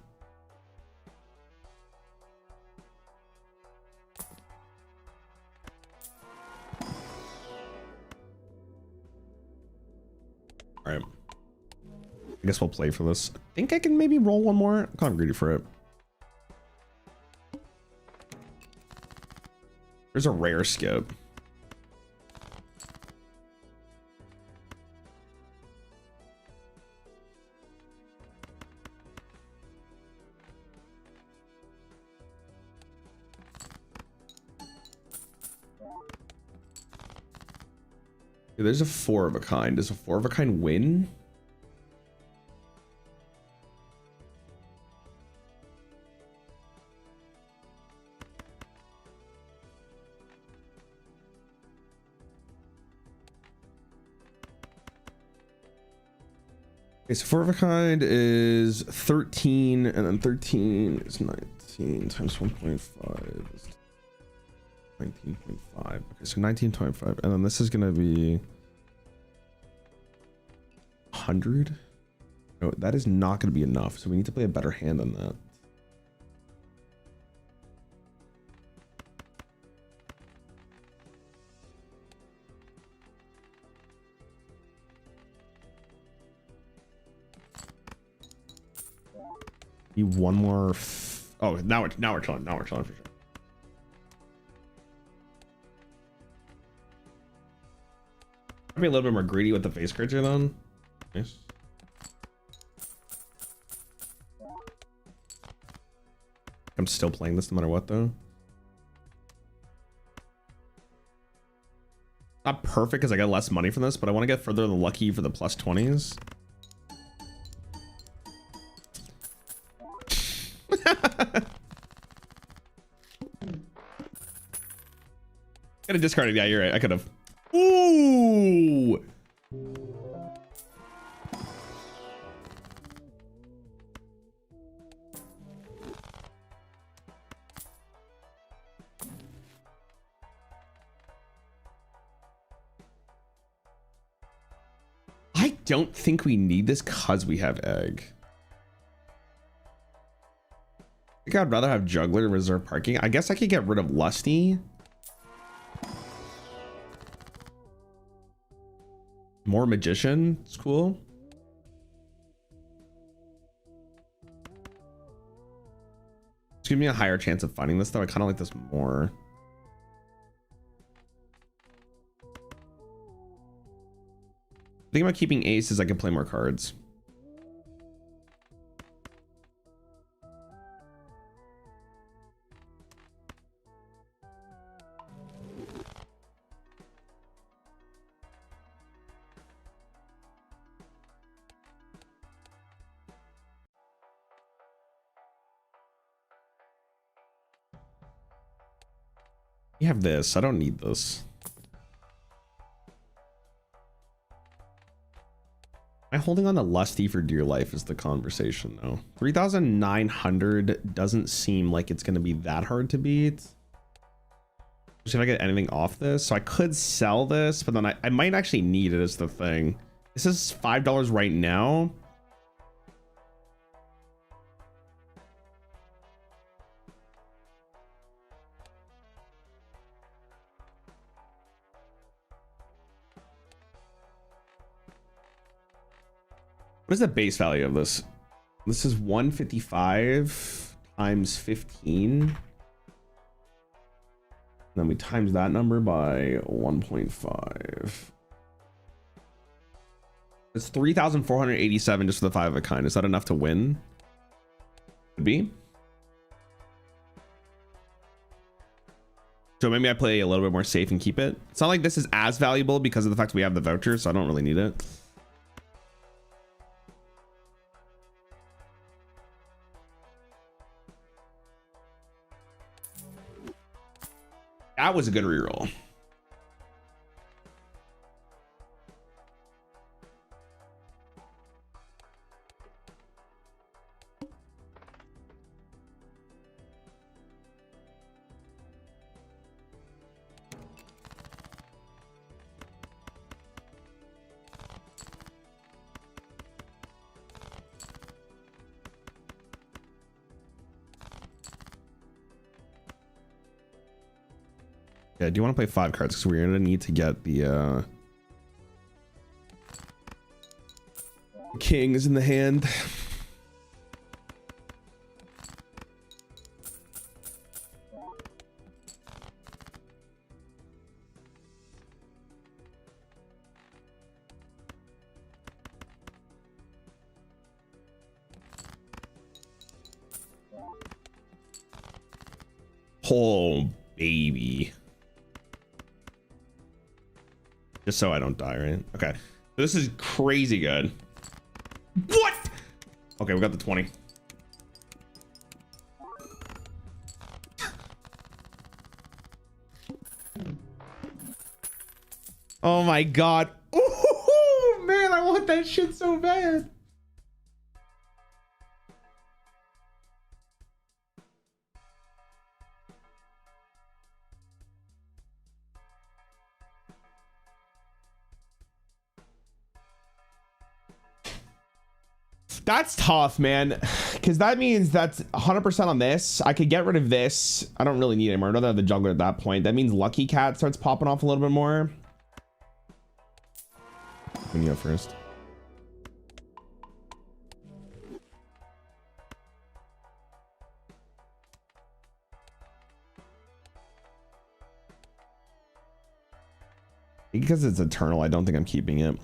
All right. I guess we'll play for this. I think I can maybe roll one more. I'm kind of greedy for it. There's a rare skip. There's a 4 of a kind. Does a 4 of a kind win? Okay, so 4 of a kind is 13, and then 13 is 19 times 1.5 is 19.5. Okay, so 19.5, and then this is gonna be 100. No, that is not gonna be enough. So we need to play a better hand than that. Need one more. Oh, now we're chilling. Now we're chilling for sure. I'll be a little bit more greedy with the face creature then. Nice. I'm still playing this no matter what though. Not perfect because I got less money from this, but I want to get further than lucky for the plus 20s. Could have discarded. Yeah, you're right. I could have. Ooh. I don't think we need this because we have egg. I think I'd rather have juggler and reserve parking. I guess I could get rid of lusty. More magician. It's cool. It's giving me a higher chance of finding this though. I kind of like this more. The thing about keeping ace is I can play more cards. You have this. I don't need this. Am I holding on to lusty for dear life is the conversation though. 3,900 doesn't seem like it's going to be that hard to beat. See if I get anything off this. So I could sell this, but then I might actually need it as the thing. This is $5 right now. What is the base value of this? This is 155 times 15. Then we times that number by 1.5. It's 3,487 just for the 5 of a kind. Is that enough to win? Could be. So maybe I play a little bit more safe and keep it. It's not like this is as valuable because of the fact we have the voucher, so I don't really need it. That was a good reroll. Yeah, do you want to play 5 cards? Because we're gonna need to get the kings in the hand. Oh, baby. Just so I don't die, right? Okay. This is crazy good. What? Okay, we got the 20. Oh my god. Oh man, I want that shit so bad. That's tough, man, because that means that's 100% on this. I could get rid of this. I don't really need it anymore. I'd rather have the juggler at that point. That means Lucky Cat starts popping off a little bit more. When you go first. Because it's eternal, I don't think I'm keeping it.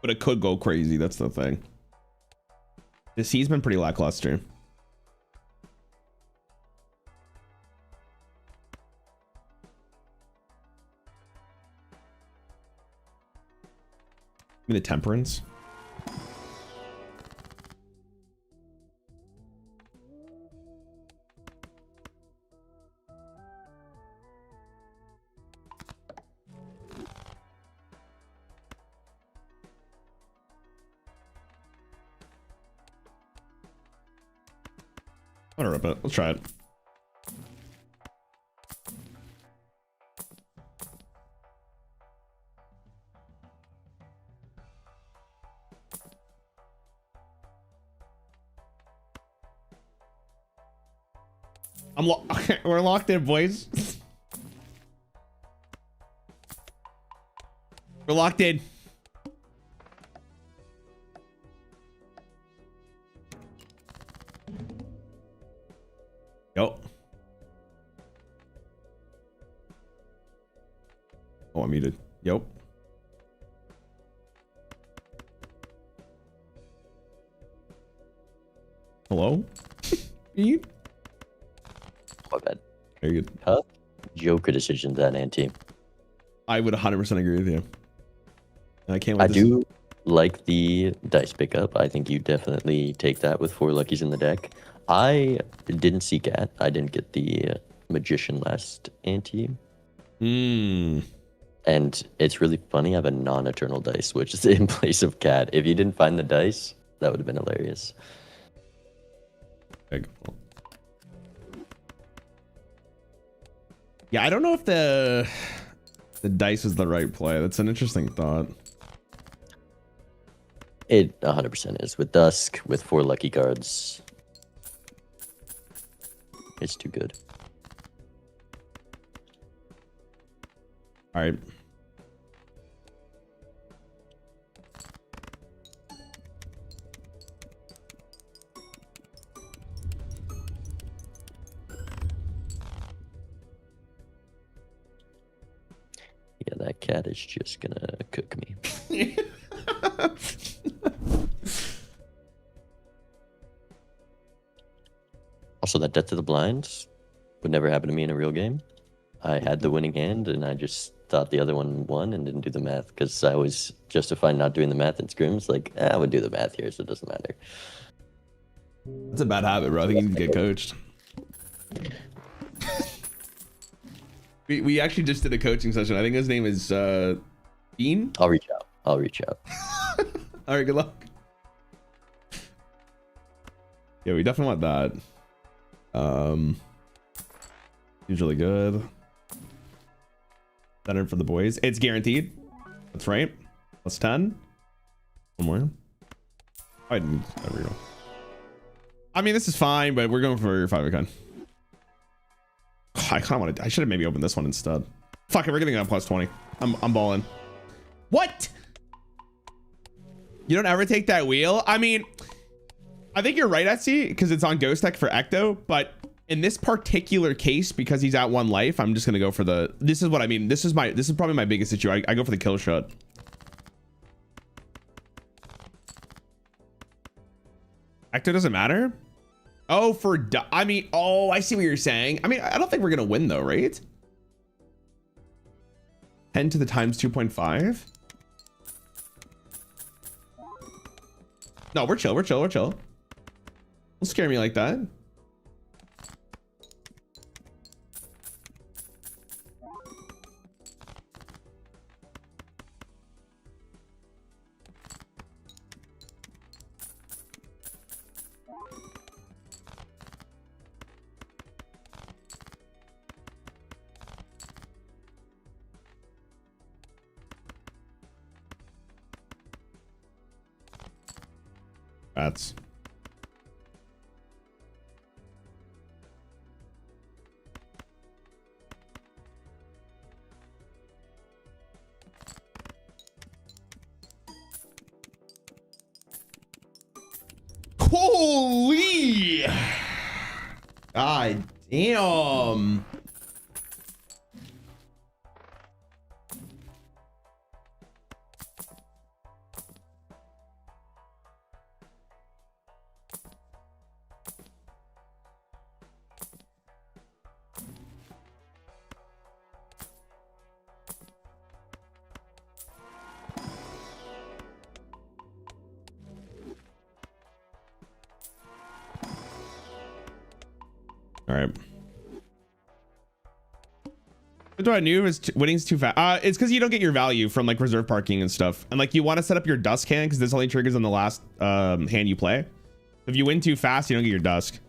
But it could go crazy. That's the thing. The C's been pretty lackluster. Give me the Temperance. I'll rip it. Let's try it. Okay, we're locked in, boys. We're locked in. Yo. Oh, I'm muted. Yo. Hello? You? My bad. Very good. Tough Joker decision that ante. I would 100% agree with you. And I can't wait I do like the dice pickup. I think you definitely take that with 4 luckies in the deck. I didn't see Cat. I didn't get the Magician last ante. Mm. And it's really funny. I have a non-eternal dice, which is in place of Cat. If you didn't find the dice, that would have been hilarious. Yeah, I don't know if the dice is the right play. That's an interesting thought. It 100% is. With Dusk, with 4 lucky cards, it's too good. All right. Yeah, that cat is just gonna cook me. Also, that death to the blinds would never happen to me in a real game. I had the winning hand, and I just thought the other one won and didn't do the math because I was justifying not doing the math in scrims. Like, I would do the math here, so it doesn't matter. That's a bad habit, bro. I think you need to get coached. We actually just did a coaching session. I think his name is Dean. I'll reach out. I'll reach out. All right, good luck. Yeah, we definitely want that. He's really good. Center for the boys. It's guaranteed. That's right. Plus 10. One more. I didn't. There we go. I mean, this is fine, but we're going for 5 of a kind. I kind of want to. I should have maybe opened this one instead. Fuck it, we're getting a plus 20. I'm balling. What? You don't ever take that wheel? I mean, I think you're right, Etsy, because it's on Ghost Tech for Ecto, but in this particular case, because he's at 1 life, I'm just gonna go for the. This is what I mean. This is probably my biggest issue. I go for the kill shot. Ecto doesn't matter. Oh, I mean, oh, I see what you're saying. I mean, I don't think we're gonna win though, right? 10 to the times 2.5. No, we're chill. Don't scare me like that. Rats. Holy! God damn. All right. What do I knew is winning's too fast. It's because you don't get your value from like reserve parking and stuff, and like you want to set up your dusk hand because this only triggers on the last hand you play. If you win too fast, you don't get your dusk.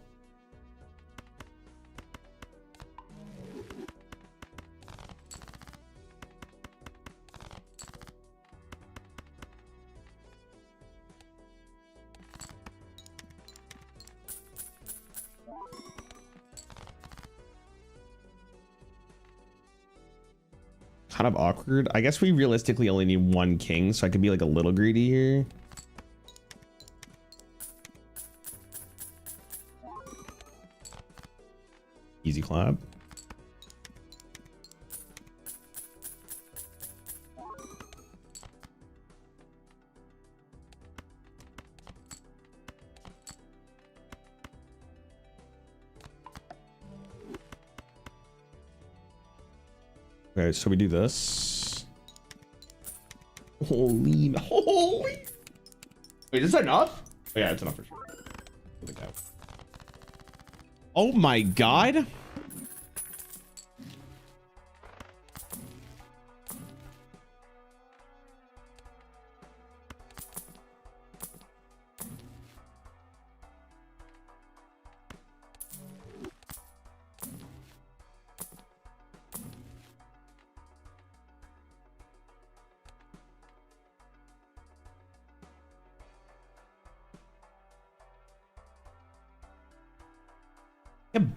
Kind of awkward. I guess we realistically only need 1 king, so I could be like a little greedy here. Easy clap. Okay, so we do this. Holy. Wait, is that enough? Oh, yeah, it's enough for sure. Oh my god.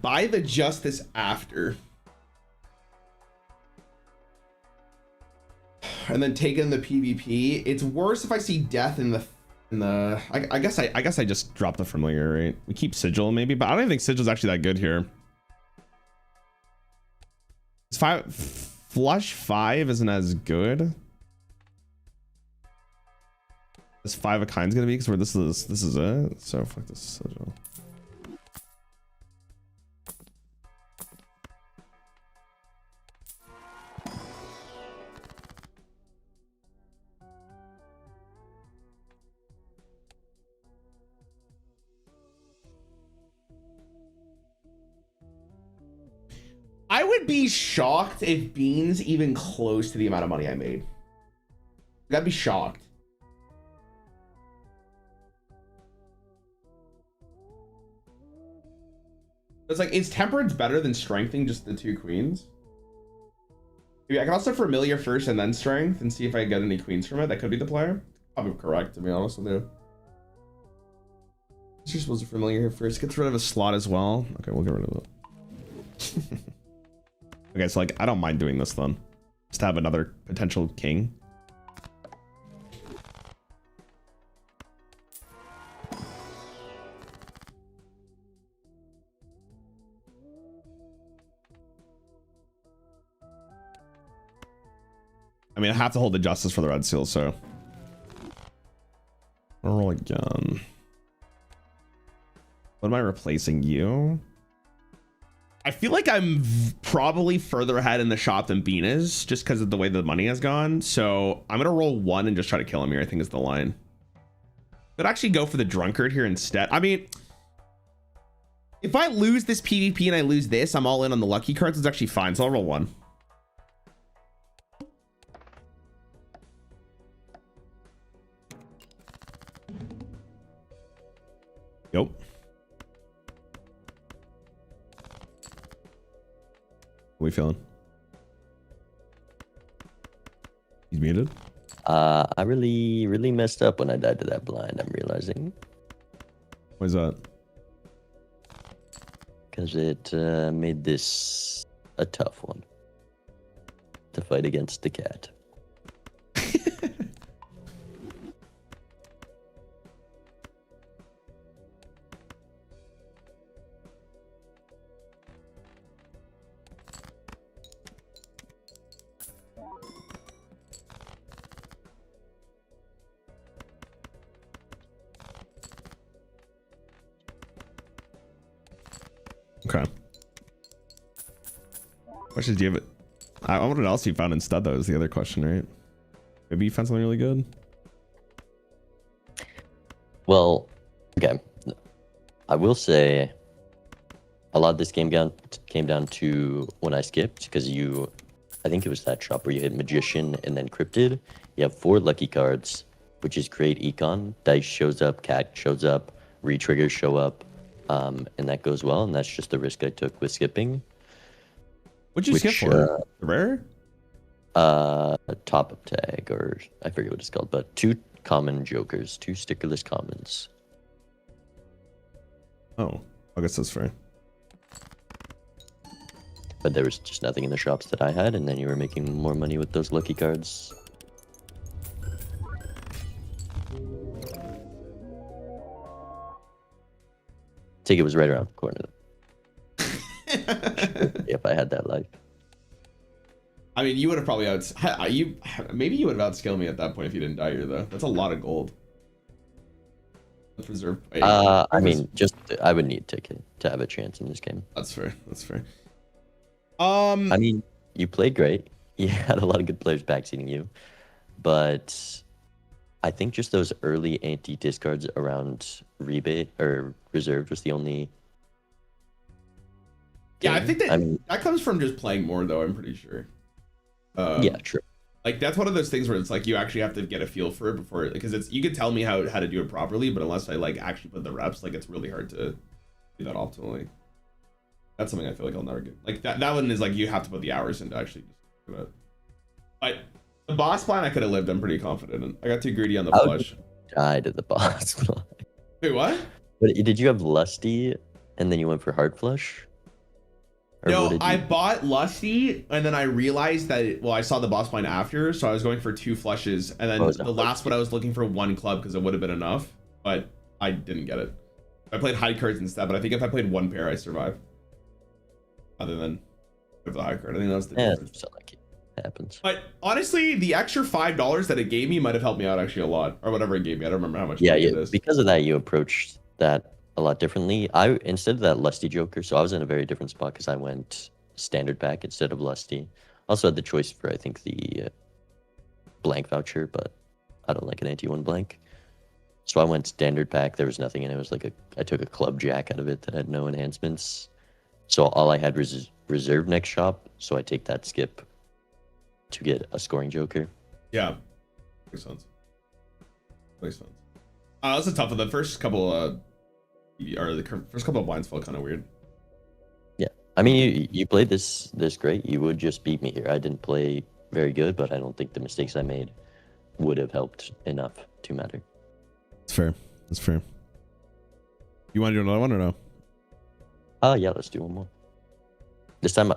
Buy the justice after. and then take in the PvP. It's worse if I see death in the I guess I just drop the familiar, right? We keep sigil maybe, but I don't even think sigil's actually that good here. It's flush 5 isn't as good. This 5 of kind's gonna be because this is it. So fuck this sigil. I would be shocked if Bean's even close to the amount of money I made. I'd be shocked. It's like, is Temperance better than Strengthing just the 2 queens? Maybe I can also Familiar first and then Strength and see if I get any queens from it. That could be the player. Probably correct, to be honest with you. You're supposed to Familiar here first. Gets rid of a slot as well. Okay, we'll get rid of it. Okay, so like, I don't mind doing this then. Just to have another potential king. I mean, I have to hold the justice for the red seal, so. I'll roll again. What am I replacing you? I feel like I'm probably further ahead in the shop than Bean is, just because of the way the money has gone. So I'm gonna roll 1 and just try to kill him here, I think is the line. Could actually go for the drunkard here instead. I mean, if I lose this PvP and I lose this, I'm all in on the lucky cards. It's actually fine, so I'll roll 1. Yep. What are we feeling? He's muted. I really messed up when I died to that blind, I'm realizing. Why is that? Because it made this a tough one to fight against the cat. Okay. Questions do you have? I wonder what else you found instead, though, is the other question, right? Maybe you found something really good? Well, okay. I will say a lot of this game came down to when I skipped, because I think it was that shop where you hit Magician and then Cryptid. You have 4 lucky cards, which is create Econ. Dice shows up, Cat shows up, re-triggers show up. And that goes well, and that's just the risk I took with skipping. What'd you skip for? Rare? Top up tag, or I forget what it's called, but 2 common jokers, 2 stickerless commons. Oh, I guess that's fair. But there was just nothing in the shops that I had, and then you were making more money with those lucky cards. Ticket was right around the corner. If I had that life. I mean, you would have probably maybe you would have outscaled me at that point if you didn't die here, though. That's a lot of gold. Reserve. I mean, just I would need ticket to have a chance in this game. That's fair. That's fair. I mean, you played great. You had a lot of good players backseating you, but I think just those early anti-discards around rebate or reserved was the only. Yeah, I think that comes from just playing more, though. I'm pretty sure. Yeah, true. Like, that's one of those things where it's like you actually have to get a feel for it before, because you could tell me how to do it properly, but unless I like actually put the reps, like it's really hard to do that optimally. That's something I feel like I'll never get. Like that one is like you have to put the hours in to actually do it. But the boss plan I could have lived. I'm pretty confident in. I got too greedy on the flush. Died at the boss. Wait, what? But did you have Lusty and then you went for Heart Flush? Or what No, did I you? bought Lusty, and then I realized that, well, I saw the boss blind after, so I was going for 2 flushes, and What then was the last one I was looking for 1 club because it would have been enough, but I didn't get it. I played high cards instead, but I think if I played 1 pair, I survive. Other than with the high card, I think that was the difference. So like it happens. But honestly, the extra $5 that it gave me might have helped me out actually a lot, or whatever it gave me. I don't remember how much Yeah, money yeah. it is. Because of that, you approached that a lot differently. I instead of that lusty joker, so I was in a very different spot because I went standard pack instead of lusty. Also had the choice for I think the blank voucher, but I don't like an anti-1 blank. So I went standard pack. There was nothing in it. It was like I took a club jack out of it that had no enhancements. So all I had was reserve next shop. So I take that skip to get a scoring joker. Yeah, makes sense. Makes sense. That's a tough one. The first couple, or the first couple of blinds felt kind of weird. Yeah, I mean you played this great. You would just beat me here. I didn't play very good, but I don't think the mistakes I made would have helped enough to matter. That's fair. That's fair. You want to do another one or no? Yeah, let's do one more. This time,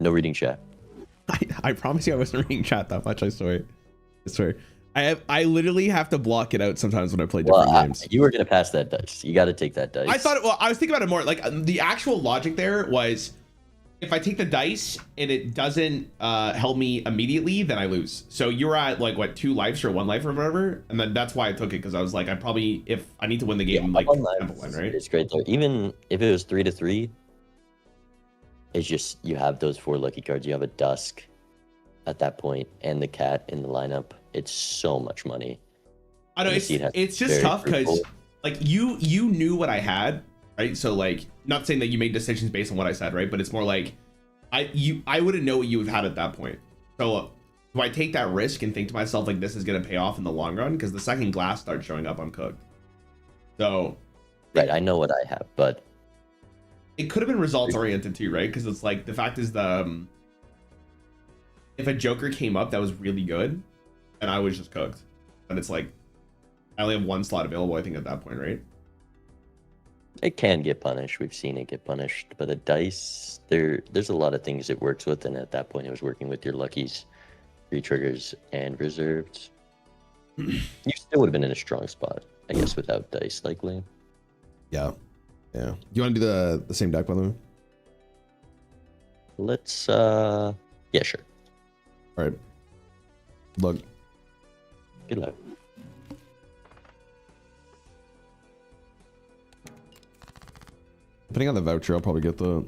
no reading chat. I promise you I wasn't reading chat that much. I swear. I swear. I literally have to block it out sometimes when I play different games. You were gonna pass that dice. You got to take that dice. I thought, well, I was thinking about it more like the actual logic there was if I take the dice and it doesn't help me immediately, then I lose. So you're at like what 2 lives or 1 life or whatever, and then that's why I took it because I was like, I probably if I need to win the game, like tempo line, right? It's great there. Even if it was 3-3, it's just you have those 4 lucky cards. You have a Dusk at that point and the cat in the lineup. It's so much money. I know it's just tough because like you knew what I had, right? So like not saying that you made decisions based on what I said, right? But it's more like I wouldn't know what you would have had at that point. So do I take that risk and think to myself like this is gonna pay off in the long run? Because the second glass starts showing up, I'm cooked. So right, I know what I have, but it could have been results oriented too, right? Because it's like the fact is the if a Joker came up that was really good, and I was just cooked. And it's like I only have 1 slot available, I think, at that point, right? it can get punished. We've seen it get punished, but the dice there's a lot of things it works with, and at that point, it was working with your luckies, re-triggers, and reserved. You still would have been in a strong spot, I guess, without dice, likely. Yeah. Yeah. Do you want to do the same deck, by the way? Let's yeah, sure. All right. Look. Good luck. Depending on the voucher, I'll probably get the.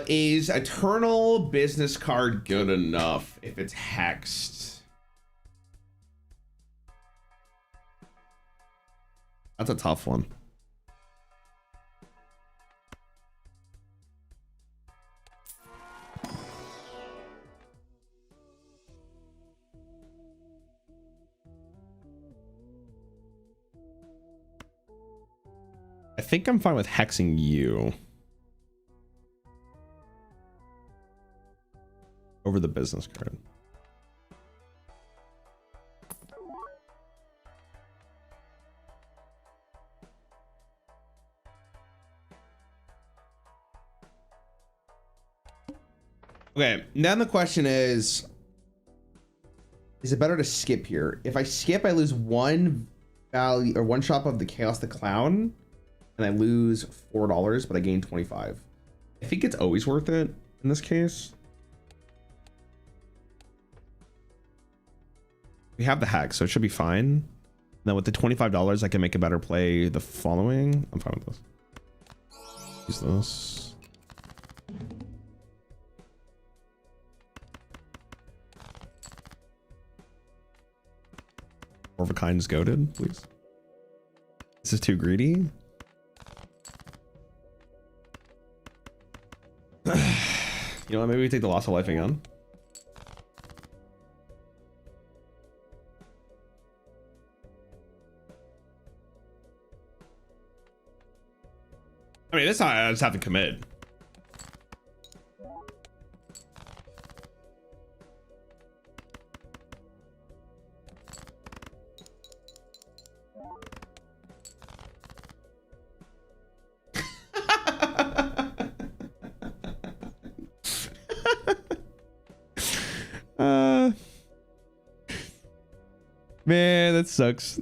Is Eternal Business card good enough if it's hexed? That's a tough one. I think I'm fine with hexing you over the business card. Okay, now the question is it better to skip here? If I skip, I lose 1 value or 1 shop of the Chaos the Clown, and I lose $4, but I gain 25. I think it's always worth it in this case. We have the hack, so it should be fine. Now with the $25, I can make a better play the following. I'm fine with this. Use this. Four of a kind is goated, please. This is too greedy. You know what? Maybe we take the loss of life again. I mean, this time I just have to commit. Man, that sucks.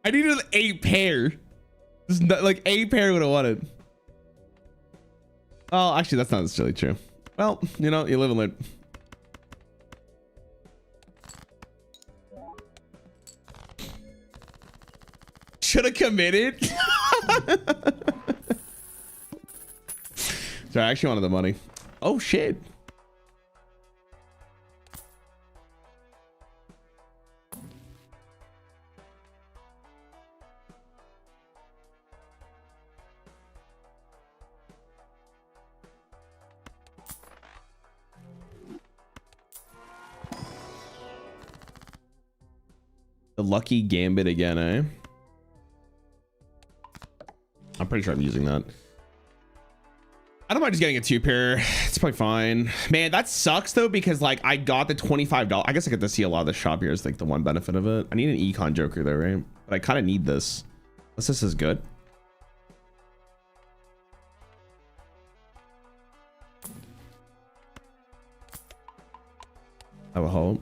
I needed a pair. This is not, like a pair would have won it. Oh, actually, that's not necessarily true. Well, you know, you live and learn. Should have committed. Sorry, I actually wanted the money. Oh shit. The lucky gambit again, eh? I'm pretty sure I'm using that. I don't mind just getting a 2-pair. It's probably fine. Man, that sucks though, because like I got the $25. I guess I get to see a lot of the shop here is like the one benefit of it. I need an econ joker though, right? But I kind of need this. Unless this is good. I would hope.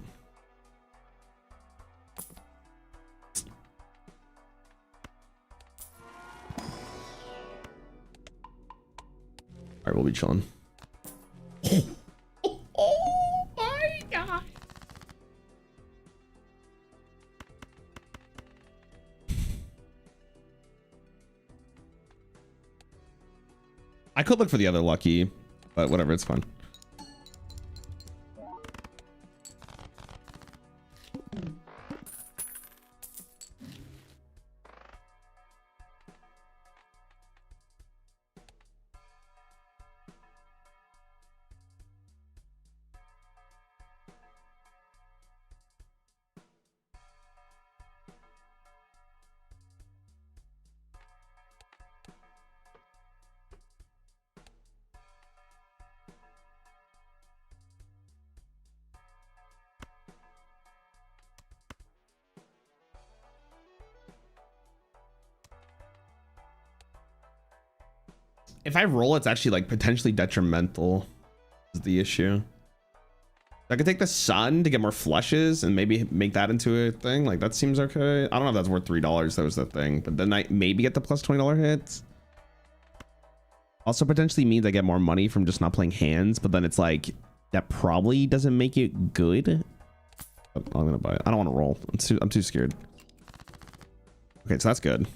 All right, we'll be chilling. Oh my god. I could look for the other lucky, but whatever, it's fine. If I roll, it's actually like potentially detrimental is the issue. I could take the sun to get more flushes and maybe make that into a thing. Like that seems okay. I don't know if that's worth $3. That was the thing, but then I maybe get the plus $20 hits. Also potentially means I get more money from just not playing hands, but then it's like that probably doesn't make it good. I'm gonna buy it. I don't want to roll. I'm too scared. Okay, so that's good.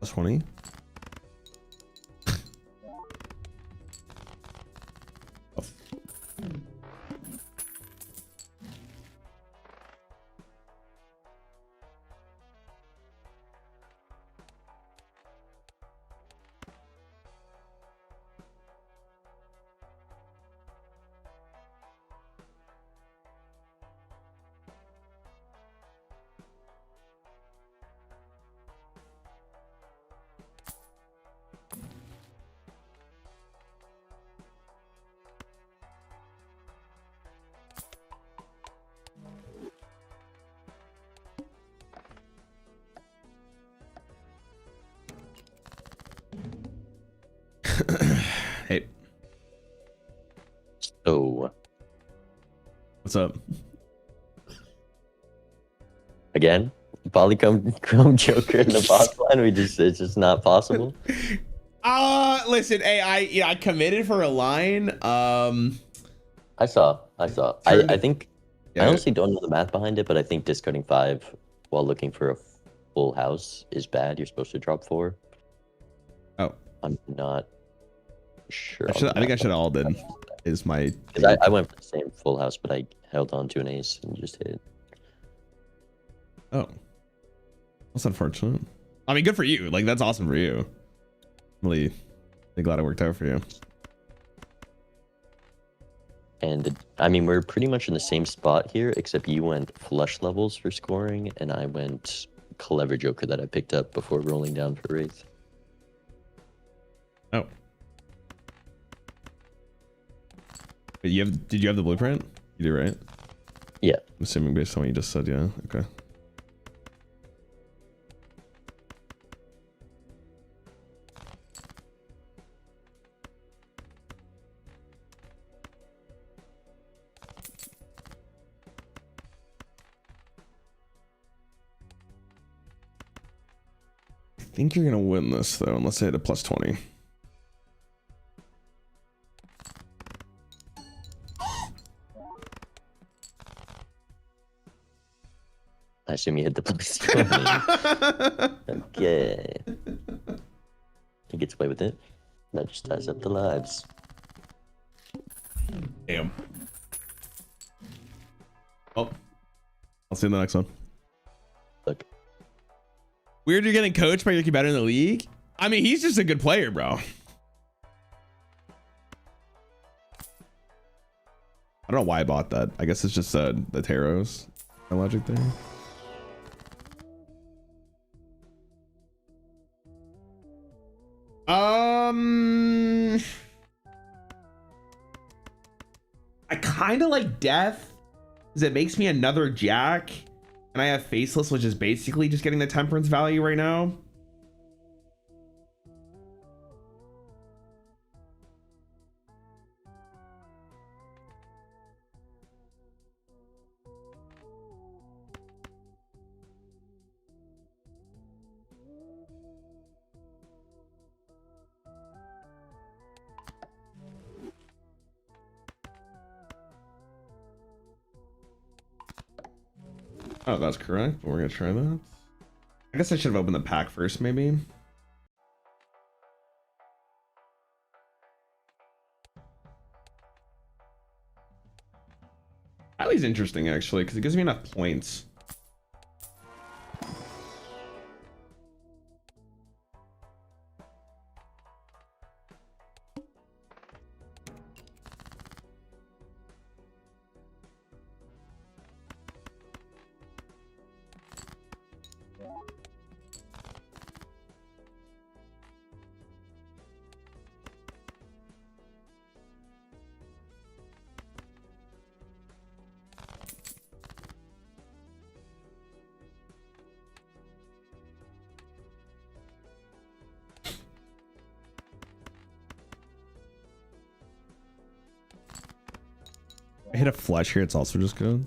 Plus 20. Hey, So what's up? again, Polychrome Joker in the box line. It's just not possible. Listen, hey, I committed for a line. I saw. Turned I it. think I Yeah. honestly don't know the math behind it, but I think discarding 5 while looking for a full house is bad. You're supposed to drop 4. Oh, I'm not sure I on should. the I think I math should have all did. Is my because take. I went for the same full house, but I held on to an ace and just hit it. Oh, that's unfortunate. I mean, good for you. Like, that's awesome for you. Really glad it worked out for you. And I mean, we're pretty much in the same spot here, except you went flush levels for scoring, and I went clever joker that I picked up before rolling down for wraith. Oh. But did you have the blueprint? You did, right? Yeah. I'm assuming based on what you just said, yeah. Okay. I think you're gonna win this though, unless I hit a plus 20. I assume you hit the plus 20. Okay. He gets away with it. That just ties up the lives. Damn. Oh. I'll see you in the next one. Look. Weird you're getting coached by your better in the league? I mean, he's just a good player, bro. I don't know why I bought that. I guess it's just the tarots. My logic there. I kind of like death because it makes me another jack, and I have faceless, which is basically just getting the temperance value right now. Oh, that's correct. We're gonna try that. I guess I should have opened the pack first, maybe. Alley's interesting actually because it gives me enough points. I hit a flush here. It's also just good.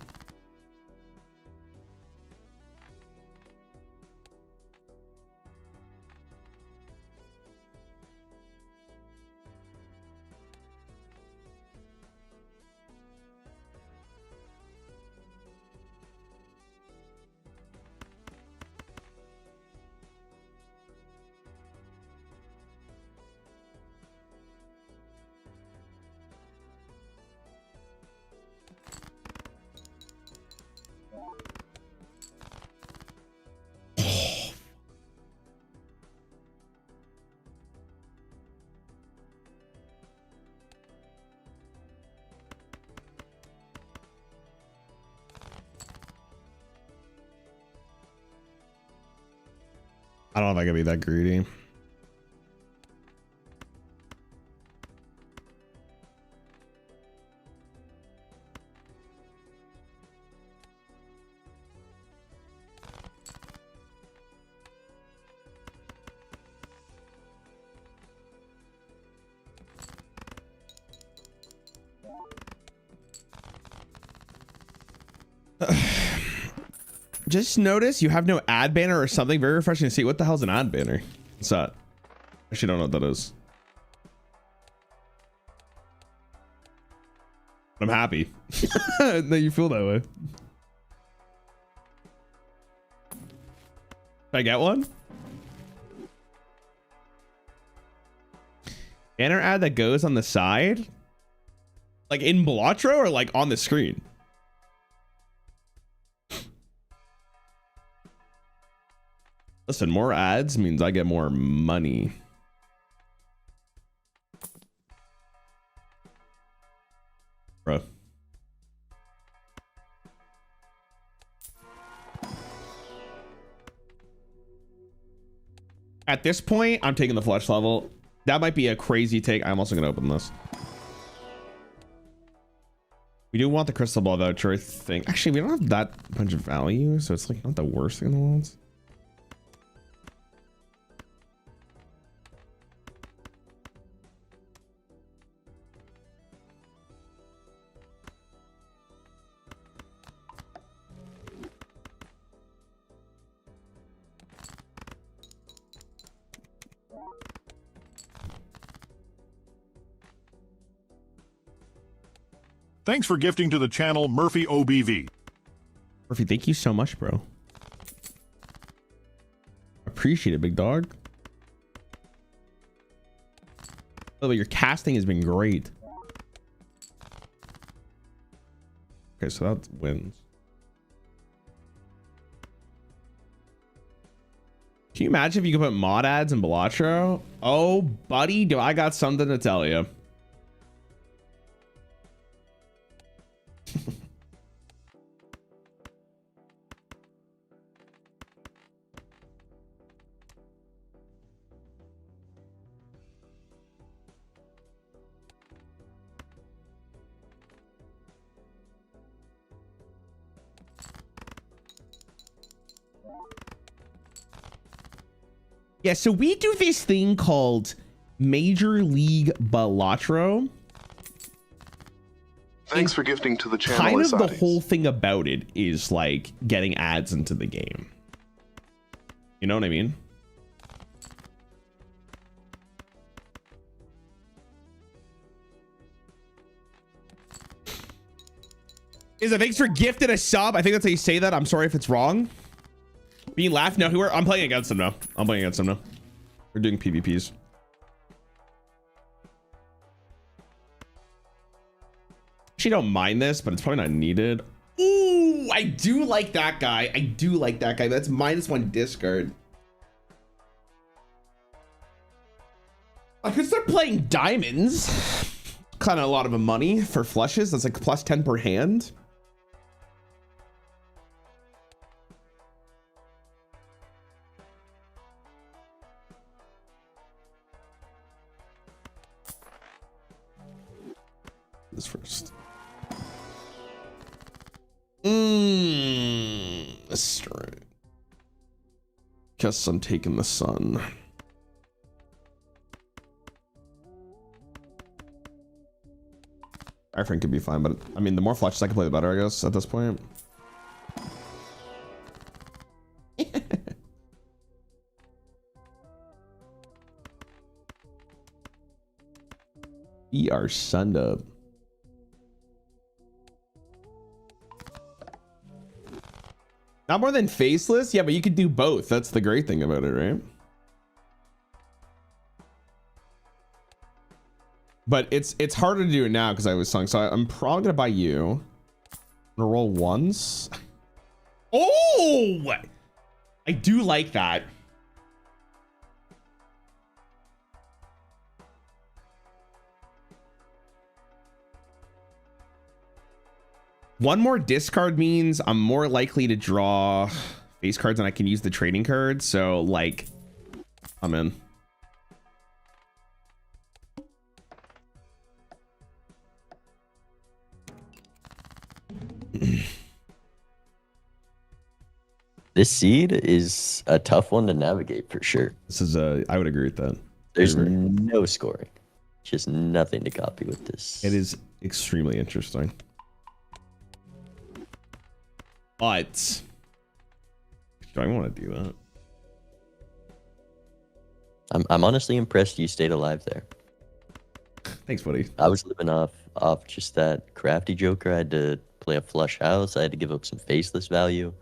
I don't know if I can be that greedy. just noticed you have no ad banner or something. Very refreshing to see. What the hell's an ad banner? What's that? Actually, don't know what that is. I'm happy that you feel that way. Can I get one? Banner ad that goes on the side? Like in Balatro or like on the screen? Listen, more ads means I get more money. Bro. At this point, I'm taking the flesh level. That might be a crazy take. I'm also going to open this. We do want the crystal ball voucher, I think. Actually, we don't have that bunch of value, so it's like not the worst thing in the world. Thanks for gifting to the channel, Murphy OBV. Murphy, thank you so much, bro. Appreciate it, big dog. Oh, but your casting has been great. Okay, so that wins. Can you imagine if you could put mod ads in Balatro? Oh, buddy, do I got something to tell you. Yeah, so we do this thing called Major League Balatro. Thanks for gifting to the channel. Kind of the whole thing about it is like getting ads into the game. You know what I mean? Is it thanks for gifted a sub? I think that's how you say that. I'm sorry if it's wrong. Being laughed? No, I'm playing against him now. I'm playing against him now. We're doing PvPs. Actually, don't mind this, but it's probably not needed. Ooh, I do like that guy. I do like that guy. That's -1 discard. I could start playing diamonds. Kind of a lot of money for flushes. That's like +10 per hand. This first. Straight. Guess I'm taking the sun. I think could be fine, but I mean, the more flushes I can play, the better, I guess, at this point. We are sunned up. Not more than faceless? Yeah, but you could do both. That's the great thing about it, right? But it's harder to do it now because I was sung. So I'm probably gonna buy you. I'm gonna roll once. Oh, I do like that. One more discard means I'm more likely to draw face cards and I can use the trading card. So like, I'm in. This seed is a tough one to navigate for sure. This is I would agree with that. There's no scoring. Just nothing to copy with this. It is extremely interesting. But Do I want to do that? I'm honestly impressed you stayed alive there. Thanks, buddy. I was living off just that crafty joker. I had to play a flush house. I had to give up some faceless value.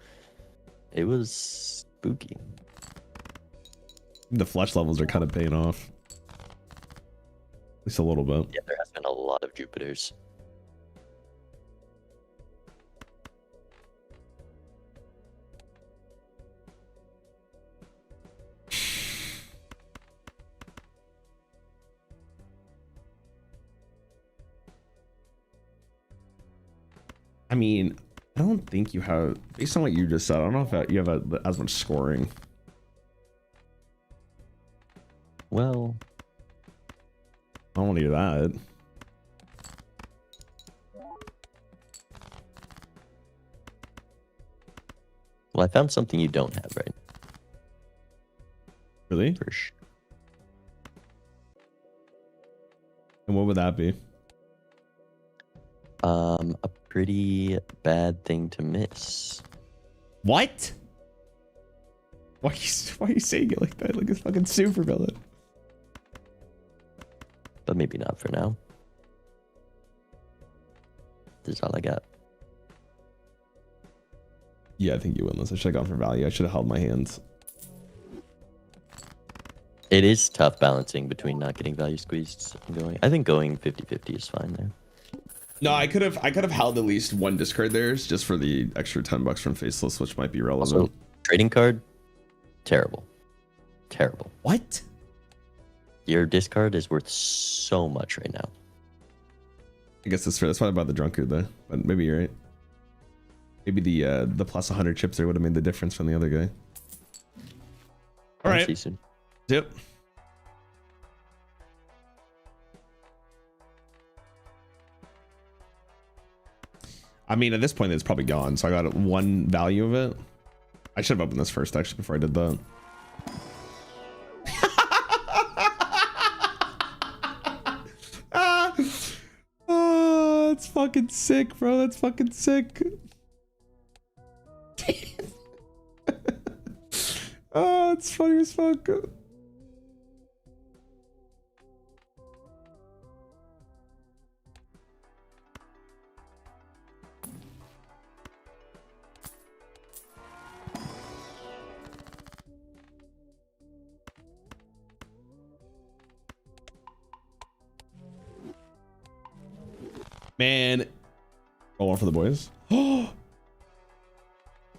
It was spooky. The flush levels are kind of paying off. At least a little bit. Yeah, there has been a lot of Jupiters. I mean, I don't think you have, based on what you just said, I don't know if you have as much scoring. Well, I don't want to do that. well, I found something you don't have, right? Really? For sure. And what would that be? A pretty bad thing to miss. What? Why are you saying it like that? Like a fucking super villain. But maybe not for now. This is all I got. Yeah, I think you win this. I should have gone for value. I should have held my hands. It is tough balancing between not getting value squeezed and going. I think going 50-50 is fine there. No, I could have held at least one discard there just for the extra $10 from faceless, which might be relevant. Also, trading card, terrible. Terrible. What? Your discard is worth so much right now. I guess that's fair. That's why I bought the drunkard though. But maybe you're right. Maybe the plus 100 chips there would have made the difference from the other guy. All right. See you soon. Yep. I mean, at this point, it's probably gone. So I got one value of it. I should have opened this first, actually, before I did that. Oh, that's fucking sick, bro. That's fucking sick. Oh, it's funny as fuck. Man, roll one for the boys.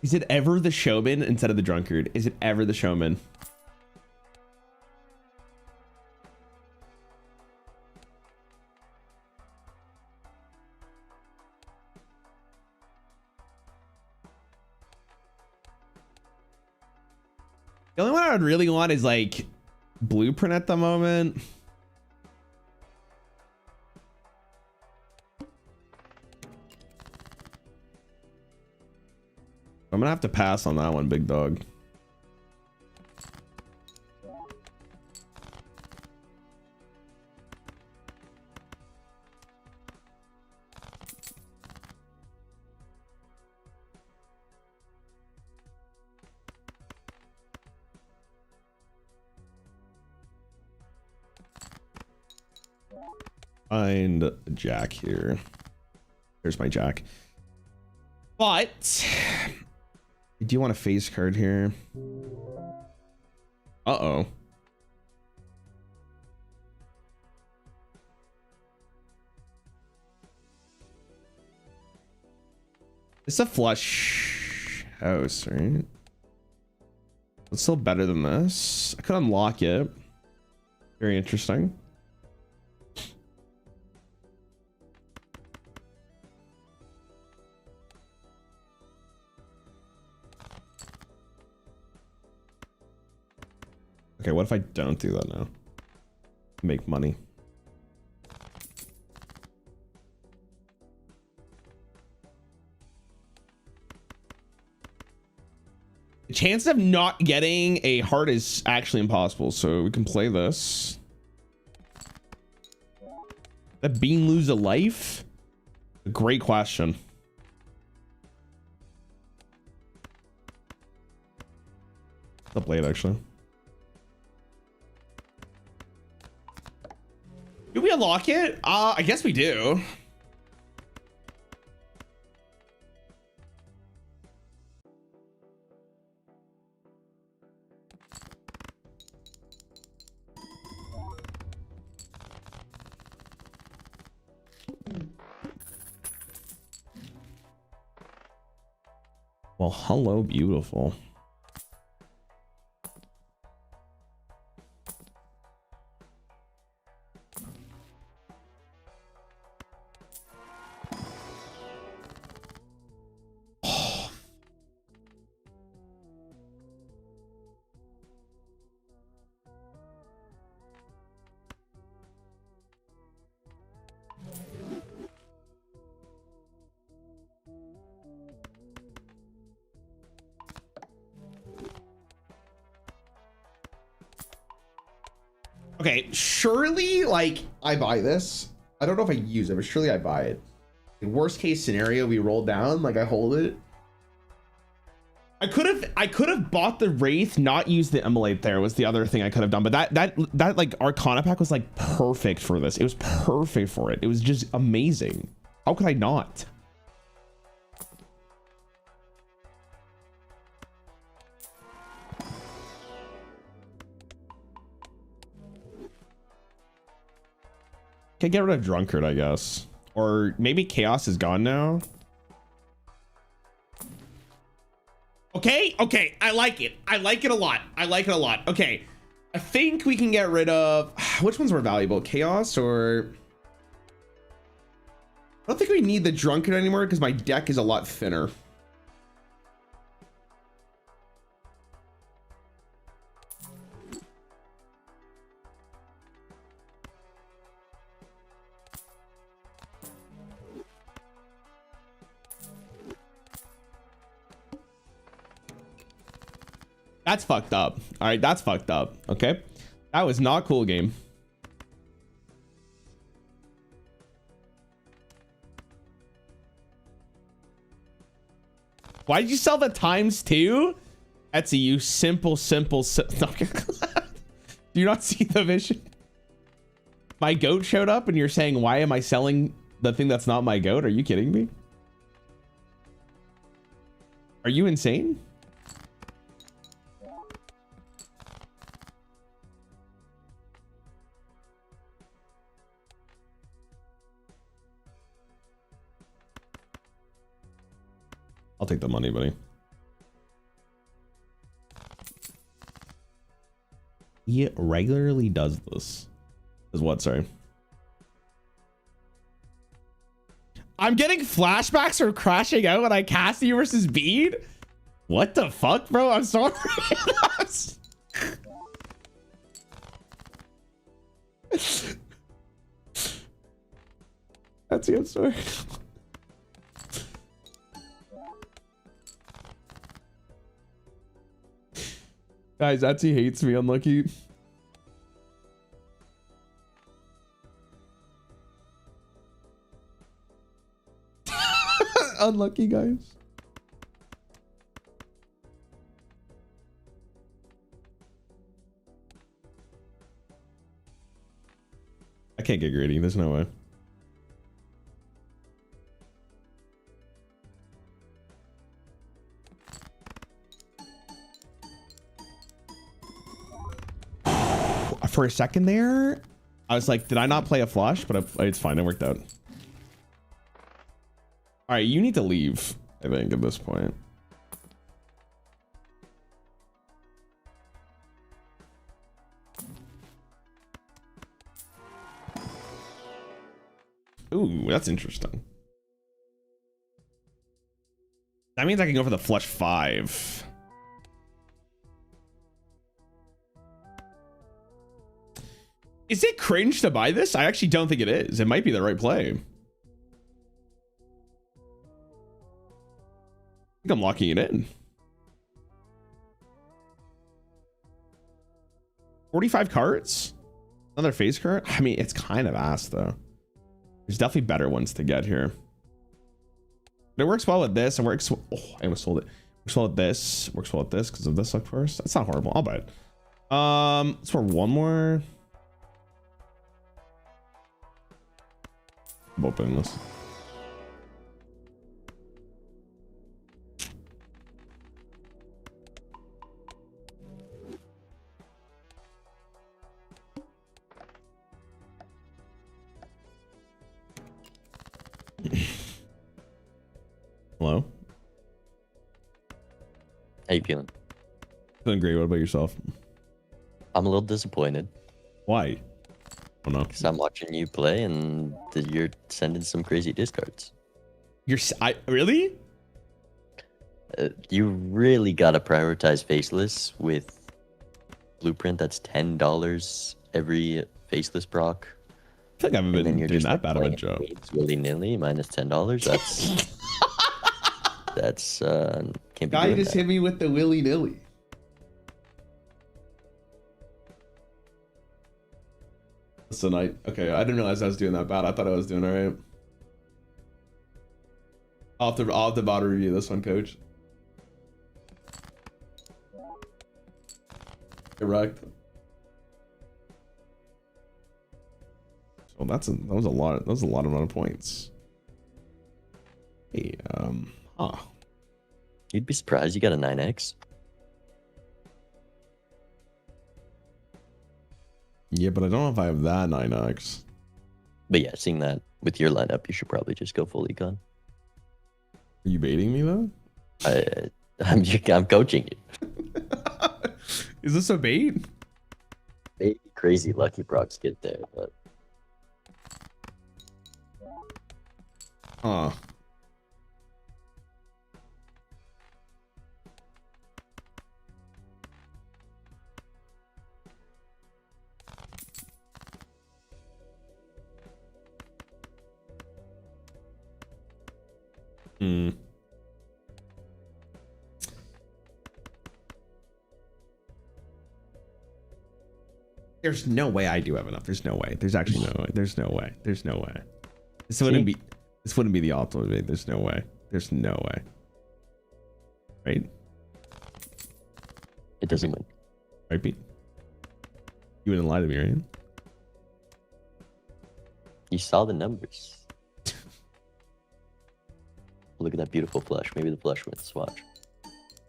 Is it ever the showman instead of the drunkard? Is it ever the showman? The only one I would really want is like blueprint at the moment. I'm gonna have to pass on that one, big dog. Find a jack here. Here's my jack. But do you want a face card here? Uh-oh. It's a flush house, right? It's still better than this. I could unlock it. Very interesting. Okay, what if I don't do that now? Make money. The chance of not getting a heart is actually impossible, so we can play this. That bean lose a life? A great question. The blade, actually. Do we unlock it? I guess we do. Well, hello, beautiful. Okay, surely, like, I buy this. I don't know if I use it, but surely I buy it. In worst case scenario, we roll down, like I hold it. I could have bought the Wraith, not used the Immolate there was the other thing I could have done. But that like Arcana pack was like perfect for this. It was perfect for it. It was just amazing. How could I not? Can get rid of Drunkard, I guess. Or maybe Chaos is gone now. Okay, okay, I like it. I like it a lot. I like it a lot. Okay, I think we can get rid of... Which one's more valuable, Chaos or... I don't think we need the Drunkard anymore because my deck is a lot thinner. That's fucked up. All right, that's fucked up. Okay, that was not cool, game. Why did you sell the ×2? Etsy, you simple. Do you not see the vision? My goat showed up and you're saying, why am I selling the thing that's not my goat? Are you kidding me? Are you insane? I'll take the money, buddy. He regularly does this. Is what, sorry? I'm getting flashbacks from crashing out when I cast you versus Bead? What the fuck, bro? I'm sorry. That's it, I'm sorry. Guys, Etsy hates me, unlucky. Unlucky, guys. I can't get greedy, there's no way. For a second there, I was like, did I not play a flush? But it's fine, it worked out. All right, you need to leave, I think, at this point. Ooh, that's interesting. That means I can go for the flush 5. Is it cringe to buy this? I actually don't think it is. It might be the right play. I think I'm locking it in. 45 cards? Another face card? I mean, it's kind of ass though. There's definitely better ones to get here. But it works well with this. It works. Oh, I almost sold it. Works well at this. Works well at this because of this luck first. That's not horrible. I'll buy it. Let's for one more. I'm opening this. Hello? How you feeling? Feeling great. What about yourself? I'm a little disappointed Why? Oh no. because I'm watching you play and you're sending some crazy discards. Really? You really gotta prioritize faceless with blueprint. That's $10 every faceless proc. I think I haven't And then been you're doing just that bad of a playing job. willy nilly minus $10. That's can't be Guy doing just that. hit me with the willy nilly. Listen, I didn't realize I was doing that bad. I thought I was doing all right. I'll have to bottom review this one, coach. Correct. So that was a lot. That was a lot amount of points. Hey, You'd be surprised you got a 9x. Yeah, but I don't know if I have that 9x. But yeah, seeing that with your lineup, you should probably just go full econ. Are you baiting me though? I'm coaching you. Is this a bait? Maybe crazy lucky procs get there, but Huh. Hmm. There's no way I do have enough. There's no way. There's actually no way. There's no way. There's no way. This wouldn't be the optimal bait. There's no way. There's no way. Right? it doesn't win. Right, Pete? You wouldn't lie to me, right? You saw the numbers. Look at that beautiful flush. Maybe the flush wins. Watch.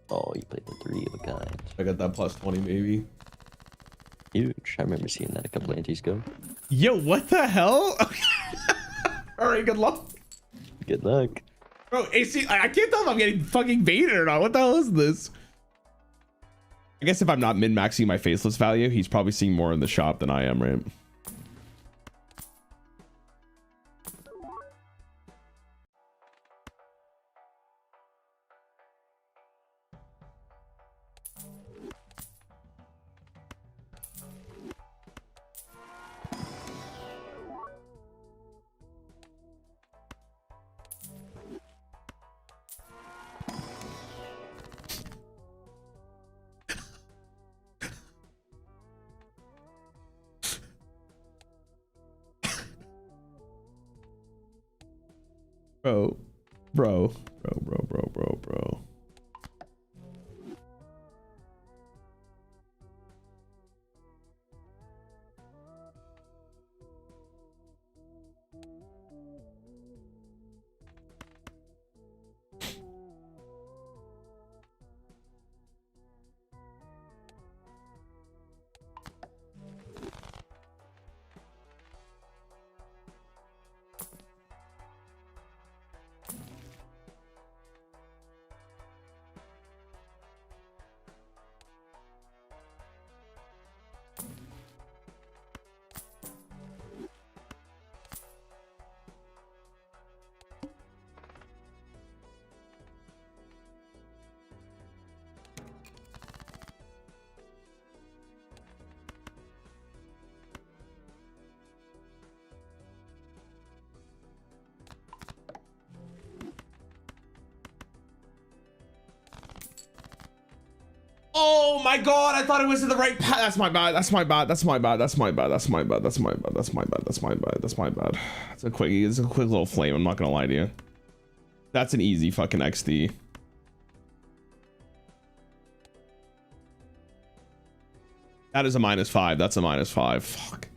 Oh, you played the 3 of a kind. I got that plus 20, maybe. Huge. I remember seeing that a couple antes ago. Yo, what the hell? All right, good luck. Good luck. Bro, AC, I can't tell if I'm getting fucking baited or not. What the hell is this? I guess if I'm not min-maxing my faceless value, he's probably seeing more in the shop than I am, right? Bro. Oh my god, I thought it was in the right path. That's my bad. That's my bad. It's a quick little flame. I'm not gonna lie to you. That's an easy fucking XD. That is a -5. That's a -5. Fuck.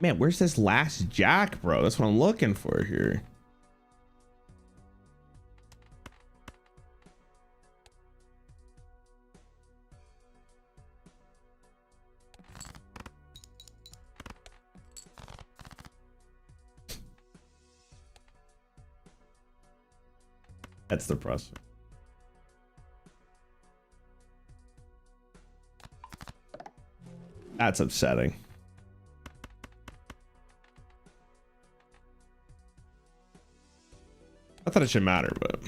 Man, where's this last jack, bro? That's what I'm looking for here. That's depressing. That's upsetting. I thought it should matter, but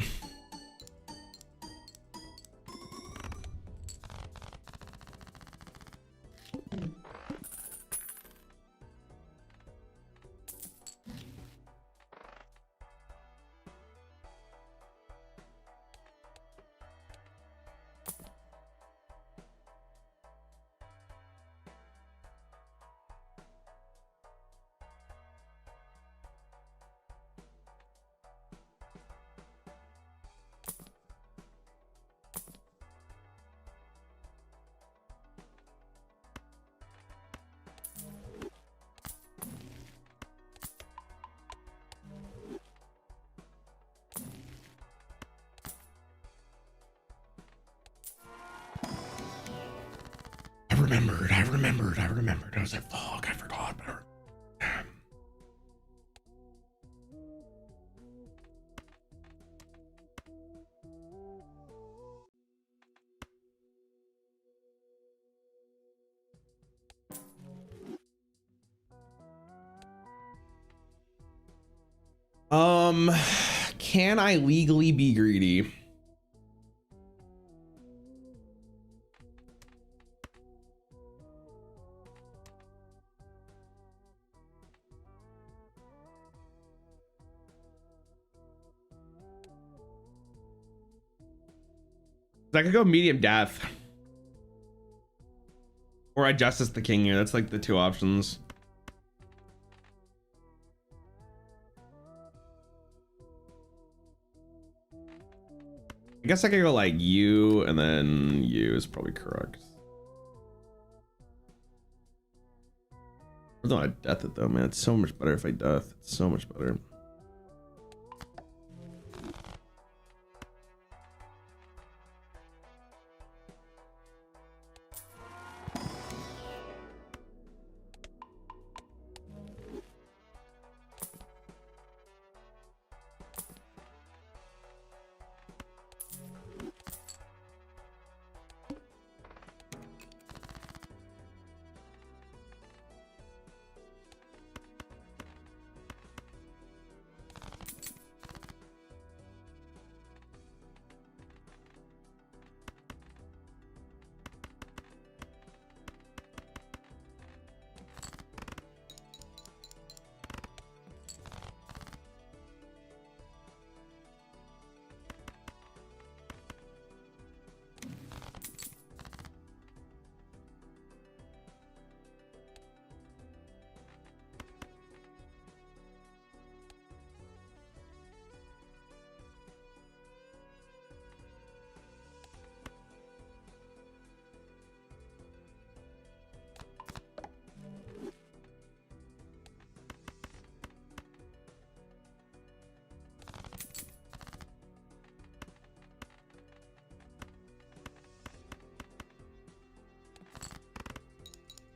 I remembered. I was like, fuck, I forgot. Can I legally be greedy? I could go medium death. Or I Justice the King here. That's like the two options. I guess I could go like you, and then you is probably correct. I don't death it though, man. It's so much better if I death. It's so much better.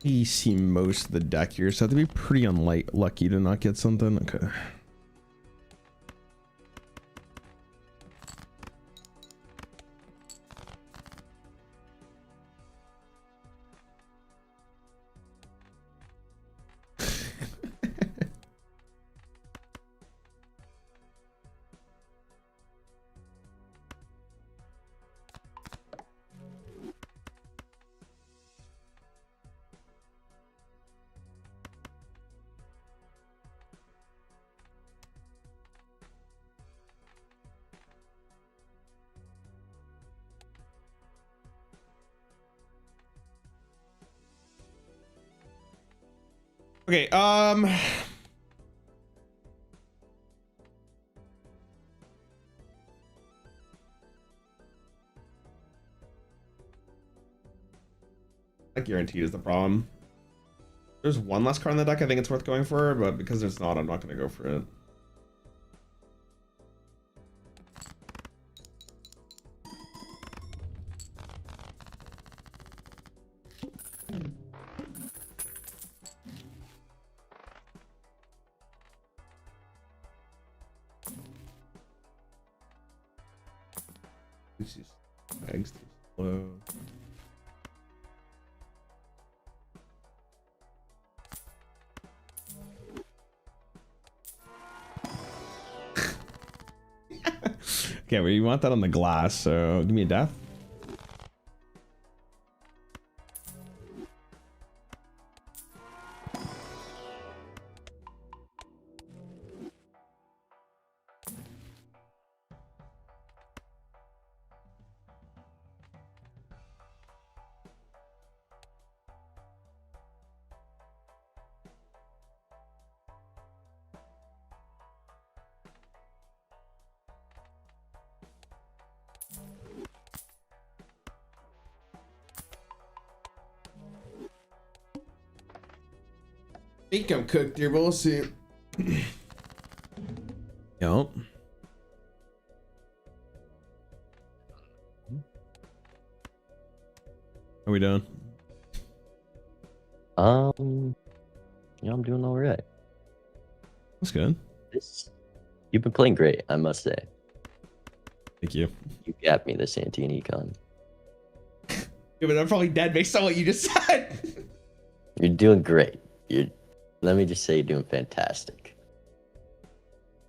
You see most of the deck here, so I have to be pretty lucky to not get something. Okay. Okay, I guarantee is the problem. There's one less card in the deck I think it's worth going for, but because there's not, I'm not going to go for it. These eggs too slow. Okay, well, you want that on the glass, so give me a death. I think I'm cooked here, but we'll see. Yep. How we doing? Yeah, I'm doing all right. That's good. You've been playing great, I must say. Thank you. You gapped me this ante and econ. Yeah, but I'm probably dead based on what you just said. You're doing great. Let me just say you're doing fantastic.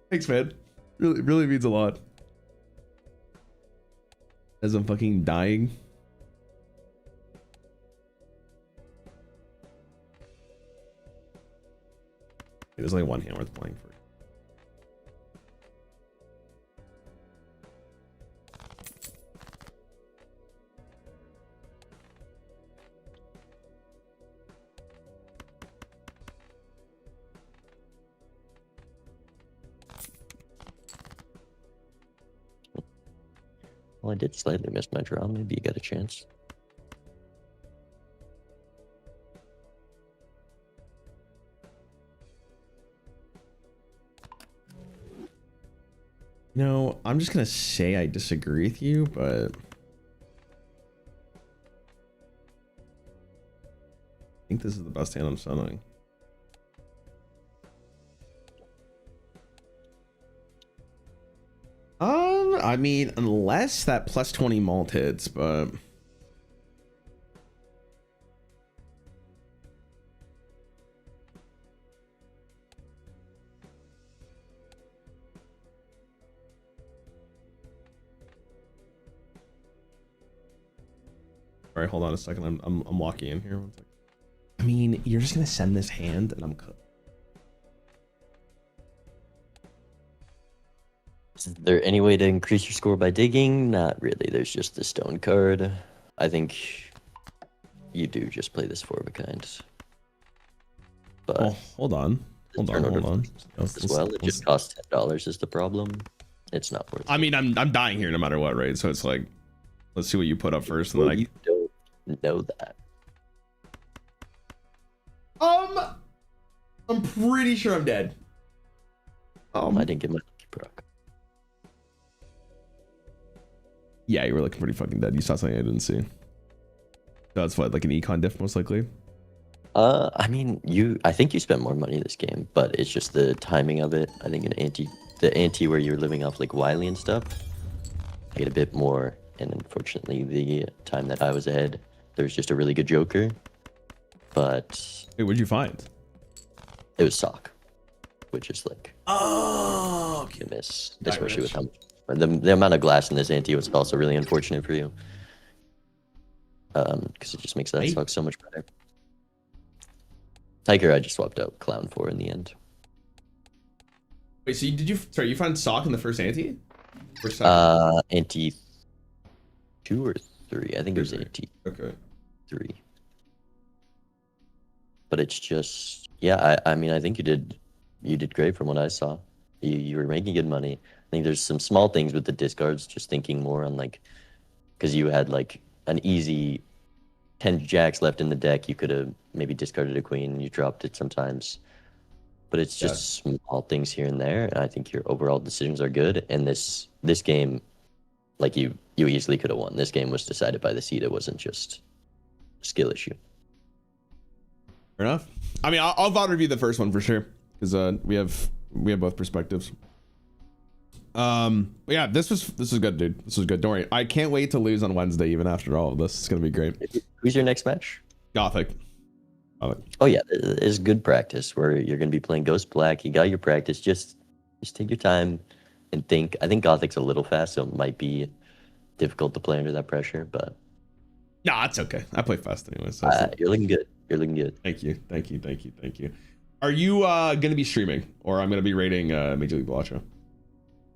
Thanks, man. Really means a lot. As I'm fucking dying. There's only one hand worth playing for. Well, I did slightly miss my draw. Maybe you got a chance. No, I'm just gonna say I disagree with you, but I think this is the best hand I'm sending. I mean, unless that plus 20 malt hits, but all right, hold on a second. I'm locking in here. One second. I mean, you're just gonna send this hand, and I'm cooked. Is there any way to increase your score by digging? Not really. There's just the stone card. I think you do just play this 4 of a kind. But Oh, hold on. Hold on. As well, it just costs $10 is the problem. It's not worth it. I mean, I'm dying here no matter what, right? So it's like, let's see what you put up first, and Well, then you don't know that. I'm pretty sure I'm dead. I didn't get my lucky proc. Yeah, you were looking pretty fucking dead. You saw something I didn't see. That's what, like an econ diff, most likely. I mean, I think you spent more money this game, but it's just the timing of it. I think the ante where you're living off like Wiley and stuff, I get a bit more. And unfortunately, the time that I was ahead, there was just a really good joker. But Wait, what'd you find? it was sock, which is like Okay. you miss, especially with how much the amount of glass in this ante was also really unfortunate for you. Because it just makes that sock so much better. Tiger, I just swapped out clown for in the end. Wait, so you found sock in the first ante? Ante 2 or 3. I think it was ante Okay. 3. But it's just Yeah, I mean, I think you did great from what I saw. You were making good money. I think there's some small things with the discards, just thinking more on like, because you had like an easy 10 jacks left in the deck, you could have maybe discarded a queen and you dropped it sometimes. But it's Yeah. just small things here and there. And I think your overall decisions are good. And this game, like you easily could have won. This game was decided by the seed. It wasn't just a skill issue. Fair enough. I mean, I'll VOD review the first one for sure because we have both perspectives. But yeah, this was good, dude. This was good. Don't worry. I can't wait to lose on Wednesday, even after all of this. It's gonna be great. Who's your next match? Gothic. Oh yeah, it's good practice where you're gonna be playing Ghost Black. You got your practice. Just take your time and think. I think Gothic's a little fast, so it might be difficult to play under that pressure. But Nah, it's okay. I play fast anyway. So you're looking good. You're looking good. Thank you. Are you gonna be streaming, or I'm gonna be rating Major League Balatro?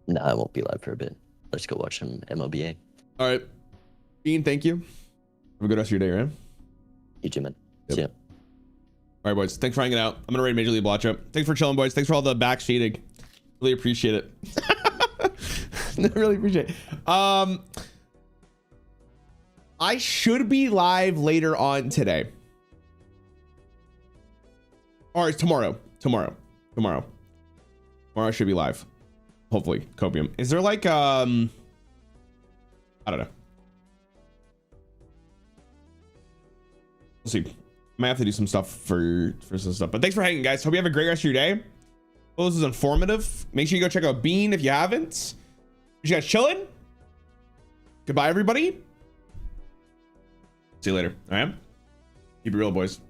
No, I won't be live for a bit. Let's go watch some MLBA. All right, Bean. Thank you. Have a good rest of your day, right? You too, man. Yep. See ya. All right, boys. Thanks for hanging out. I'm gonna rate Major League Balatro. Thanks for chilling, boys. Thanks for all the back cheating. Really appreciate it. Really appreciate it. I should be live later on today. Or tomorrow. Tomorrow I should be live. Hopefully, Copium. Is there like I don't know. We'll see. Might have to do some stuff for some stuff. But thanks for hanging, guys. Hope you have a great rest of your day. Hope this is informative. Make sure you go check out Bean if you haven't. You guys chilling? Goodbye, everybody. See you later. All right. Keep it real, boys.